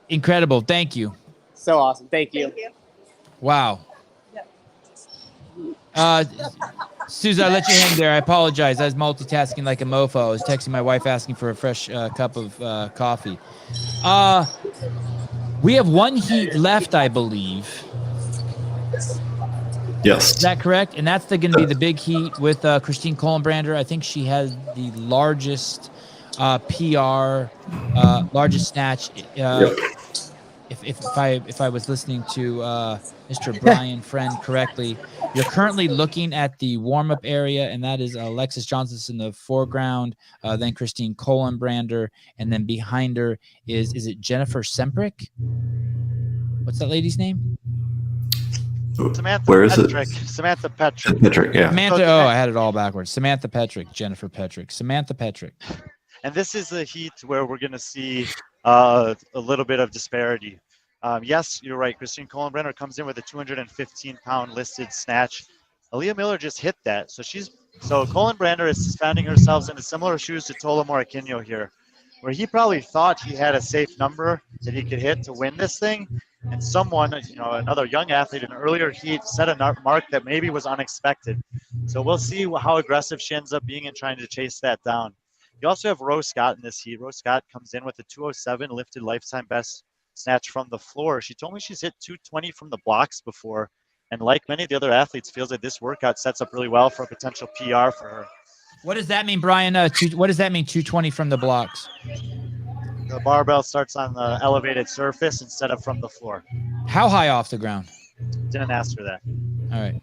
Incredible. Thank you. So awesome. Thank you. Thank you. Wow. Yep. Susan, I let you hang there. I apologize. I was multitasking like a mofo. I was texting my wife asking for a fresh cup of coffee. We have one heat left, I believe. Yes. Is that correct? And that's going to be the big heat with Christine Kohlenbrander. I think she has the largest PR, largest snatch. If I was listening to Mr. Brian Friend correctly, you're currently looking at the warm-up area, and that is Alexis Johnson in the foreground, then Christine Kohlenbrander, and then behind her is it Jennifer Semprick? What's that lady's name? Samantha Where is Petrick. it? Samantha Petrick. Petrick, yeah. Samantha. Oh, I had it all backwards. Samantha Petrick, Jennifer Petrick, Samantha Petrick. And this is the heat where we're going to see a little bit of disparity. Yes, you're right. Christine Kohlenbrander comes in with a 215-pound listed snatch. Aaliyah Miller just hit that. So Kohlenbrander is finding herself in similar shoes to Tola Morakinyo here, where he probably thought he had a safe number that he could hit to win this thing. And someone, another young athlete in an earlier heat set a mark that maybe was unexpected. So we'll see how aggressive she ends up being in trying to chase that down. You also have Rose Scott in this heat. Rose Scott comes in with a 207 lifted lifetime best snatch from the floor. She told me she's hit 220 from the blocks before. And like many of the other athletes, feels that this workout sets up really well for a potential PR for her. What does that mean, Brian? What does that mean, 220 from the blocks? The barbell starts on the elevated surface instead of from the floor. How high off the ground? Didn't ask her that. All right.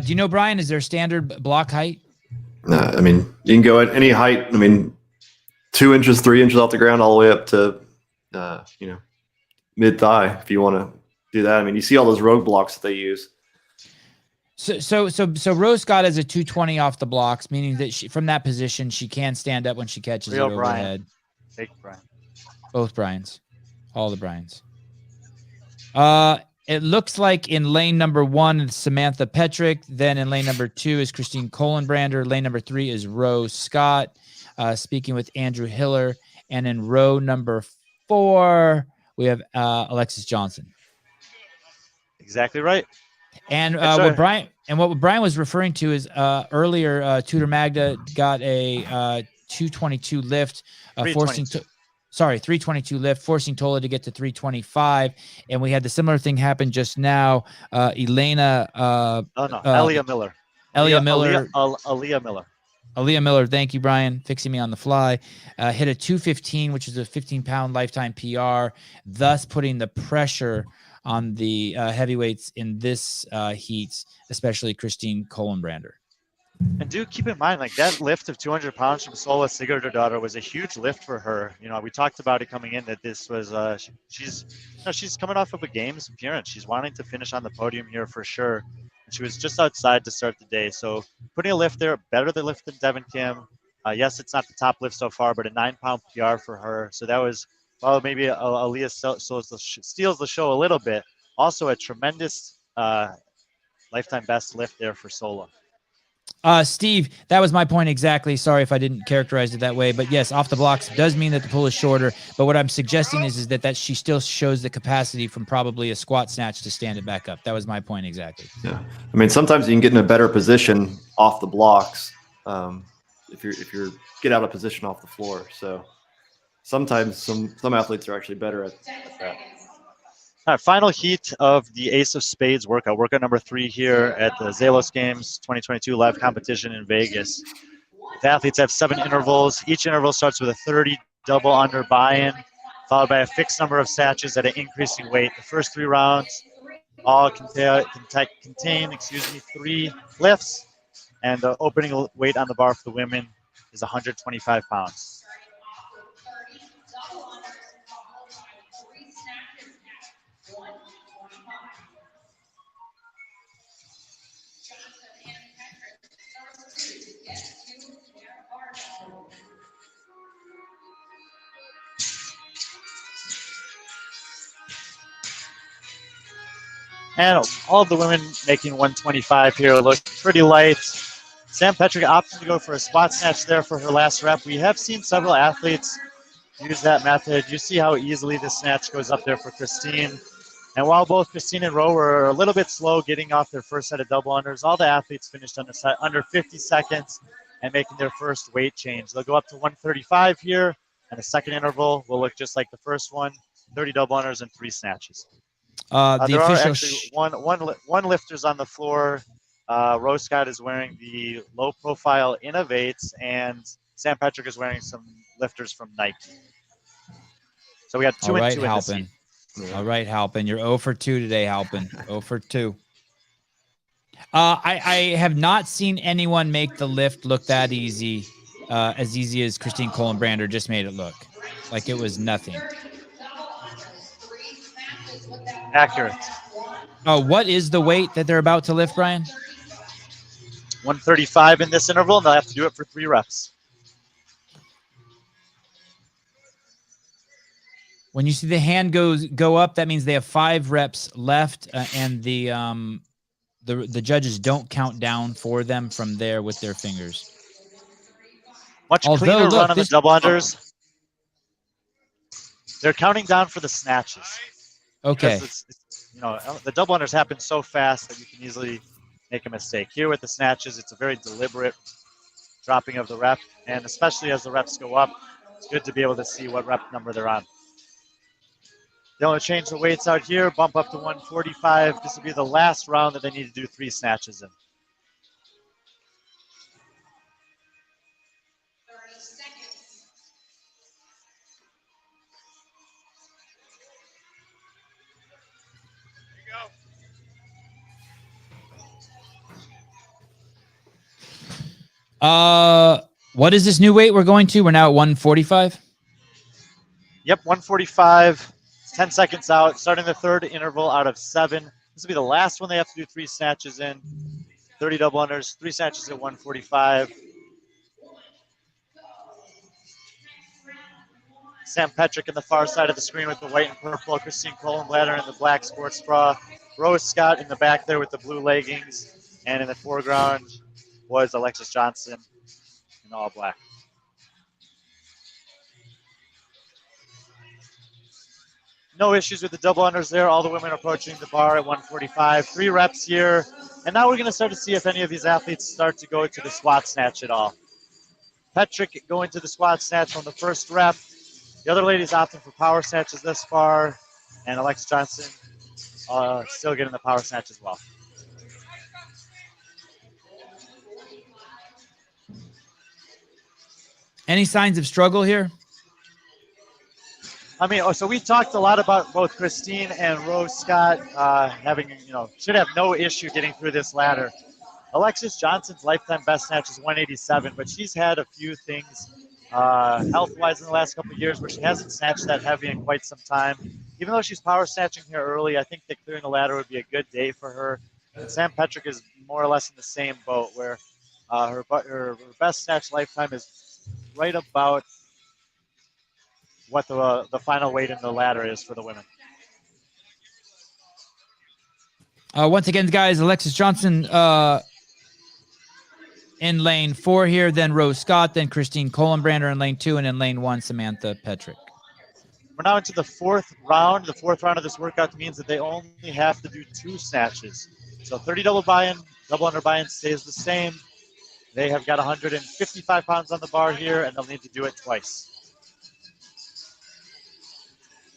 Do you know, Brian, is there standard block height? No, I mean, you can go at any height. I mean, 2 inches, 3 inches off the ground, all the way up to, mid thigh. If you want to do that, I mean, you see all those road blocks that they use. So Rose Scott has a 220 off the blocks, meaning that from that position she can stand up when she catches Real it Brian. overhead. Fake Brian. Both Brians, all the Brians. It looks like in lane number 1 is Samantha Petrick. Then in lane number 2 is Christine Kohlenbrander. Lane number 3 is Rose Scott, speaking with Andrew Hiller. And in row number 4, we have Alexis Johnson. Exactly right. And what Brian was referring to is earlier, Tudor Magda got a 222 lift, forcing 322 lift, forcing Tola to get to 325. And we had the similar thing happen just now. Elena. Aaliyah Miller. Aaliyah Miller. Thank you, Brian. Fixing me on the fly. Hit a 215, which is a 15-pound lifetime PR, thus putting the pressure on the heavyweights in this heat, especially Christine Kohlenbrander. And do keep in mind, like that lift of 200 pounds from Sola Sigurdardottir was a huge lift for her. We talked about it coming in that this was she's coming off of a games appearance. She's wanting to finish on the podium here for sure. And she was just outside to start the day. So putting a lift there, better the lift than Devin Kim. Yes, it's not the top lift so far, but a 9-pound PR for her. So that was, well, maybe Aaliyah steals the show a little bit. Also a tremendous lifetime best lift there for Sola. Steve, that was my point exactly. Sorry if I didn't characterize it that way, but yes, off the blocks does mean that the pull is shorter. But what I'm suggesting is that she still shows the capacity from probably a squat snatch to stand it back up. That was my point exactly. Yeah, I mean, sometimes you can get in a better position off the blocks if you're get out of position off the floor. So sometimes some athletes are actually better at that. All right, final heat of the Ace of Spades workout number 3 here at the Zelos Games 2022 live competition in Vegas. The athletes have 7 intervals. Each interval starts with a 30 double under buy-in, followed by a fixed number of snatches at an increasing weight. The first 3 rounds all contain 3 lifts, and the opening weight on the bar for the women is 125 pounds. And all of the women making 125 here look pretty light. Sam Petrick opted to go for a squat snatch there for her last rep. We have seen several athletes use that method. You see how easily this snatch goes up there for Christine. And while both Christine and Ro were a little bit slow getting off their first set of double unders, all the athletes finished under 50 seconds and making their first weight change. They'll go up to 135 here, and the second interval will look just like the first one, 30 double unders and 3 snatches. There are actually one lifters on the floor. Rose Scott is wearing the low-profile Innovates, and Sam Patrick is wearing some lifters from Nike. So we got 2 and 2 in this heat. All right, Halpin. You're 0 for 2 today, Halpin. 0 for 2. I have not seen anyone make the lift look that easy, as easy as Christine Kohlenbrander just made it look. Like it was nothing. Accurate. Oh, what is the weight that they're about to lift, Brian? 135 in this interval, and they'll have to do it for 3 reps. When you see the hand go up, that means they have 5 reps left, and the judges don't count down for them from there with their fingers. Much cleaner run on the double unders. They're counting down for the snatches. Okay. It's, the double unders happen so fast that you can easily make a mistake. Here with the snatches, it's a very deliberate dropping of the rep, and especially as the reps go up, it's good to be able to see what rep number they're on. They'll change the weights out here, bump up to 145. This will be the last round that they need to do 3 snatches in. What is this new weight we're going to? We're now at 145? Yep, 145. 10 seconds out, starting the third interval out of 7. This will be the last one they have to do 3 snatches in. 30 double unders, 3 snatches at 145. Sam Petrick in the far side of the screen with the white and purple. Christine Kohlenbladder in the black sports bra. Rose Scott in the back there with the blue leggings. And in the foreground was Alexis Johnson in all black. No issues with the double unders there. All the women approaching the bar at 145. 3 reps here. And now we're going to start to see if any of these athletes start to go to the squat snatch at all. Petrick going to the squat snatch on the first rep. The other ladies opting for power snatches this far. And Alexa Johnson still getting the power snatch as well. Any signs of struggle here? I mean, so we talked a lot about both Christine and Rose Scott having, should have no issue getting through this ladder. Alexis Johnson's lifetime best snatch is 187, but she's had a few things health-wise in the last couple of years where she hasn't snatched that heavy in quite some time. Even though she's power snatching here early, I think that clearing the ladder would be a good day for her. And Sam Petrick is more or less in the same boat where her best snatch lifetime is right about what the final weight in the ladder is for the women. Once again, guys, Alexis Johnson in lane 4 here, then Rose Scott, then Christine Kohlenbrander in lane 2, and in lane 1, Samantha Petrick. We're now into the 4th round. The 4th round of this workout means that they only have to do 2 snatches. So 30 double buy-in, double under buy-in stays the same. They have got 155 pounds on the bar here, and they'll need to do it twice.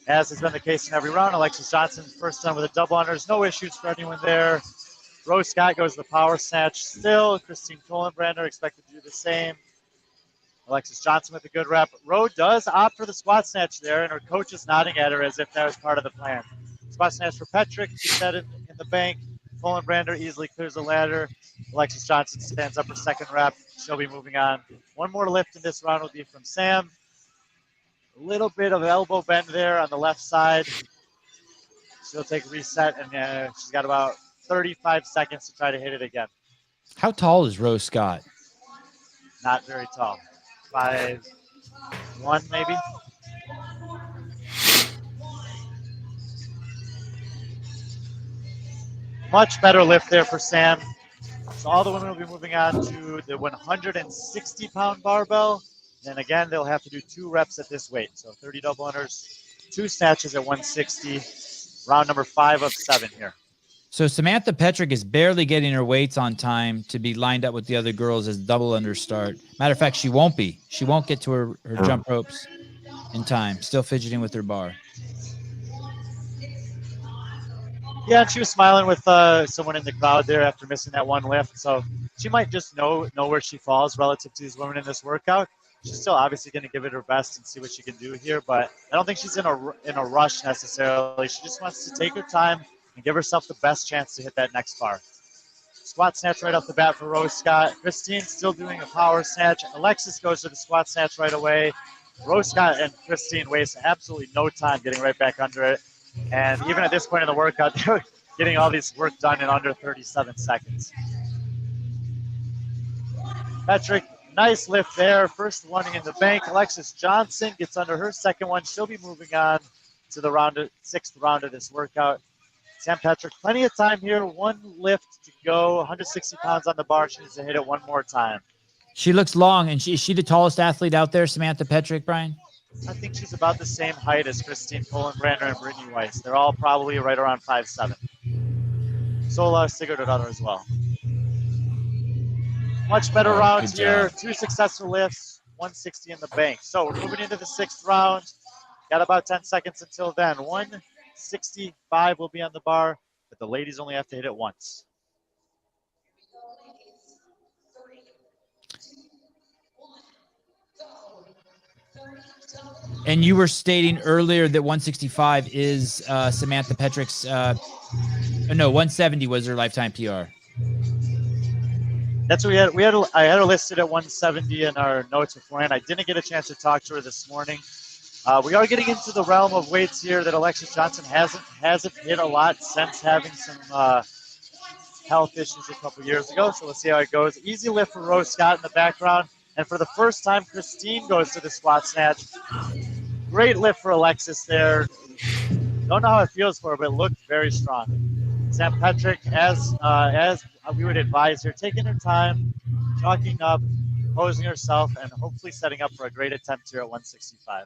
As has been the case in every round, Alexis Johnson first time with a double unders. No issues for anyone there. Rose Scott goes to the power snatch still. Christine Kohlenbrander expected to do the same. Alexis Johnson with a good rep. Ro does opt for the squat snatch there, and her coach is nodding at her as if that was part of the plan. Squat snatch for Petrick. She set it in the bank. Kohlenbrander easily clears the ladder. Alexis Johnson stands up her second rep. She'll be moving on. One more lift in this round will be from Sam. A little bit of elbow bend there on the left side. She'll take a reset, and she's got about 35 seconds to try to hit it again. How tall is Rose Scott? Not very tall. 5'1", maybe. Much better lift there for Sam. So all the women will be moving on to the 160-pound barbell. And again, they'll have to do 2 reps at this weight. So 30 double unders, 2 snatches at 160. round number 5 of 7 here. So Samantha Petrick is barely getting her weights on time to be lined up with the other girls as double under start. Matter of fact, she won't be. She won't get to her jump ropes in time. Still fidgeting with her bar. Yeah, and she was smiling with someone in the crowd there after missing that one lift. So she might just know where she falls relative to these women in this workout. She's still obviously going to give it her best and see what she can do here, but I don't think she's in a rush necessarily. She just wants to take her time and give herself the best chance to hit that next bar. Squat snatch right off the bat for Rose Scott. Christine still doing a power snatch. Alexis goes to the squat snatch right away. Rose Scott and Christine waste absolutely no time getting right back under it. And even at this point in the workout, they're getting all this work done in under 37 seconds. Patrick, nice lift there. First one in the bank. Alexis Johnson gets under her second one. She'll be moving on to the 6th round of this workout. Sam Patrick, plenty of time here. One lift to go. 160 pounds on the bar. She needs to hit it one more time. She looks long, and is she the tallest athlete out there, Samantha Petrick, Brian? I think she's about the same height as Christine Kohlenbrander and Brittany Weiss. They're all probably right around 5'7". Sola Sigurdsdottir as well. Much better round here. 2 successful lifts, 160 in the bank. So we're moving into the 6th round. Got about 10 seconds until then. 165 will be on the bar, but the ladies only have to hit it once. And you were stating earlier that 165 is Samantha Petrick's. No, 170 was her lifetime PR. That's what we had. I had her listed at 170 in our notes beforehand. I didn't get a chance to talk to her this morning. We are getting into the realm of weights here that Alexis Johnson hasn't hit a lot since having some health issues a couple years ago. So let's see how it goes. Easy lift for Rose Scott in the background. And for the first time, Christine goes to the squat snatch. Great lift for Alexis there. Don't know how it feels for her, but it looked very strong. Sam Petrick, as we would advise her, taking her time, chalking up, posing herself, and hopefully setting up for a great attempt here at 165.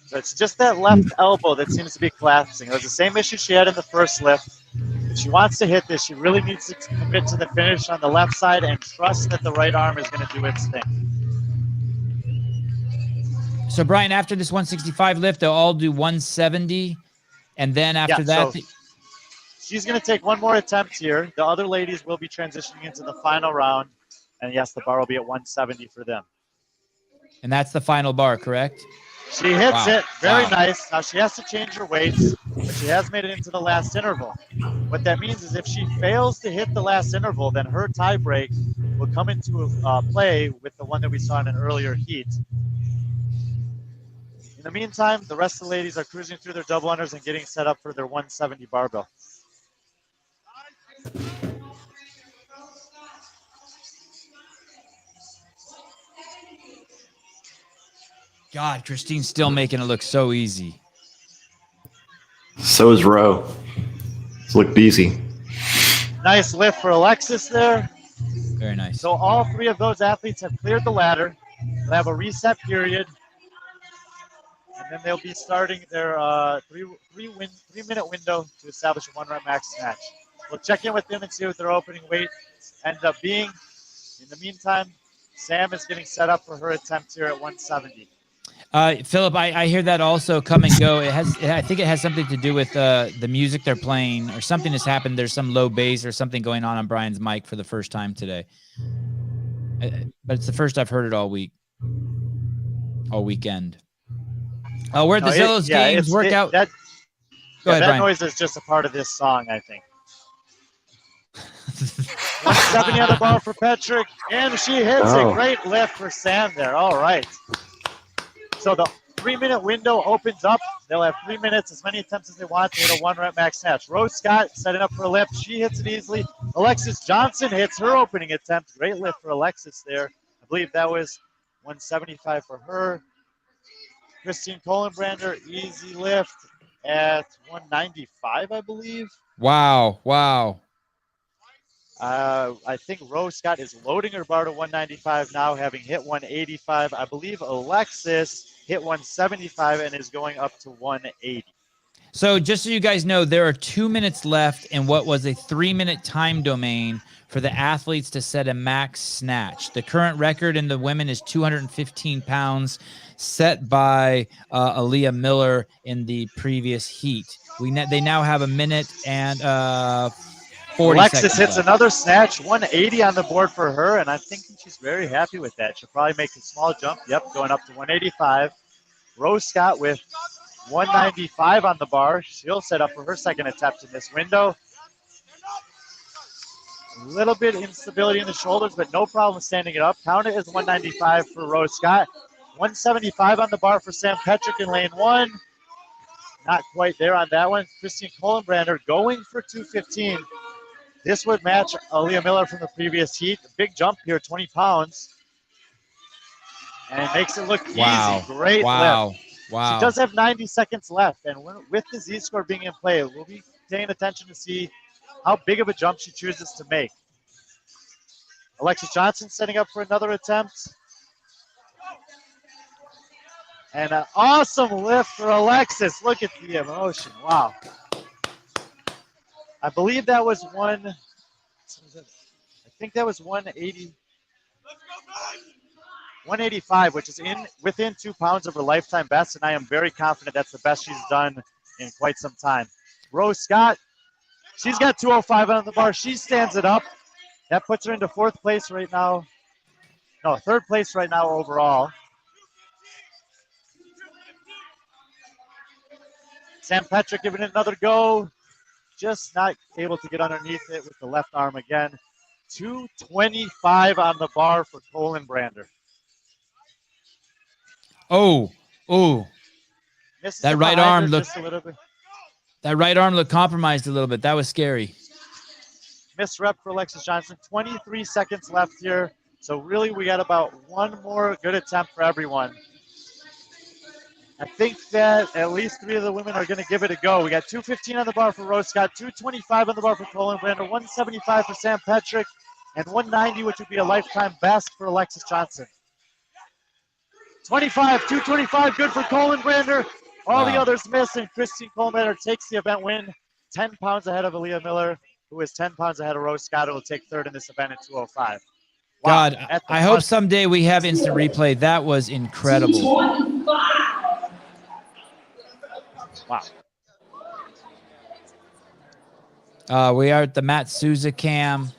So it's just that left elbow that seems to be collapsing. It was the same issue she had in the first lift. If she wants to hit this, she really needs to commit to the finish on the left side and trust that the right arm is going to do its thing. So, Brian, after this 165 lift, they'll all do 170. And then after that... So she's going to take one more attempt here. The other ladies will be transitioning into the final round. And, yes, the bar will be at 170 for them. And that's the final bar, correct? She hits it. Very nice. Now she has to change her weights, but she has made it into the last interval. What that means is if she fails to hit the last interval, then her tie break will come into play with the one that we saw in an earlier heat. In the meantime, the rest of the ladies are cruising through their double unders and getting set up for their 170 barbell. God, Christine's still making it look so easy. So is Roe. It's looked easy. Nice lift for Alexis there. Very nice. So all three of those athletes have cleared the ladder. They'll have a reset period. And then they'll be starting their 3-minute window to establish a 1-rep max snatch. We'll check in with them and see what their opening weight ends up being. In the meantime, Sam is getting set up for her attempt here at 170. Philip, I hear that also come and go. I think it has something to do with the music they're playing, or something has happened. There's some low bass or something going on Brian's mic for the first time today. But it's the first I've heard it all weekend. Where the Zelos games work out. Go ahead, Brian. That noise is just a part of this song, I think. 170 on the bar for Petrick, and she hits a great lift for Sam there. All right. So the 3-minute window opens up. They'll have 3 minutes, as many attempts as they want to hit a 1-rep max snatch. Rose Scott setting up for a lift. She hits it easily. Alexis Johnson hits her opening attempt. Great lift for Alexis there. I believe that was 175 for her. Christine Kohlenbrander, easy lift at 195, I believe. Wow. I think Rose Scott is loading her bar to 195 now, having hit 185. I believe Alexis hit 175 and is going up to 180. So just so you guys know, there are 2 minutes left in what was a 3-minute time domain for the athletes to set a max snatch. The current record in the women is 215 pounds, set by Aaliyah Miller in the previous heat. They now have a minute and 40 Alexis seconds hits left. another snatch, 180 on the board for her, and I think she's very happy with that. She'll probably make a small jump. Yep, going up to 185. Rose Scott with 195 on the bar. She'll set up for her second attempt in this window. A little bit instability in the shoulders, but no problem standing it up. Count it as 195 for Rose Scott. 175 on the bar for Sam Petrick in lane 1. Not quite there on that one. Christine Kohlenbrander going for 215. This would match Aaliyah Miller from the previous heat. A big jump here, 20 pounds. And it makes it look easy. Great lift. Wow. She does have 90 seconds left. And with the Z-score being in play, we'll be paying attention to see how big of a jump she chooses to make. Alexis Johnson setting up for another attempt. And an awesome lift for Alexis. Look at the emotion. Wow. I believe that was I think that was 185, which is within 2 pounds of her lifetime best, and I am very confident that's the best she's done in quite some time. Rose Scott, she's got 205 on the bar. She stands it up. That puts her into third place right now overall. Sam Petrick giving it another go. Just not able to get underneath it with the left arm again. 225 on the bar for Kohlenbrander. Oh. That right arm looked compromised a little bit. That was scary. Missed rep for Alexis Johnson. 23 seconds left here. So really we got about one more good attempt for everyone. I think that at least 3 of the women are going to give it a go. We got 215 on the bar for Rose Scott, 225 on the bar for Kohlenbrander, 175 for Sam Petrick, and 190, which would be a lifetime best for Alexis Johnson. 225, good for Kohlenbrander. All the others miss, and Christine Kohlenbrander takes the event win, 10 pounds ahead of Aaliyah Miller, who is 10 pounds ahead of Rose Scott, who will take third in this event at 205. Wow. God, I hope someday we have instant replay. That was incredible. Wow. We are at the Matt Souza cam.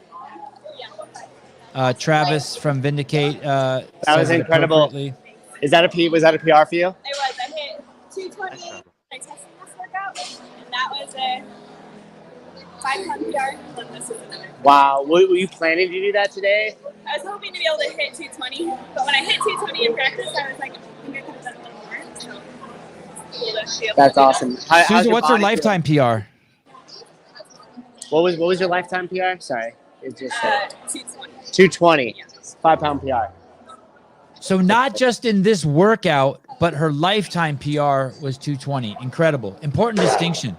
Travis from Vindicate. That was incredible. Was that a PR for you? It was. I hit 220 by testing this workout, and that was a 5-pound PR. And this was another. Wow. Were you planning to do that today? I was hoping to be able to hit 220, but when I hit 220 in practice, I was like, I think I could have done a little more. So cool to be able That's to do awesome. that. Susan, what's your lifetime PR? What was your lifetime PR? Sorry, it just 220. 220. 5-pound PR. So not just in this workout, but her lifetime PR was 220. Incredible. Important distinction.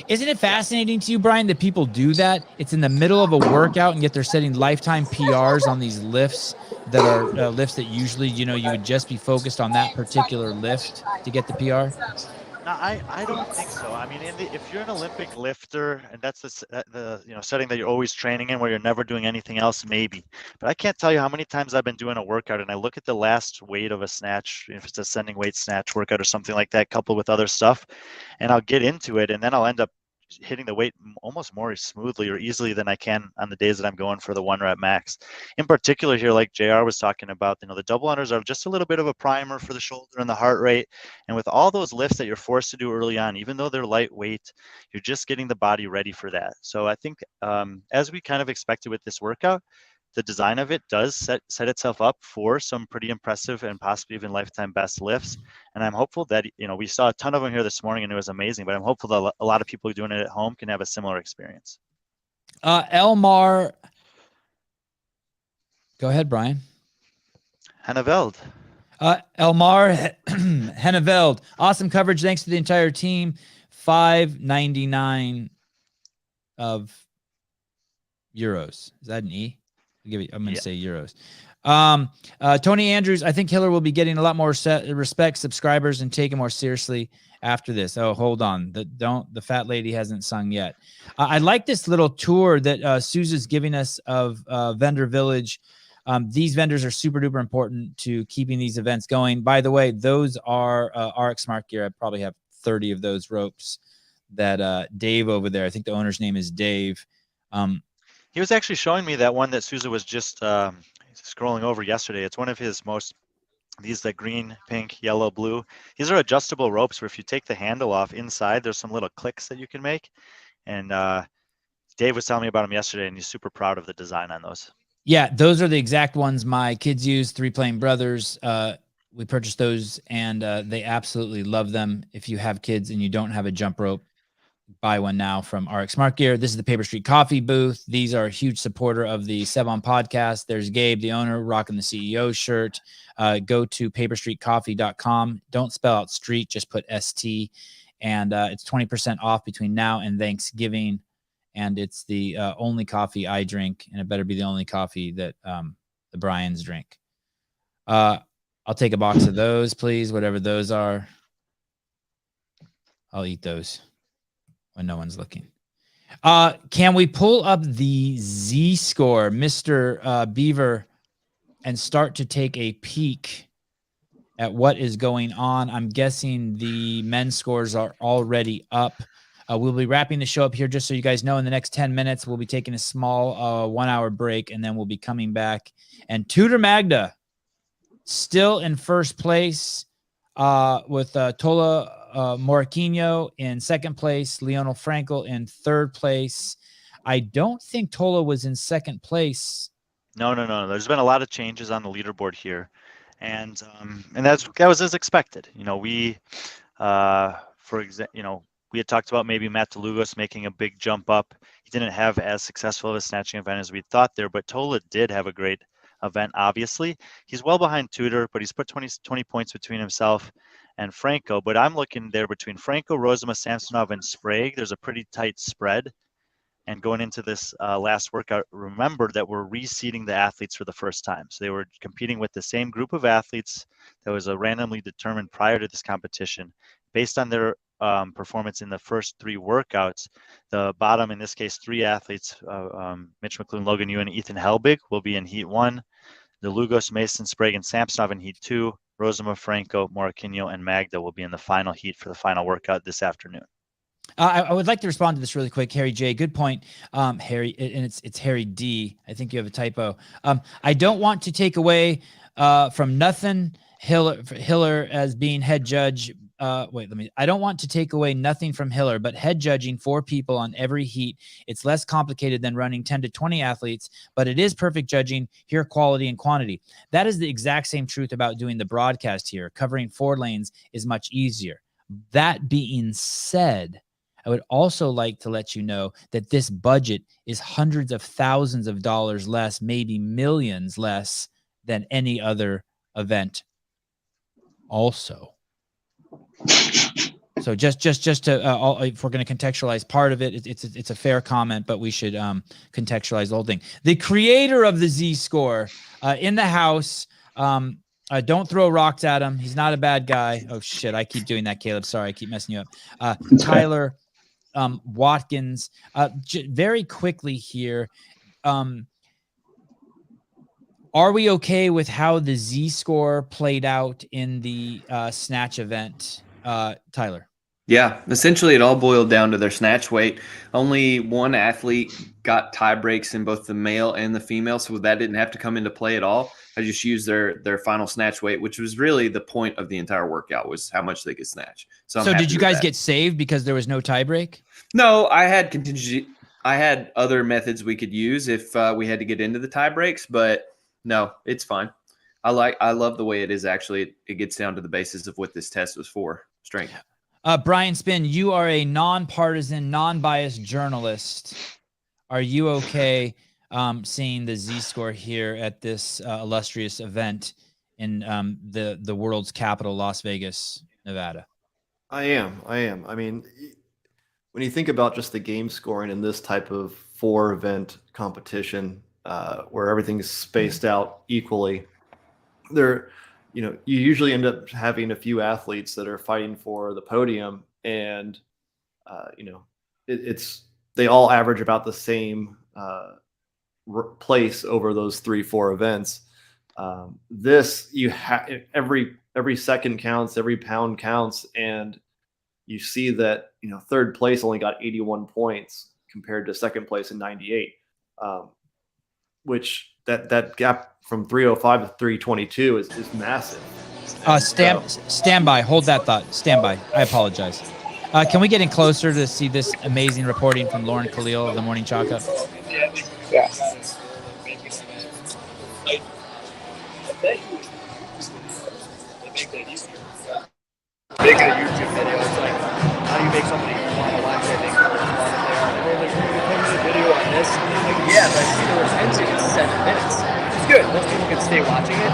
Isn't it fascinating to you, Brian, that people do that? It's in the middle of a workout, and yet they're setting lifetime PRs on these lifts that are lifts that usually, you would just be focused on that particular lift to get the PR? No, I don't think so. I mean, if you're an Olympic lifter, and that's the setting that you're always training in, where you're never doing anything else, maybe. But I can't tell you how many times I've been doing a workout and I look at the last weight of a snatch, if it's a ascending weight snatch workout or something like that, coupled with other stuff, and I'll get into it, and then I'll end up hitting the weight almost more smoothly or easily than I can on the days that I'm going for the 1 rep max. In particular here, like JR was talking about, the double unders are just a little bit of a primer for the shoulder and the heart rate. And with all those lifts that you're forced to do early on, even though they're lightweight, you're just getting the body ready for that. So I think as we kind of expected with this workout, the design of it does set itself up for some pretty impressive and possibly even lifetime best lifts. And I'm hopeful that, we saw a ton of them here this morning and it was amazing, but I'm hopeful that a lot of people doing it at home can have a similar experience. Elmar. Go ahead, Brian. Henneveld. Elmar Henneveld. Awesome coverage. Thanks to the entire team. 599 of Euros. Is that an E? I'm going to say Euros. Tony Andrews, I think Hiller will be getting a lot more respect, subscribers, and taken more seriously after this. Oh, hold on. The fat lady hasn't sung yet. I like this little tour that Susan's giving us of Vendor Village. These vendors are super duper important to keeping these events going. By the way, those are RX Smart Gear. I probably have 30 of those ropes that Dave over there, I think the owner's name is Dave. He was actually showing me that one that Souza was just scrolling over yesterday. It's one of his these the green, pink, yellow, blue. These are adjustable ropes where if you take the handle off inside, there's some little clicks that you can make. And Dave was telling me about them yesterday, and he's super proud of the design on those. Yeah, those are the exact ones my kids use, 3 Plane Brothers. We purchased those, and they absolutely love them. If you have kids and you don't have a jump rope, buy one now from RX Smart Gear. This is the Paper Street Coffee booth. These are a huge supporter of the Sevon podcast. There's Gabe, the owner, rocking the CEO shirt. Go to paperstreetcoffee.com. Don't spell out street, just put ST. And it's 20% off between now and Thanksgiving. And it's the only coffee I drink, and it better be the only coffee that the Bryans drink. I'll take a box of those, please, whatever those are. I'll eat those when no one's looking. Can we pull up the Z score, Mr. Beaver, and start to take a peek at what is going on? I'm guessing the men's scores are already up. We'll be wrapping the show up here, just so you guys know. In the next 10 minutes, we'll be taking a small 1-hour break, and then we'll be coming back. And Tudor Magda still in first place with Tola Morquinho in second place, Leonel Frankel in third place. I don't think Tola was in second place. No. There's been a lot of changes on the leaderboard here, and that was as expected. We, we had talked about maybe Matt DeLugos making a big jump up. He didn't have as successful of a snatching event as we thought there, but Tola did have a great event, obviously. He's well behind Tudor, but he's put 20 points between himself and Franco. But I'm looking there between Franco, Rozema, Samsonov, and Sprague. There's a pretty tight spread. And going into this last workout, remember that we're reseeding the athletes for the first time. So they were competing with the same group of athletes that was randomly determined prior to this competition. Based on their performance in the first 3 workouts, the bottom, in this case, 3 athletes, Mitch McClune, Logan Ewan, and Ethan Helbig, will be in Heat 1. The Lugos, Mason, Sprague, and Samsonov in Heat 2. Rozema, Franco, Morquinho, and Magda will be in the final heat for the final workout this afternoon. I would like to respond to this really quick. Harry J, good point. Harry, and it's Harry D. I think you have a typo. I don't want to take away from nothing Hiller as being head judge. I don't want to take away nothing from Hiller, but head judging 4 people on every heat, it's less complicated than running 10 to 20 athletes, but it is perfect judging here, quality and quantity. That is the exact same truth about doing the broadcast here. Covering 4 lanes is much easier. That being said, I would also like to let you know that this budget is hundreds of thousands of dollars less, maybe millions less than any other event also. So just to if we're going to contextualize part of it, it's a fair comment, but we should contextualize the whole thing. The creator of the Z score in the house. Don't throw rocks at him. He's not a bad guy. Oh shit, I keep doing that, Caleb. Sorry, I keep messing you up. Tyler Watkins. Very quickly here. Are we okay with how the Z score played out in the snatch event, Tyler? Yeah, essentially it all boiled down to their snatch weight. Only one athlete got tie breaks in both the male and the female, so that didn't have to come into play at all. I just used their final snatch weight, which was really the point of the entire workout, was how much they could snatch. So did you guys get saved because there was no tie break? No, I had contingency. I had other methods we could use if we had to get into the tie breaks, but no, it's fine. I love the way it is. Actually, it gets down to the basis of what this test was for, strength. Brian Spin, you are a nonpartisan, non-biased journalist. Are you okay seeing the Z score here at this illustrious event in the world's capital, Las Vegas, Nevada? I am. I mean, when you think about just the game scoring in this type of 4-event competition, where everything's spaced out equally, you usually end up having a few athletes that are fighting for the podium, and they all average about the same place over those 3-4 events. This every second counts, every pound counts, and you see that third place only got 81 points compared to second place in 98, which that gap from 305 to 322 is massive. Stand by. Hold that thought. Stand by. I apologize. Can we get in closer to see this amazing reporting from Lauren Khalil of the Morning Chalk Up? Yeah. Making a YouTube video, it's like, how do you make somebody want to watch it? Make somebody want it there. And we're like, we're going to video on this. And I'm like, yeah, but the retention is 7 minutes. It's good. Most people can stay watching it.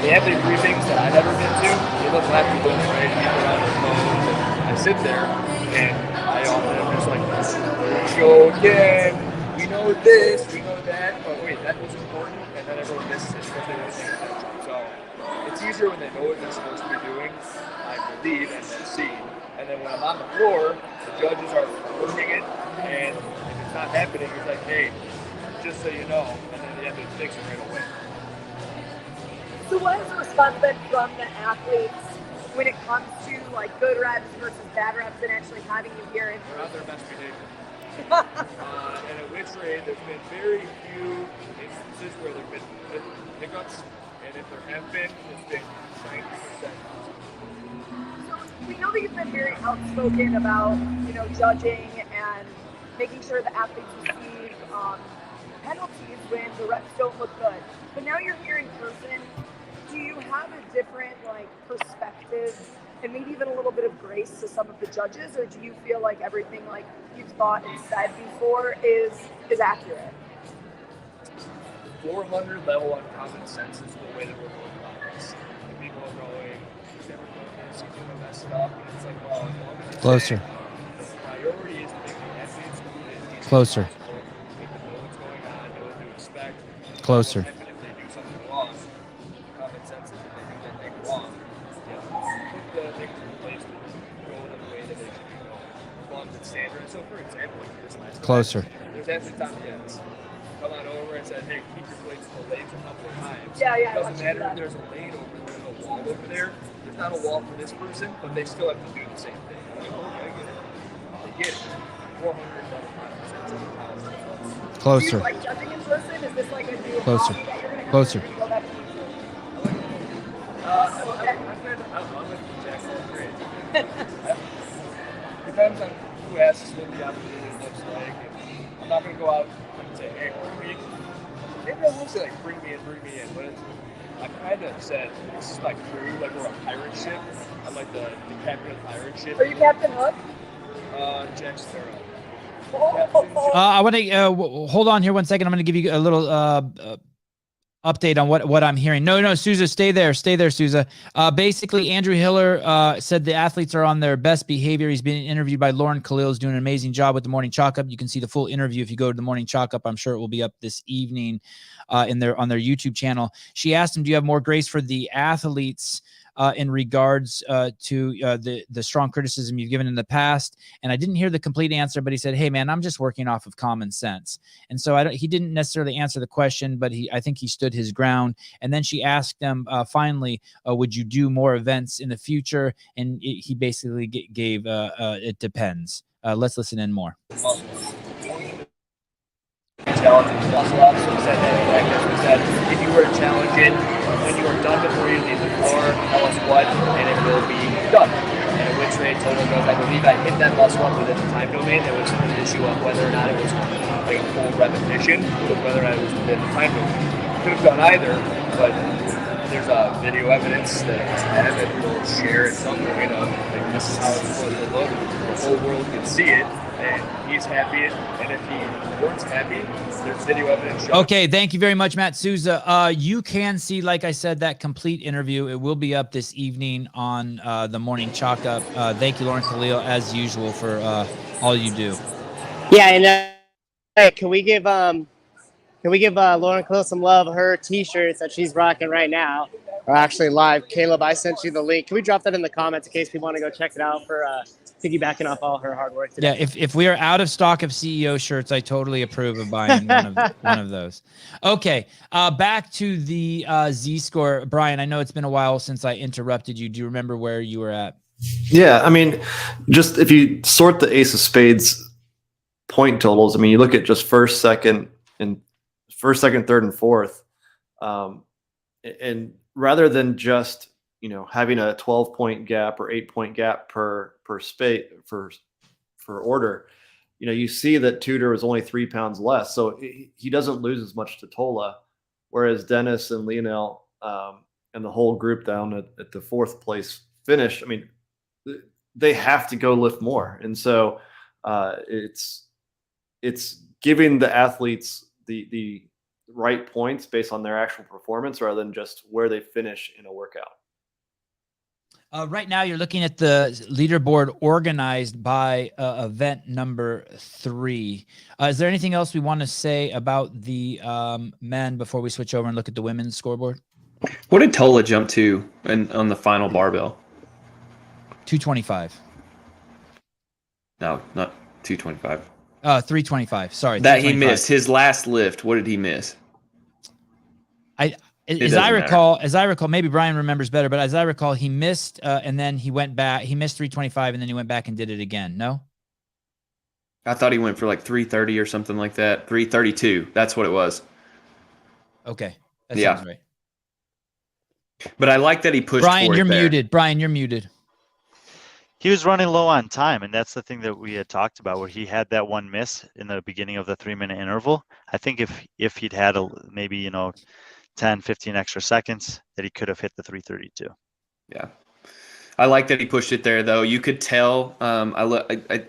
The athlete briefings that I've ever been to, they look like people, right? People on their phones. And I sit there, and I often am just like, show again. We know this, we know that. But wait, that was important. And then everyone misses it because they don't pay attention. So it's easier when they know what they're supposed to be doing. I believe and then see. And then when I'm on the floor, the judges are working it, and if it's not happening, it's like, hey, just so you know, and then they have to fix it right away. So what has the response been from the athletes when it comes to like good reps versus bad reps and actually having you here? They're not their best behavior. And at which rate, there's been very few instances where there have been hiccups, and if there have been, it's been 90%. We know that you've been very outspoken about, judging and making sure the athletes receive penalties when the reps don't look good. But now you're here in person. Do you have a different perspective and maybe even a little bit of grace to some of the judges, or do you feel like everything you've thought and said before is accurate? 400 level on common sense is the way that we're going about this. And people are going, mess it up, and it's like, well, as long as Closer. the priority is to make the athletes move. Closer. Make them know what's going on, know what to expect. Closer. And if they do something wrong, common sense is if they do that thing wrong, put the things in place to go in the way that they should be going. As long as it's standard. So, for example, this last Closer. there's athletes on the ends. Come on over and said, hey, keep your plates to the legs a couple of times. Yeah, It doesn't matter if there's a lane over there, there's a wall over there. There's not a wall for this person, but they still have to do the same thing. I'm like, okay, I get it. They get it. 400. Closer. Do you like judging in person? Is this like a new Closer. hobby that you're going to Closer. go back to? I'm with Jackson. Great. Depends on who asks what the opportunity looks like. I'm not going to go out and say, hey, bring me. Maybe I won't say, bring me in, but I kind of said, this is my crew, like we're a pirate ship. I'm like the captain of the pirate ship. Are you Captain Hook? Jack Sparrow. I want to hold on here 1 second. I'm going to give you a little update on what I'm hearing. No, Souza, stay there, Souza. Basically, Andrew Hiller said the athletes are on their best behavior. He's being interviewed by Lauren Khalil, who's doing an amazing job with the Morning Chalk Up. You can see the full interview if you go to the Morning Chalk Up. I'm sure it will be up this evening on their YouTube channel. She asked him, do you have more grace for the athletes in regards to the strong criticism you've given in the past? And I didn't hear the complete answer, but he said, hey, man, I'm just working off of common sense. And so he didn't necessarily answer the question, but I think he stood his ground. And then she asked him, finally, would you do more events in the future? And he basically gave, it depends. Let's listen in more. Challenge muscle ups. So we said that in practice. We said if you were to challenge it when you are done before you leave the floor, tell us what, and it will be done. And at which rate total goes, I believe I hit that muscle up within the time domain. There was an issue of whether or not it was like a full repetition, or whether or not it was within the time domain. Could have done either, but there's video evidence that I have that we will share at some point of like, this is how most important look. The whole world can see it, and he's happy. And if he weren't happy, there's video evidence showing. Okay, thank you very much, Matt Souza. You can see, like I said, that complete interview. It will be up this evening on the Morning Chalk Up. Thank you, Lauren Khalil, as usual, for all you do. Yeah, and hey, can we give Lauren Khalil some love? Her T-shirts that she's rocking right now are actually live. Caleb, I sent you the link. Can we drop that in the comments in case people want to go check it out for piggybacking off all her hard work today? Yeah, if we are out of stock of CEO shirts, I totally approve of buying one of those. Okay, back to the Z-score. Brian, I know it's been a while since I interrupted you. Do you remember where you were at? Yeah, I mean, just if you sort the ace of spades point totals, I mean, you look at just first, second, third, and fourth, and rather than just having a 12-point gap or 8-point gap per spade for order, you see that Tudor was only 3 pounds less, so he doesn't lose as much to Tola, whereas Dennis and Lionel and the whole group down at the fourth place finish, I mean, they have to go lift more, and so it's giving the athletes the right points based on their actual performance rather than just where they finish in a workout. Right now, you're looking at the leaderboard organized by event number 3. Is there anything else we want to say about the men before we switch over and look at the women's scoreboard? What did Tola jump to on the final barbell? 225. No, not 225. 325. Sorry. That he missed his last lift. What did he miss? As I recall, maybe Brian remembers better, but as I recall, he missed and then he went back. He missed 325 and then he went back and did it again. No? I thought he went for like 330 or something like that. 332. That's what it was. Okay. That sounds right. But I like that he pushed Brian, you're there. muted. Brian, you're muted. He was running low on time, and that's the thing that we had talked about, where he had that one miss in the beginning of the 3-minute interval. I think if he'd had maybe 10, 15 extra seconds, that he could have hit the 332. Yeah. I like that he pushed it there, though. You could tell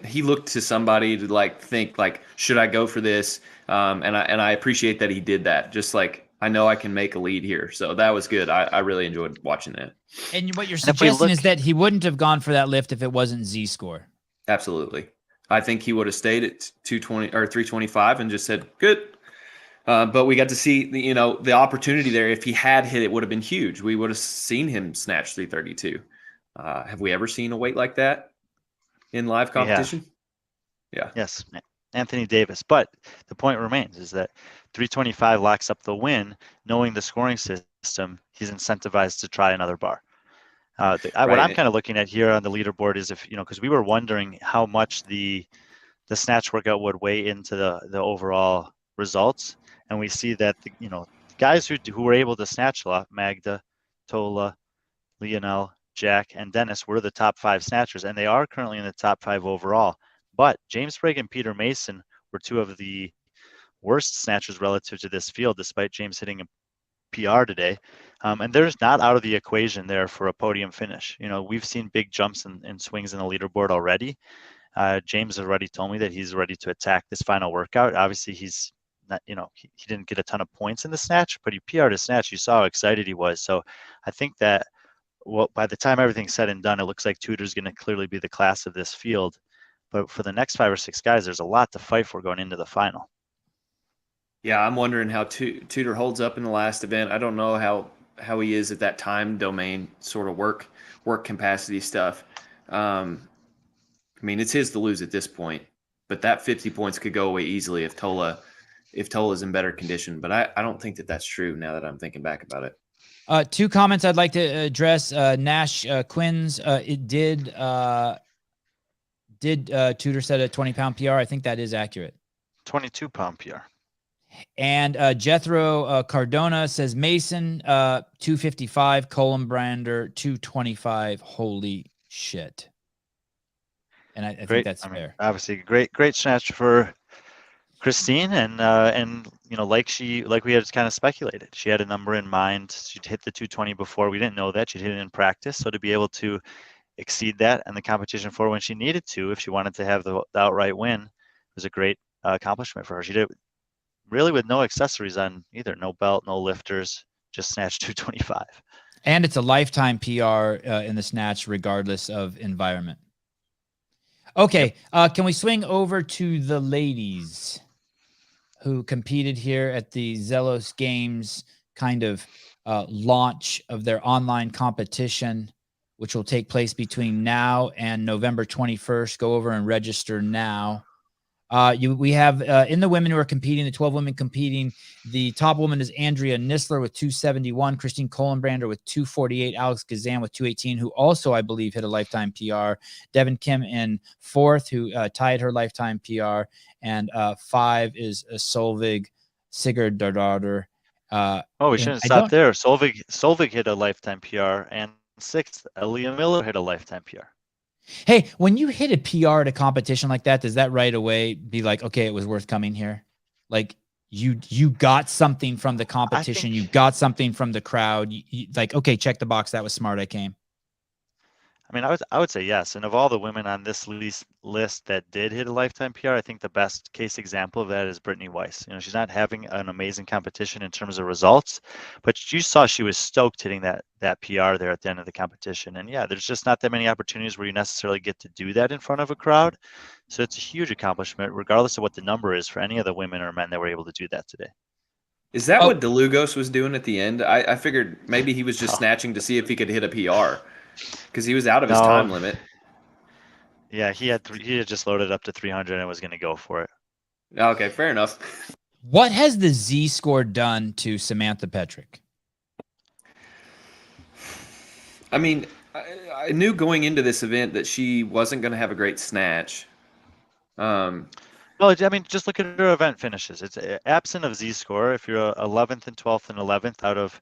he looked to somebody to think should I go for this? And I appreciate that he did that. Just I know I can make a lead here. So that was good. I really enjoyed watching that. And what you're suggesting is that he wouldn't have gone for that lift if it wasn't Z-score. Absolutely. I think he would have stayed at 220 or 325 and just said, good. But we got to see the opportunity there. If he had hit, it would have been huge. We would have seen him snatch 332. Have we ever seen a weight like that in live competition? Yeah. Yes, Anthony Davis. But the point remains is that 325 locks up the win. Knowing the scoring system, he's incentivized to try another bar. What I'm kind of looking at here on the leaderboard is because we were wondering how much the snatch workout would weigh into the overall results, and we see that the guys who were able to snatch a lot, Magda, Tola, Lionel, Jack, and Dennis were the top 5 snatchers, and they are currently in the top 5 overall. But James Sprague and Peter Mason were 2 of the worst snatchers relative to this field, despite James hitting a PR today. And there's not out of the equation there for a podium finish. We've seen big jumps and swings in the leaderboard already. James has already told me that he's ready to attack this final workout. Obviously, he's not, he didn't get a ton of points in the snatch, but he PR'd his snatch. You saw how excited he was. So I think that by the time everything's said and done, it looks like Tudor's going to clearly be the class of this field. But for the next 5 or 6 guys, there's a lot to fight for going into the final. Yeah, I'm wondering how Tudor holds up in the last event. I don't know how he is at that time domain sort of work capacity stuff. I mean, it's his to lose at this point, but that 50 points could go away easily if Tola's in better condition. But I don't think that's true now that I'm thinking back about it. 2 comments I'd like to address. Nash Quinn's, it did Tudor set a 20-pound PR? I think that is accurate. 22-pound PR. And Jethro Cardona says Mason 255, Columbrander 225. Holy shit! And I think that's fair. Obviously, great snatch for Christine, and like we had kind of speculated, she had a number in mind. She'd hit the 220 before. We didn't know that she'd hit it in practice, so to be able to exceed that and the competition for when she needed to, if she wanted to have the outright win. It was a great accomplishment for her. She did it really with no accessories on either, no belt, no lifters, just snatch 225. And it's a lifetime PR in the snatch, regardless of environment. Okay, can we swing over to the ladies who competed here at the Zelos Games kind of launch of their online competition, which will take place between now and November 21st. Go over and register now. We have in the women who are competing, the 12 women competing, the top woman is Andrea Nisler with 271, Christine Kohlenbrander with 248, Alex Gazan with 218, who also, I believe, hit a lifetime PR. Devin Kim in fourth, who tied her lifetime PR. And 5 is Solveig Sigurdardottir. We shouldn't stop there. Solveig hit a lifetime PR, and 6th, Aaliyah Miller hit a lifetime PR. Hey, when you hit a PR at a competition like that, does that right away be like, okay, it was worth coming here? Like you got something from the competition, you got something from the crowd. You, like, okay, check the box. That was smart. I came. I mean, I would say yes. And of all the women on this list that did hit a lifetime PR, I think the best case example of that is Brittany Weiss. You know, she's not having an amazing competition in terms of results, but you saw she was stoked hitting that PR there at the end of the competition. And yeah, there's just not that many opportunities where you necessarily get to do that in front of a crowd. So it's a huge accomplishment, regardless of what the number is, for any of the women or men that were able to do that today. Is that what DeLugos was doing at the end? I figured maybe he was just snatching to see if he could hit a PR. Because he was out of his time limit. Yeah, he had just loaded up to 300 and was going to go for it. Okay, fair enough. What has the Z score done to Samantha Petrick? I mean, I knew going into this event that she wasn't going to have a great snatch. Well, I mean, just look at her event finishes. It's absent of Z score. If you're 11th and 12th and 11th out of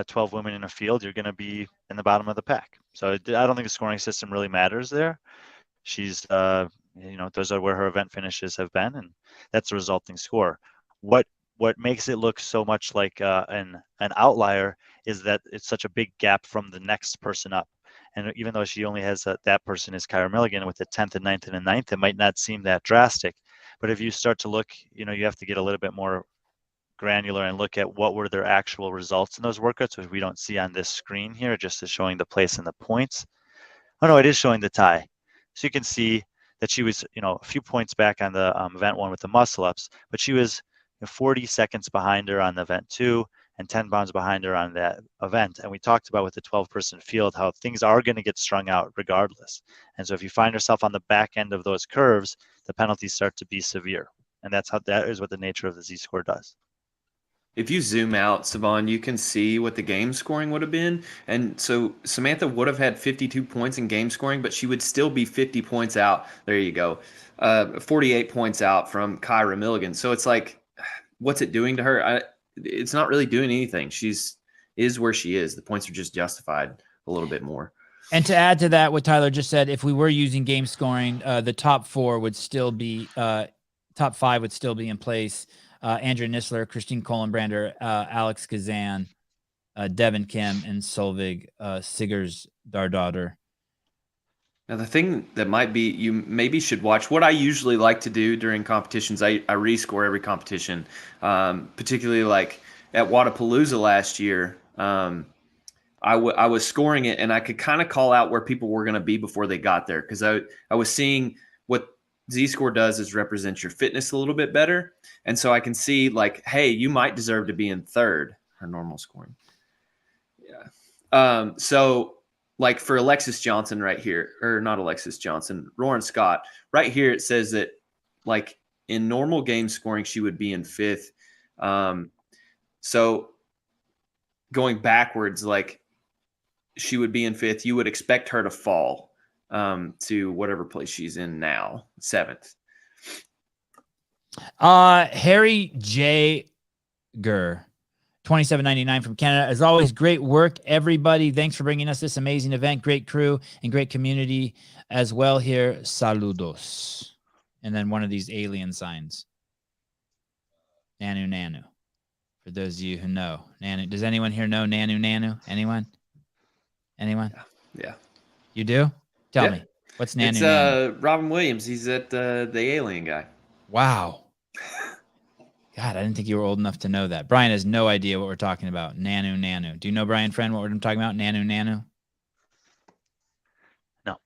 12 women in a field, you're going to be in the bottom of the pack. So I don't think the scoring system really matters there. She's, those are where her event finishes have been, and that's the resulting score. What makes it look so much like an outlier is that it's such a big gap from the next person up. And even though she only has that person is Kyra Milligan with the 10th and 9th and the 9th, it might not seem that drastic. But if you start to look, you have to get a little bit more granular and look at what were their actual results in those workouts, which we don't see on this screen here, just is showing the place and the points. Oh no, it is showing the tie. So you can see that she was, a few points back on the event 1 with the muscle ups, but she was 40 seconds behind her on the event 2 and 10 pounds behind her on that event. And we talked about with the 12-person field how things are going to get strung out regardless. And so if you find yourself on the back end of those curves, the penalties start to be severe. And that is what the nature of the Z-score does. If you zoom out, Savon, you can see what the game scoring would have been. And so Samantha would have had 52 points in game scoring, but she would still be 50 points out. There you go. 48 points out from Kyra Milligan. So it's like, what's it doing to her? It's not really doing anything. She's where she is. The points are just justified a little bit more. And to add to that, what Tyler just said, if we were using game scoring, the top 4 would still be, top 5 would still be in place. Andrea Nisler, Christine Kohlenbrander, Alex Gazan, Devin Kim, and Solveig Sigurdardottir. Now, the thing that might be, you maybe should watch, what I usually like to do during competitions, I rescore every competition, particularly like at Wadapalooza last year. I was scoring it, and I could kind of call out where people were going to be before they got there, because I was seeing what Z-score does is represent your fitness a little bit better. And so I can see like, hey, you might deserve to be in third, her normal scoring. Yeah. So like for Alexis Johnson right here, or not Alexis Johnson, Roran Scott, right here it says that like in normal game scoring, she would be in 5th. So going backwards, like she would be in 5th. You would expect her to fall to whatever place she's in now, 7th. Harry J. Gurr, $27.99 from Canada. As always, great work, everybody. Thanks for bringing us this amazing event. Great crew and great community as well here. Saludos. And then one of these alien signs. Nanu Nanu. For those of you who know. Nanu. Does anyone here know Nanu Nanu? Anyone? Yeah. You do? Tell me, what's Nanu It's Nanu? Robin Williams. He's the alien guy. Wow. God, I didn't think you were old enough to know that. Brian has no idea what we're talking about. Nanu Nanu. Do you know, Brian, friend, what we're talking about? Nanu Nanu? No.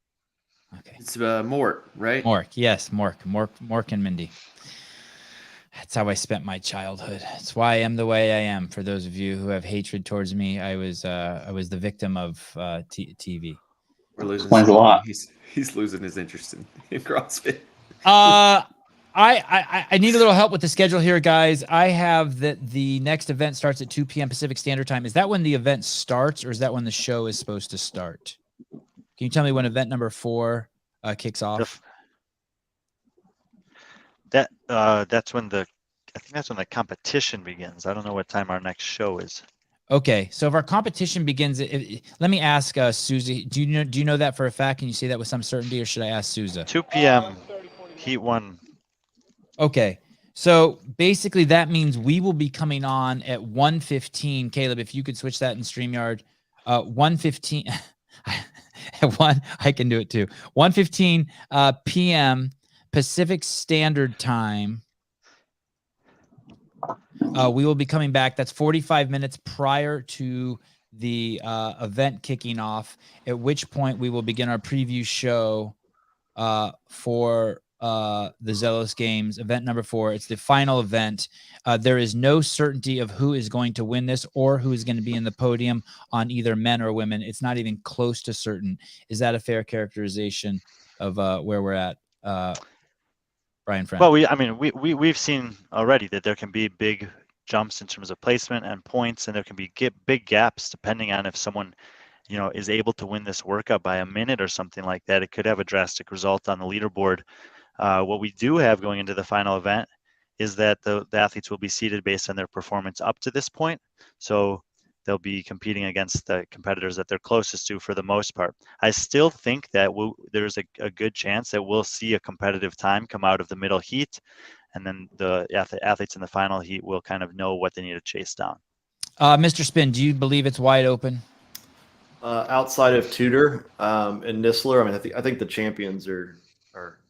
Okay. It's Mort, right? Mork, yes, Mork and Mindy. That's how I spent my childhood. That's why I am the way I am. For those of you who have hatred towards me, I was the victim of TV. We're losing Explains a lot. He's losing his interest in CrossFit. I need a little help with the schedule here, guys. I have that the next event starts at 2 p.m. Pacific Standard Time. Is that when the event starts, or is that when the show is supposed to start? Can you tell me when event number 4 kicks off? That's when I think that's when the competition begins. I don't know what time our next show is. Okay, so if our competition begins, let me ask Susie. Do you know that for a fact? Can you say that with some certainty, or should I ask Susie? 2 p.m. Heat 1. Okay, so basically that means we will be coming on at 1:15. Caleb, if you could switch that in StreamYard, 1:15. At 1, I can do it too. 1:15 p.m. Pacific Standard Time. We will be coming back. That's 45 minutes prior to the event kicking off, at which point we will begin our preview show for the Zelos games, event number 4. It's the final event. There is no certainty of who is going to win this or who is going to be in the podium on either men or women. It's not even close to certain. Is that a fair characterization of where we're at, Brian Friend? Well, we've seen already that there can be big jumps in terms of placement and points, and there can be big gaps depending on if someone, is able to win this workout by a minute or something like that. It could have a drastic result on the leaderboard. What we do have going into the final event is that the athletes will be seeded based on their performance up to this point. So they'll be competing against the competitors that they're closest to for the most part. I still think that there's a good chance that we'll see a competitive time come out of the middle heat, and then the athletes in the final heat will kind of know what they need to chase down. Mr. Spin, do you believe it's wide open? Outside of Tudor and Nistler, I think the champions are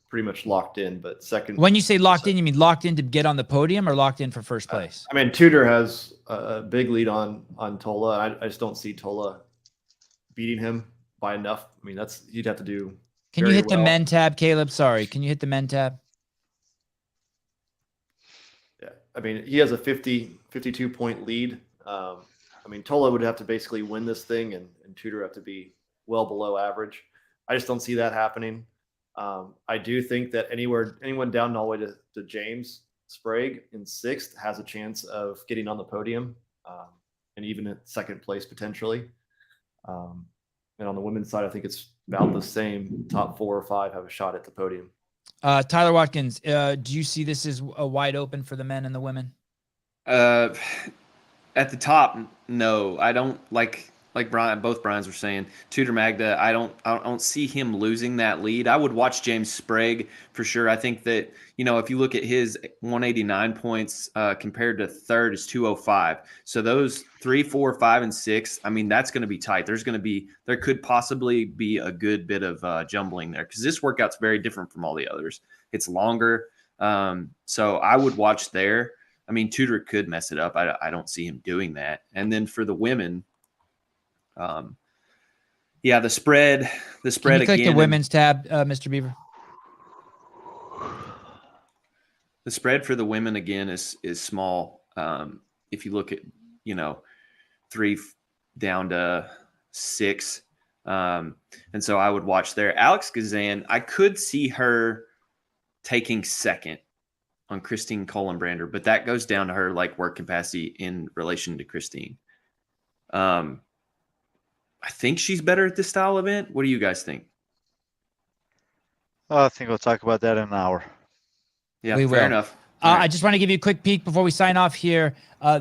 pretty much locked in. But second, when you say locked in, you mean locked in to get on the podium, or locked in for first place? Tudor has a big lead on Tola. I just don't see Tola beating him by enough. You'd have to do. Can you hit the men tab, Caleb? Sorry, can you hit the men tab? Yeah, he has a 52 point lead. Tola would have to basically win this thing, and Tudor have to be well below average. I just don't see that happening. I do think that anyone down all the way to James Sprague in 6th has a chance of getting on the podium, and even at second place potentially. And on the women's side, I think it's about the same. Top 4 or 5 have a shot at the podium. Tyler Watkins, do you see this as a wide open for the men and the women? At the top, no. I don't like both Brians were saying. Tudor Magda, I don't see him losing that lead. I would watch James Sprague for sure. I think that, if you look at his 189 points compared to 3rd is 205. So those 3, 4, 5, and 6, that's going to be tight. There could possibly be a good bit of jumbling there, because this workout's very different from all the others. It's longer. So I would watch there. Tudor could mess it up. I don't see him doing that. And then for the women, the spread Can you click again. the women's tab, Mr. Beaver? The spread for the women again is small. If you look at 3 down to 6, and so I would watch there. Alex Gazan, I could see her taking 2nd on Christine Kohlenbrander, but that goes down to her work capacity in relation to Christine. I think she's better at this style event. What do you guys think? I think we'll talk about that in an hour. Yeah, we fair will. enough. I just want to give you a quick peek before we sign off here. How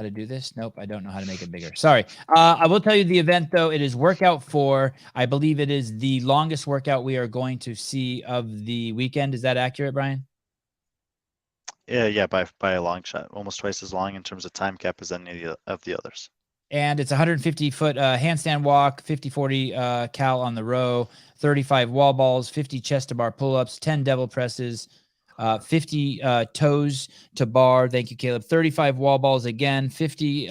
to do this? Nope, I don't know how to make it bigger. Sorry. I will tell you the event, though. It is workout 4. I believe it is the longest workout we are going to see of the weekend. Is that accurate, Brian? Yeah, by a long shot. Almost twice as long in terms of time cap as any of the others. And it's 150-foot handstand walk, 50-40 cal on the row, 35 wall balls, 50 chest to bar pull-ups, 10 devil presses, 50 toes to bar. Thank you, Caleb. 35 wall balls again, 40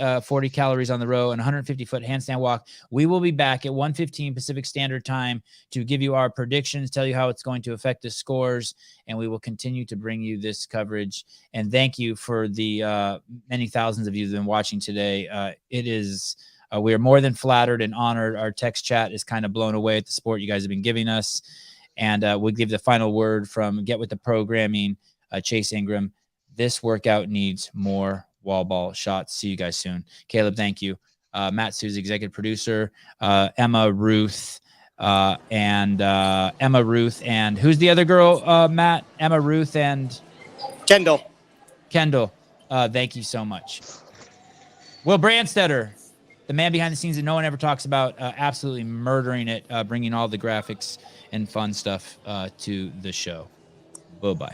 calories on the row, and 150-foot handstand walk. We will be back at 1:15 Pacific Standard Time to give you our predictions, tell you how it's going to affect the scores, and we will continue to bring you this coverage. And thank you for the many thousands of you that have been watching today. It is we are more than flattered and honored. Our text chat is kind of blown away at the support you guys have been giving us. And we'll give the final word from Get With The Programming, Chase Ingram. This workout needs more wall ball shots. See you guys soon. Caleb, thank you. Matt Sue's executive producer, Emma Ruth, and who's the other girl, Matt? Emma Ruth and Kendall. Thank you so much. Will Brandstetter, the man behind the scenes that no one ever talks about, absolutely murdering it, bringing all the graphics and fun stuff to the show. Bye-bye.